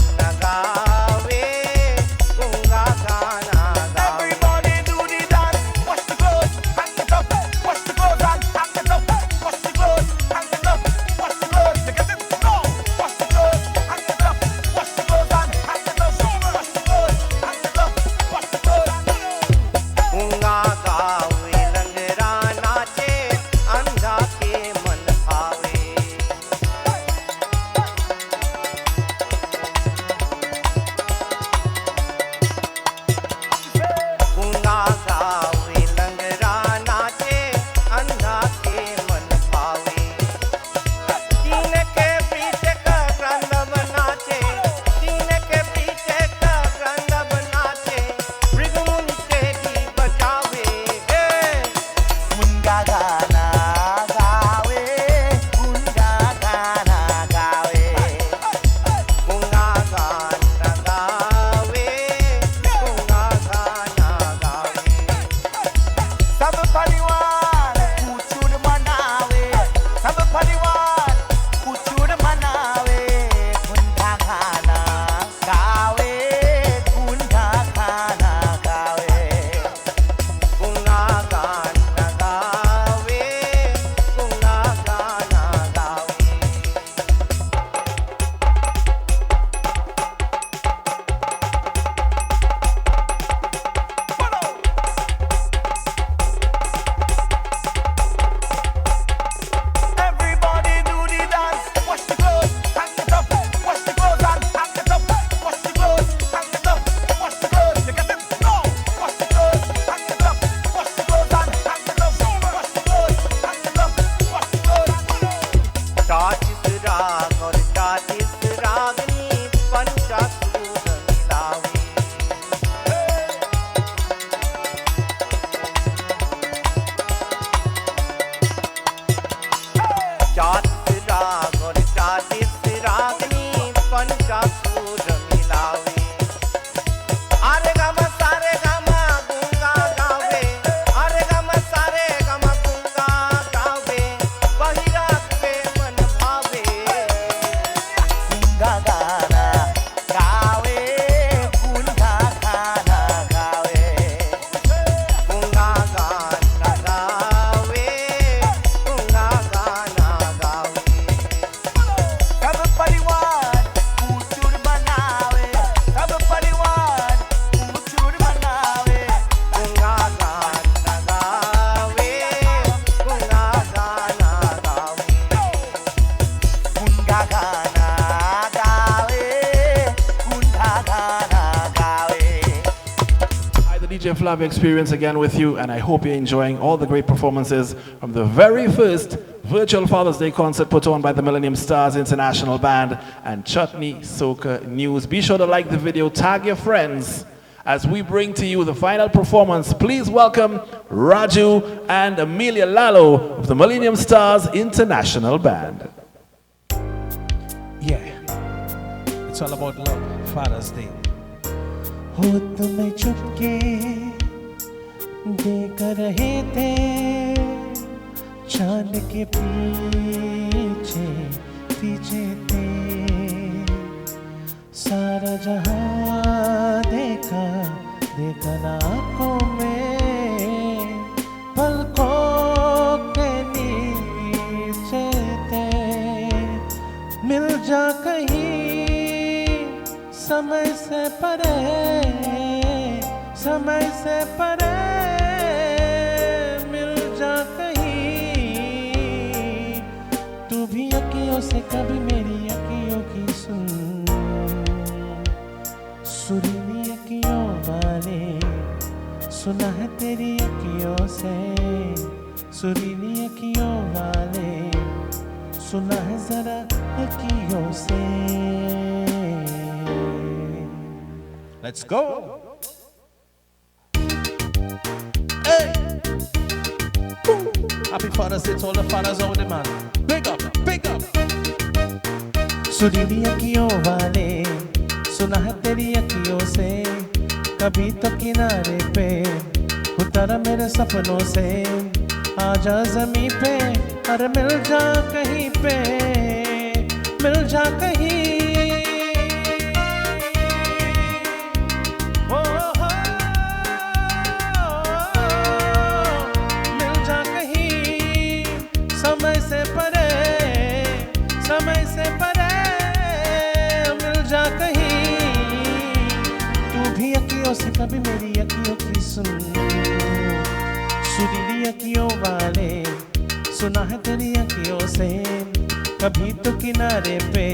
Speaker 1: Flav experience again with you, and I hope you're enjoying all the great performances from the very first virtual Father's Day concert put on by the Millennium Starz International Band and Chutney Soca News. Be sure to like the video, tag your friends as we bring to you the final performance. Please welcome Raju and Amelia Lalo of the Millennium Starz International Band.
Speaker 2: It's all about love, Father's Day.
Speaker 10: हो तुम्हें चुपके देख रहे थे चांद के पीछे पीछे थे सारा जहां देखा देखा ना आँखों में पलकों के नीचे थे मिल जा कहीं समय से परे मिल जा कहीं तू भी अखियों से कभी मेरी अखियों की सुन सुरीली अखियों वाले सुना है तेरी अखियों से सुरीली अखियों वाले सुना है जरा अखियों से
Speaker 2: Let's go. Hey. Happy Father's Day to all the fathers out there, man. Big up, big up.
Speaker 10: सुरीली अखियों वाले सुना है तेरी अखियों से कभी तो किनारे पे उतरा मेरे सपनों से आजा ज़मीं पे और मिल जा कहीं पे मिल जा कहीं से कभी मेरी अखियों की सुन सुरीली अखियों वाले सुना है तेरी अखियों से कभी तो किनारे पे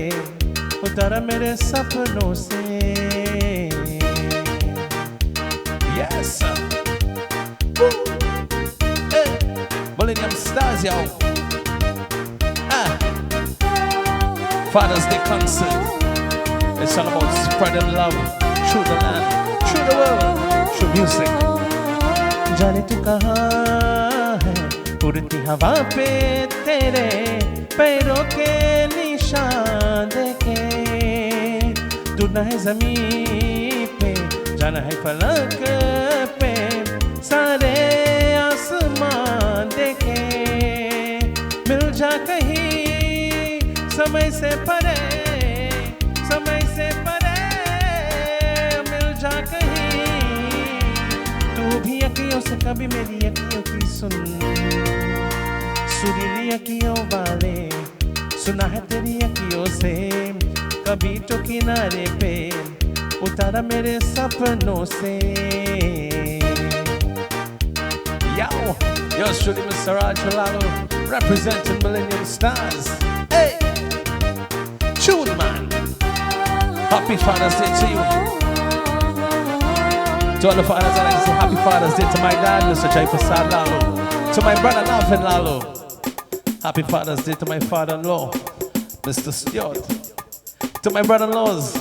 Speaker 10: उतरा मेरे सपनों से
Speaker 2: Yes. Hey. Millennium Starz, yo. Father's Day concert. It's all about spreading love through the land. Through the world, through music.
Speaker 10: जाने तू कहाँ है उड़ती हवा पे तेरे पैरों के निशान देखे तू न है ज़मीन पे जाना है फलक पे सारे आसमान देखे मिल जा कहीं समय से परे मिल जा कहीं तू भी अखियों से कभी मेरी अखियों की सुन सुरीली अखियों वाले सुना है तेरी अखियों से कभी तो किनारे पे उतारा मेरे सपनों से
Speaker 2: Yo, yours truly, Mr. Raju, representing Millennium Starz. Hey, tune man. Happy Father's Day to you. To all the fathers, I like to say Happy Father's Day to my dad, Mr. Prasad Lalo. To my brother, Laughing Lalo. Happy Father's Day to my father-in-law, Mr. Stewart. To my brother-in-laws,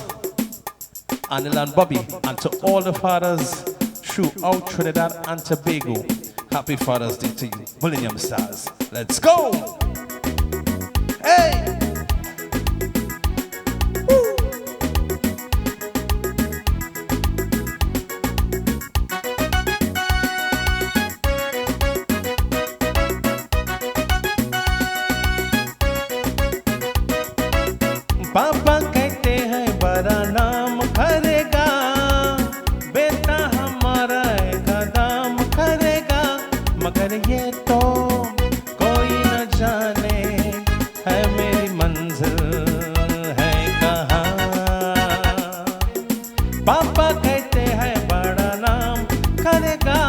Speaker 2: Anil and Bobby, and to all the fathers throughout Trinidad and Tobago. Happy Father's Day to you, Millennium Starz. Let's go! Hey!
Speaker 10: पापा कहते हैं बड़ा नाम करेगा बेटा हमारा कदम करेगा मगर ये तो कोई न जाने है मेरी मंजिल है कहाँ पापा कहते हैं बड़ा नाम करेगा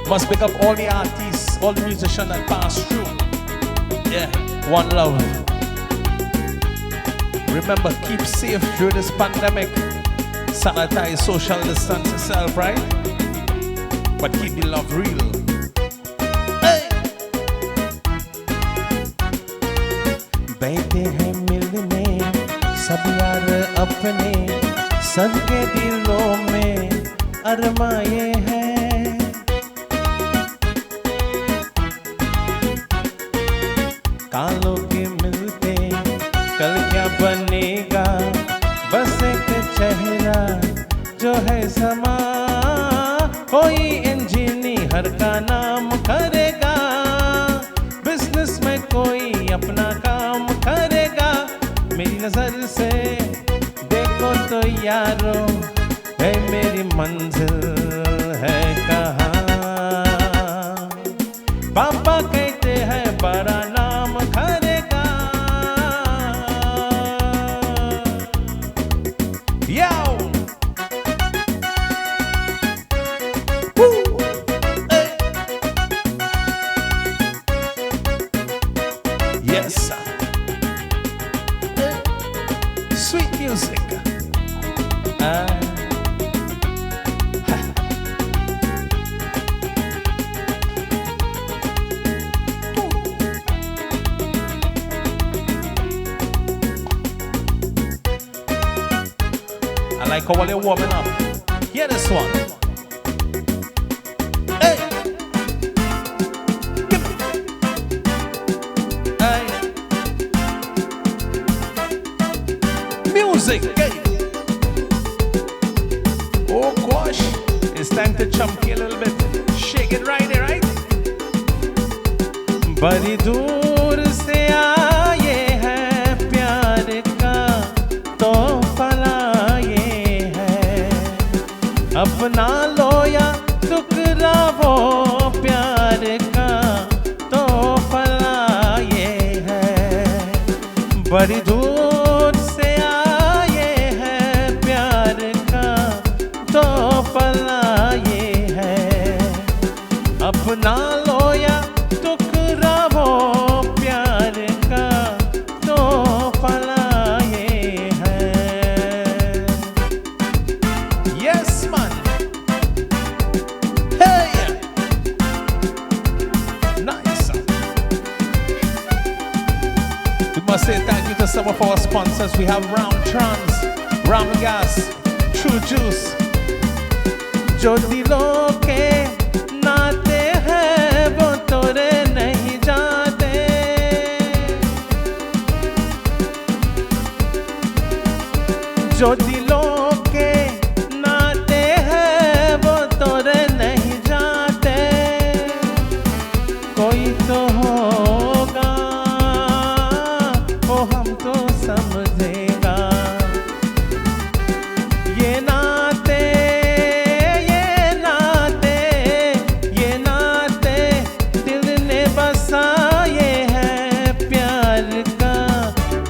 Speaker 2: Must pick up all the artists, all the musicians that pass through. Yeah, one love. Remember, keep safe through this pandemic. Sanitize, social distance yourself, right? But keep the love real. Hey!
Speaker 10: बैठे हैं मिलने अपने सबके दिलों में अरमाए हैं। कालों के मिलते कल क्या बनेगा, बस एक चेहरा जो है समा, कोई इंजीनियर का नाम करेगा, बिजनेस में कोई अपना काम करेगा। मेरी नजर से देखो तो यारो, है मेरी मंजिल है कहाँ। पापा कहते हैं बड़ा नाम करेगा। याओ yes sweet music. I like how they're warming up. Hear this one. Hey. Hey. Music. Hey. Oh gosh, it's time to chunky a little bit. Shake it right there, right? बड़ी दूर से आए हैं प्यार का तोहफा लाए हैं, अपना लो या टुकरावो प्यार का तोहफा लाए हैं। बड़ी दूर से आए हैं प्यार का तोहफा लाए हैं, अपना लो या टुकरावो प्यार का तोहफा लाए हैं। Yes man. Hey. Nice. We must say thank you to some of our sponsors. We have Round Trans, Ram Gas, True Juice. जो दिलों के नाते हैं वो तोड़े नहीं जाते, जो दिलों के नाते हैं वो तोड़े नहीं जाते। कोई तो होगा वो हम तो समझेगा, ये नाते ये नाते ये नाते दिल ने बसाए हैं, प्यार का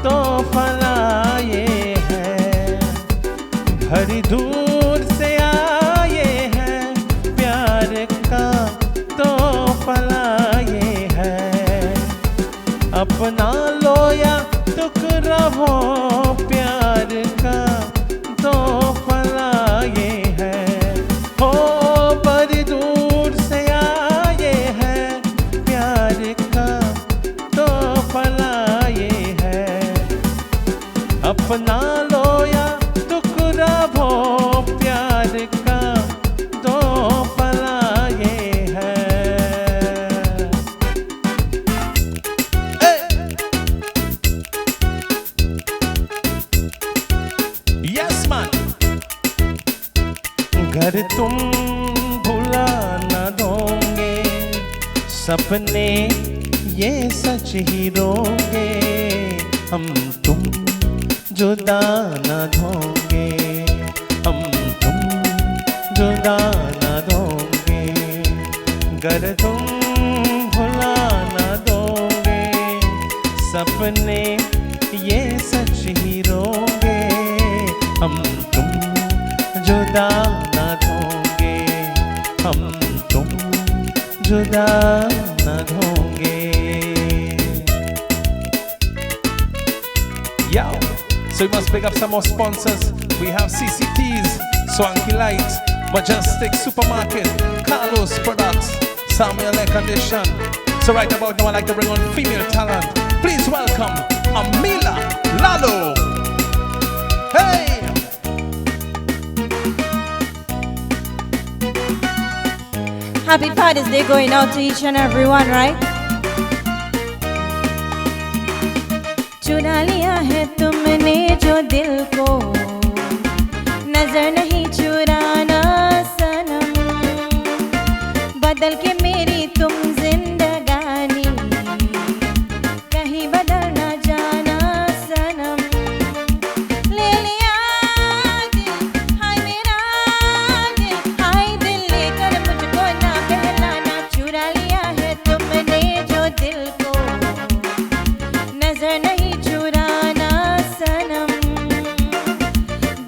Speaker 10: तोहफा लाए हैं। बड़ी दूर से आए हैं प्यार का तोहफा लाए हैं, अपना लो या टुकरावो प्यार का तोहफा लाए हैं। हो बड़ी दूर से आए हैं प्यार का तोहफा लाए हैं, अपना लो या टुकरावो प्यार का तोहफा लाए हैं। Yes man. घर तुम भुला न दोगे, सपने ये सच ही रोगे, हम तुम जुदा न दोगे, हम तुम जुदा न दोगे। घर तुम भुला न दोगे, सपने ये सच ही रोगे, हम तुम जुदा न दोगे, हम तुम जुदा न दोगे। Yo, so we must pick up some more sponsors. We have CCTs, Swanky Light, Majestic Supermarket, Carlos Products, Samuel Air Condition. So right about now, I'd like to bring on female talent. Please welcome Amelia Lalo. Hey!
Speaker 18: Happy Father's Day going out to each and everyone, right? चुरा लिया है तुमने जो दिल को नजर नहीं चुराना सनम बदल के मेरी तुम जिंदगानी कहीं बदल ना जाना सनम ले लिया दिल हाय मेरा दिल हाय दिल लेकर मुझको ना बहलाना चुरा लिया है तुमने जो दिल को नजर नहीं चुराना सनम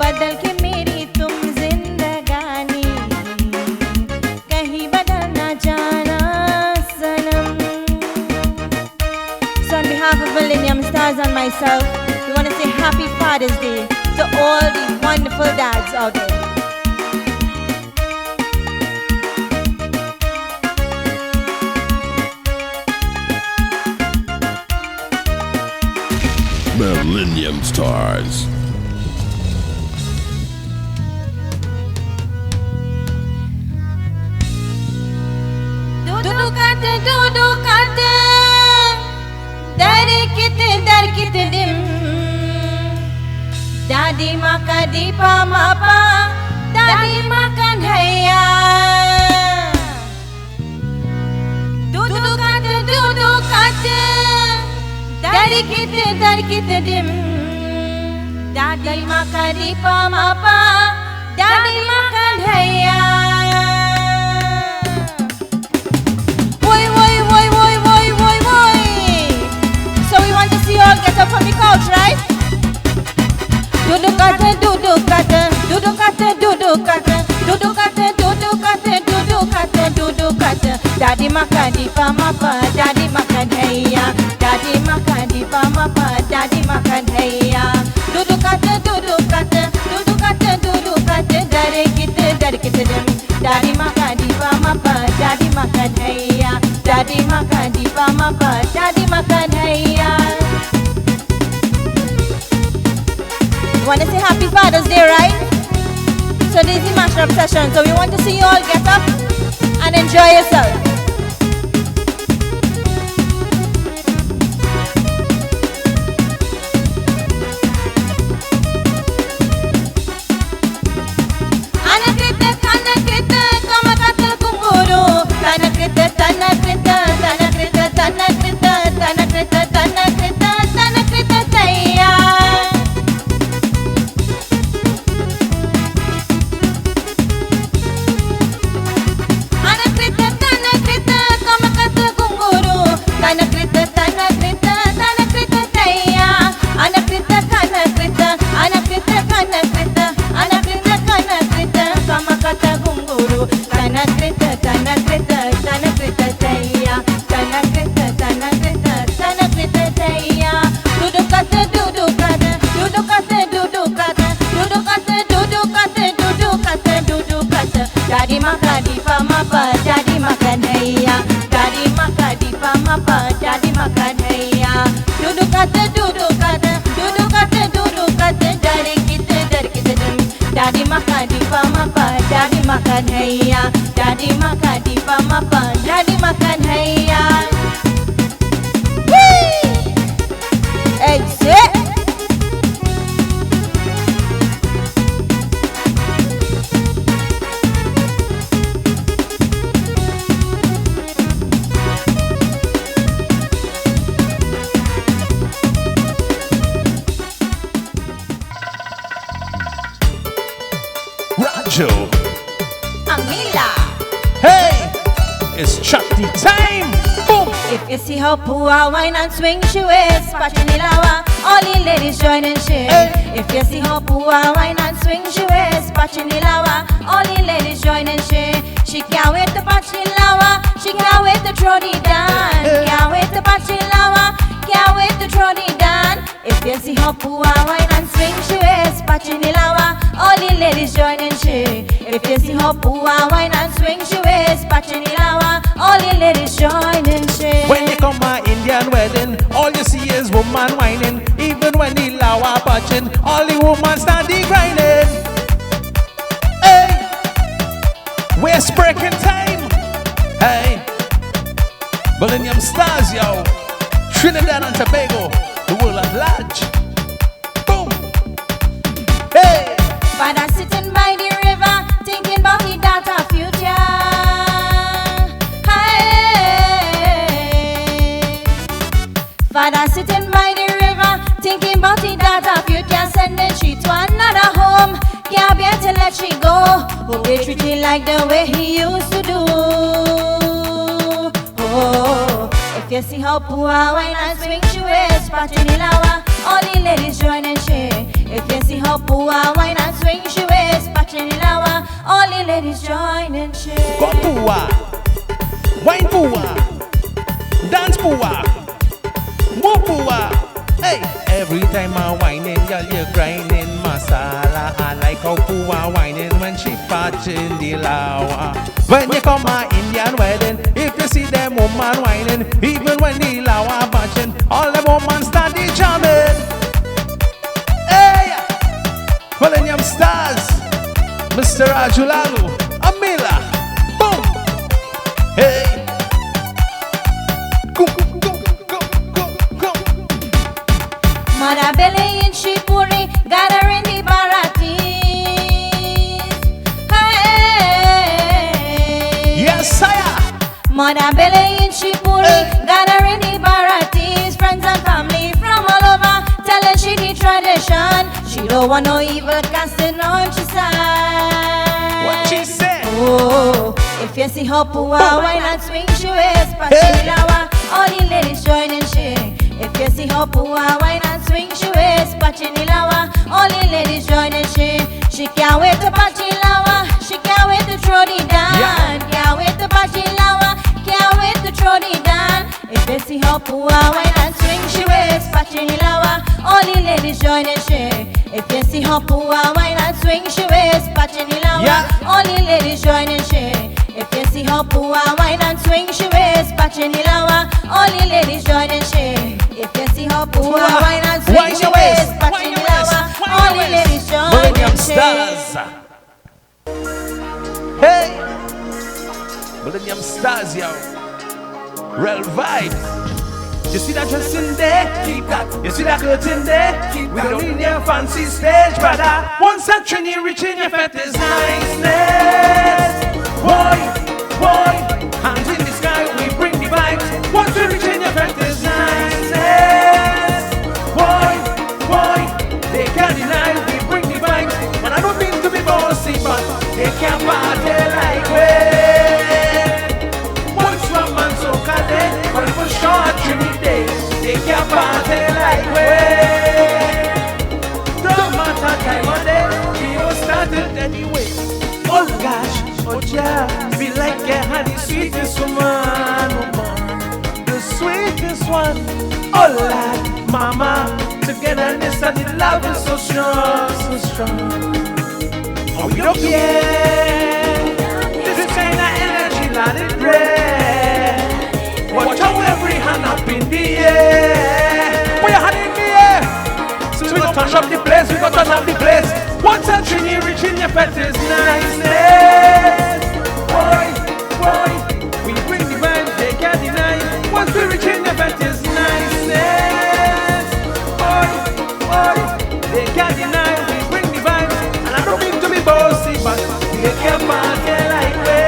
Speaker 18: बदल के मेरी तुम जिंदगानी कहीं बदल ना जाना सनम. So on behalf of Millennium Starz and myself, we want to say Happy Father's Day to all the wonderful dads out there.
Speaker 19: Millennium Starz.
Speaker 18: Dudu kate, dar kite dim. Dadi maka dipa mapa, dadi makan haya. Dudu kate, dar kite dim. Dadi maka dipa mapa, dadi makan haya. So we want to see you all get up from the couch, right? Dudu kate, dudu kate, dudu kate, dudu kate, dudu kate, dudu kate, dudu kate, dudu kate. Daddy makan di mapa, daddy makan heya. Daddy makan di mapa, daddy makan heya. Dudu kate, dudu kate, dudu kate, dudu kate. Dari kita dem. Daddy makan di mapa, daddy makan heya. Daddy makan di mapa, daddy makan heya. Want to say Happy Father's Day, right? So this is the mashup session. So we want to see you all get up and enjoy yourself. Daddy makan di mapa, daddy makan heya. Daddy makan di mapa, daddy makan heya. Duduk kata, duduk kata, duduk kata, duduk kata. Dari kita dem. Daddy makan di mapa, daddy makan heya. Daddy makan di mapa, daddy makan heya. Exit.
Speaker 1: Raju.
Speaker 18: Amelia.
Speaker 1: Hey, it's Chutney time. Boom.
Speaker 18: If you see how Pua wine and swing she waist, Pachinilawa, all the ladies join and shake. If you see how Pua wine and swing she waist, Pachinilawa, all the ladies join and shake. She can't wait to Pachinilawa, she can't wait to throw the dance. Can't wait to Pachinilawa, can't wait to throw the dance. If you see how Pua wine and swing she waist, Pachinilawa, all the ladies join and shake. If you see how Pua wine and swing she waist, Pachinilawa, all the ladies join and shake.
Speaker 2: When you come my Indian wedding, all you see is woman whining. Even when the lawa patching, all the woman start the grinding. Hey, waist breaking time. Hey, Millennium Starz, yo. Trinidad and Tobago, the world at large. Boom. Hey.
Speaker 18: Father sitting by the river, thinking about the data future. Hey. Father sitting by the river, thinking about the data future. Sending she to another home. Can't bear to let she go. Hope they treat you like the way he used to do. Oh, if you see how poor wine and swing she waist, patting the lawa, all the ladies join and share. If you see how poor wine and swing she waist, patting the lawa, all the ladies join and share.
Speaker 2: Go poor, wine poor, dance poor, more poor. Hey, every time I whining, girl, you're grinding masala. I like how poor whining when she patching the lawa. When you come my Indian wedding, if you see them woman whining, even when the lawa patching, all the woman start the jamming. Hey, Millennium Starz, Mr. Raju, Amelia, boom. Hey.
Speaker 18: Mother belly in Shipuri, gathering the baratis. Hey.
Speaker 2: Yes, sire.
Speaker 18: Mother belly in Shipuri, gathering the baratis. Friends and family from all over, telling she the tradition. She don't want no evil casting on she side.
Speaker 2: What she said?
Speaker 18: Oh, if you see how poor wine and swing she waist, patching lawa, all the ladies join and share. If you see how poor wine and swing she waist, patching the lawa, all the ladies join and share. She can't wait to patch the lawa, she can't wait to throw the down. Can't wait to patch the lawa, can't wait to throw the down. If you see how poor wine and swing she waist, patching the lawa, all the ladies join and share. If you see how poor wine and swing she waist, patching the lawa, all the ladies join and share. If you see how poor wine and swing she waist, patching the lawa, all the ladies join and share. If you see how poor wine and swing she waist, patching the lawa, all the ladies join
Speaker 2: Millennium
Speaker 18: and share.
Speaker 2: Starz. Hey, Millennium Starz, yo. Real vibes. You see that dress in there? Keep that. You see that curtain there? Keep we don't need your fancy stage, brother. Once that Trini reaching your fat is niceness. Boy, hands in the sky, we bring the vibes. Once we reach in your fat is niceness. Boy, they can't deny, we bring the vibes. And I don't mean to be bossy, but they can't party like we. Once one man soca day, but for short Trini days, they can't party like we. Don't matter time of day, we all started anyway. Oh gosh, oh yeah, be like I had the sweetest woman, the sweetest one. Oh lad, mama, togetherness and the love is so strong, so strong. Oh, we don't care, this kind of energy, let it break. Watch out every hand up in the air. Put your hand in the air. So we gon' touch up the place, we gon' touch up the place. Once a Trini reaching your pet is niceness. Boy, we bring the vibes, they can't deny. Once we reach in your pet is niceness. Boy, they can't deny. We bring the vibes, and I don't mean to be bossy, but they can't party like we.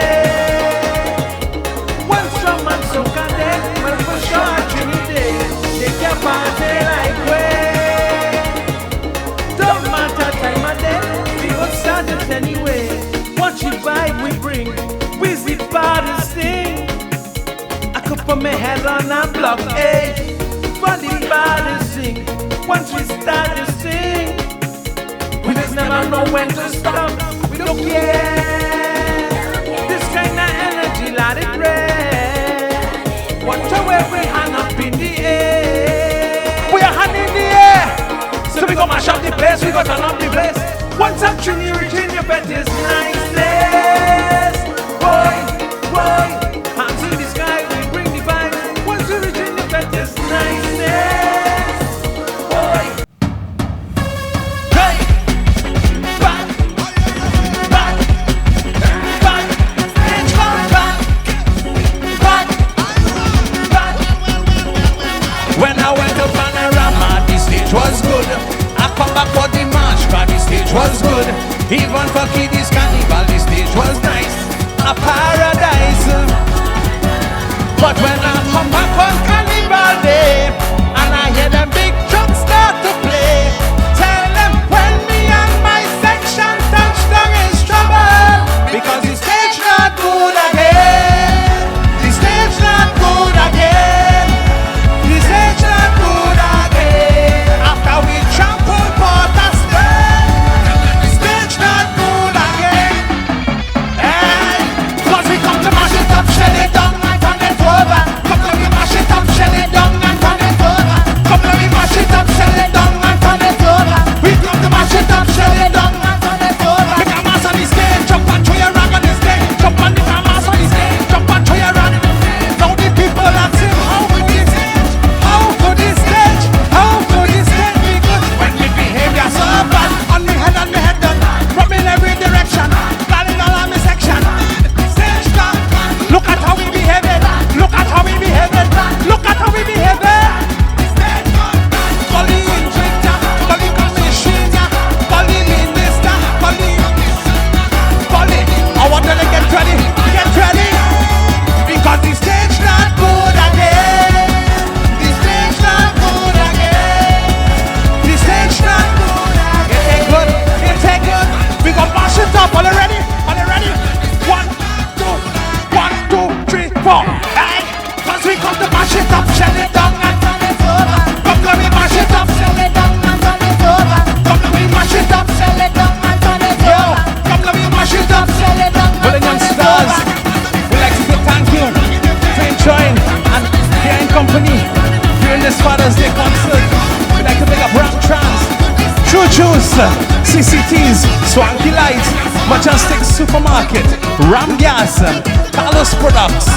Speaker 2: One strong man soca day, but for sure Trini day, they can't party like we. Don't matter time of day, we gon' start it anyway. What you vibe we bring, we's the baddest thing. I could put my head on a block, eh? For the baddest thing. Once we start to sing, we just never know when to stop. We don't care. This kind of energy, let it rain. Watch out every hand up in the air. We are hand in the air. So we gon' mash up the place, we gon' turn up the place. Once I'm Trini reaching your bed is niceness. Boy, hands in the sky, we bring the vibe. Once we reach in your bed is niceness. Boy, hey, was nice, a paradise. But when I come back on Carnival Day and I hear them big trucks start to play, tell them when me and my section touch down is trouble, because the stage not good again. The stage not good again. The stage not good again. After we trample Port of Spain, the stage not good again. Hey, cause we come to mash it up, shell it down and turn it over. Come let me mash it up, shell it down and turn it over. Come let me mash it up, shell it down and turn it over. We come to mash it up, shell it down and turn it over. Make a mass on the stage, jump and throw your rag on the stage. Jump and make a mass on the stage, jump and throw your rag. Now the people ask him, how could this stage? How could this stage? How could this stage be good? When me behavior so bad, on me head done, rub in every direction, darling all on me section. Stage down, look at how we behaving, look at how we behaving, look at how we behaving. Bully injector, bully commissioner, bully minister, bully. I want them to get ready, because the stage not good again. The stage not good again. The stage not good again. It ain't good. We gon' mash it up. Are you ready? 1, 2, 3, 4. Hey, cause we come to mash it up, shell it down and turn it over. Come let me mash it up, shell it down and turn it over. Come let me mash it up, shell it down and turn it over. Come let me mash it up, shell it down. Millennium Starz, we'd like to say thank you for enjoying and being in company during this Father's Day concert. We'd like to big up Ram Trans, True Juice, CCTs, Swanky Lights, Majestic Supermarket, Ram Gas, Carlos Products,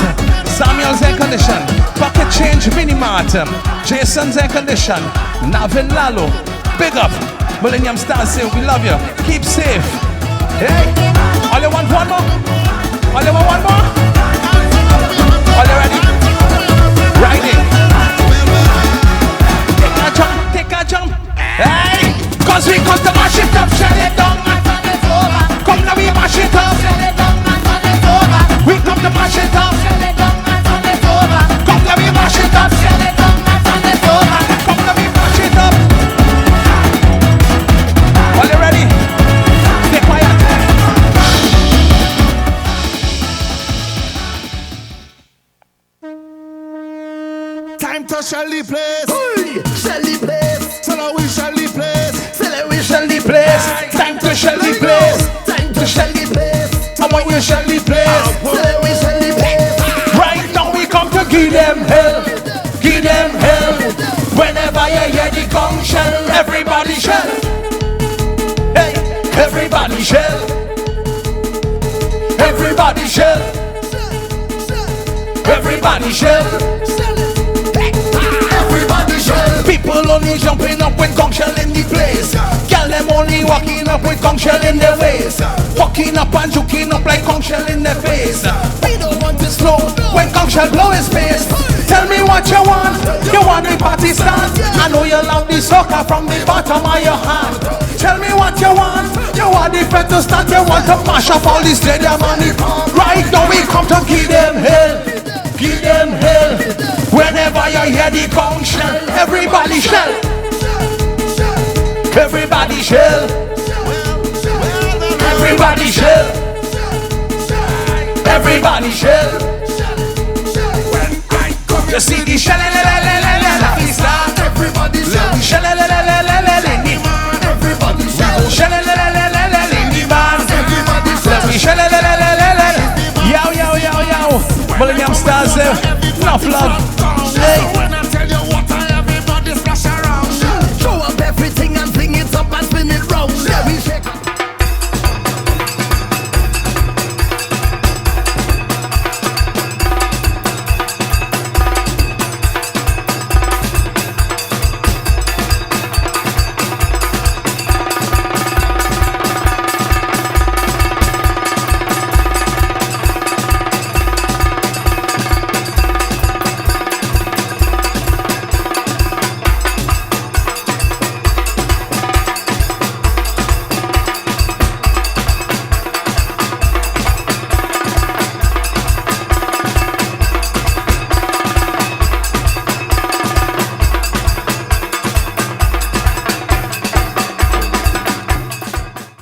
Speaker 2: Samuel's Air Condition, Pocket Change Minimart, Jason's Air Condition, Navin Lalo. Big up Millennium Starz, say we love you. Keep safe. Hey, all you want one more? All you want one more? All you ready? Riding. Take a jump. Hey, cause we come to mash it up, shell it down and turn it over. Come now we mash it up, shell it down and turn it over. We come to mash it up, shell it down and turn it over. Come now we mash it up, shell it down and turn it over. Come now we mash it up. Are you ready? Stay quiet.
Speaker 7: Time to shell the place. Shell the place. So now we shell the place.
Speaker 2: Say we shell the place. Time to shell the place.
Speaker 7: Time to shell the place.
Speaker 2: I want you shell the place.
Speaker 7: Say we shell the place.
Speaker 2: Right now we come to give them hell. Give them hell. Whenever you hear the gong shell, everybody shell. Hey, everybody shell. Everybody shell. Everybody shell. Everybody shell. People only jumping up with gong shell in the place. Girl them only walking up with gong shell in their waist. Walking up and juking up like gong shell in their face. We don't want to slow when gong shell blow his face. Tell me what you want. You want the party stand. I know you love the soca from the bottom of your hand. Tell me what you want. You want the fed to stand. You want to mash up all the stadium and the pond. Right now we come to give them hell. Give them hell. Whenever you hear the gong shell, everybody shell. Everybody shell. Everybody shell. Everybody shell. You see the shell, everybody shell. Everybody shell, everybody shell. Yo. Millennium Starz, enough love.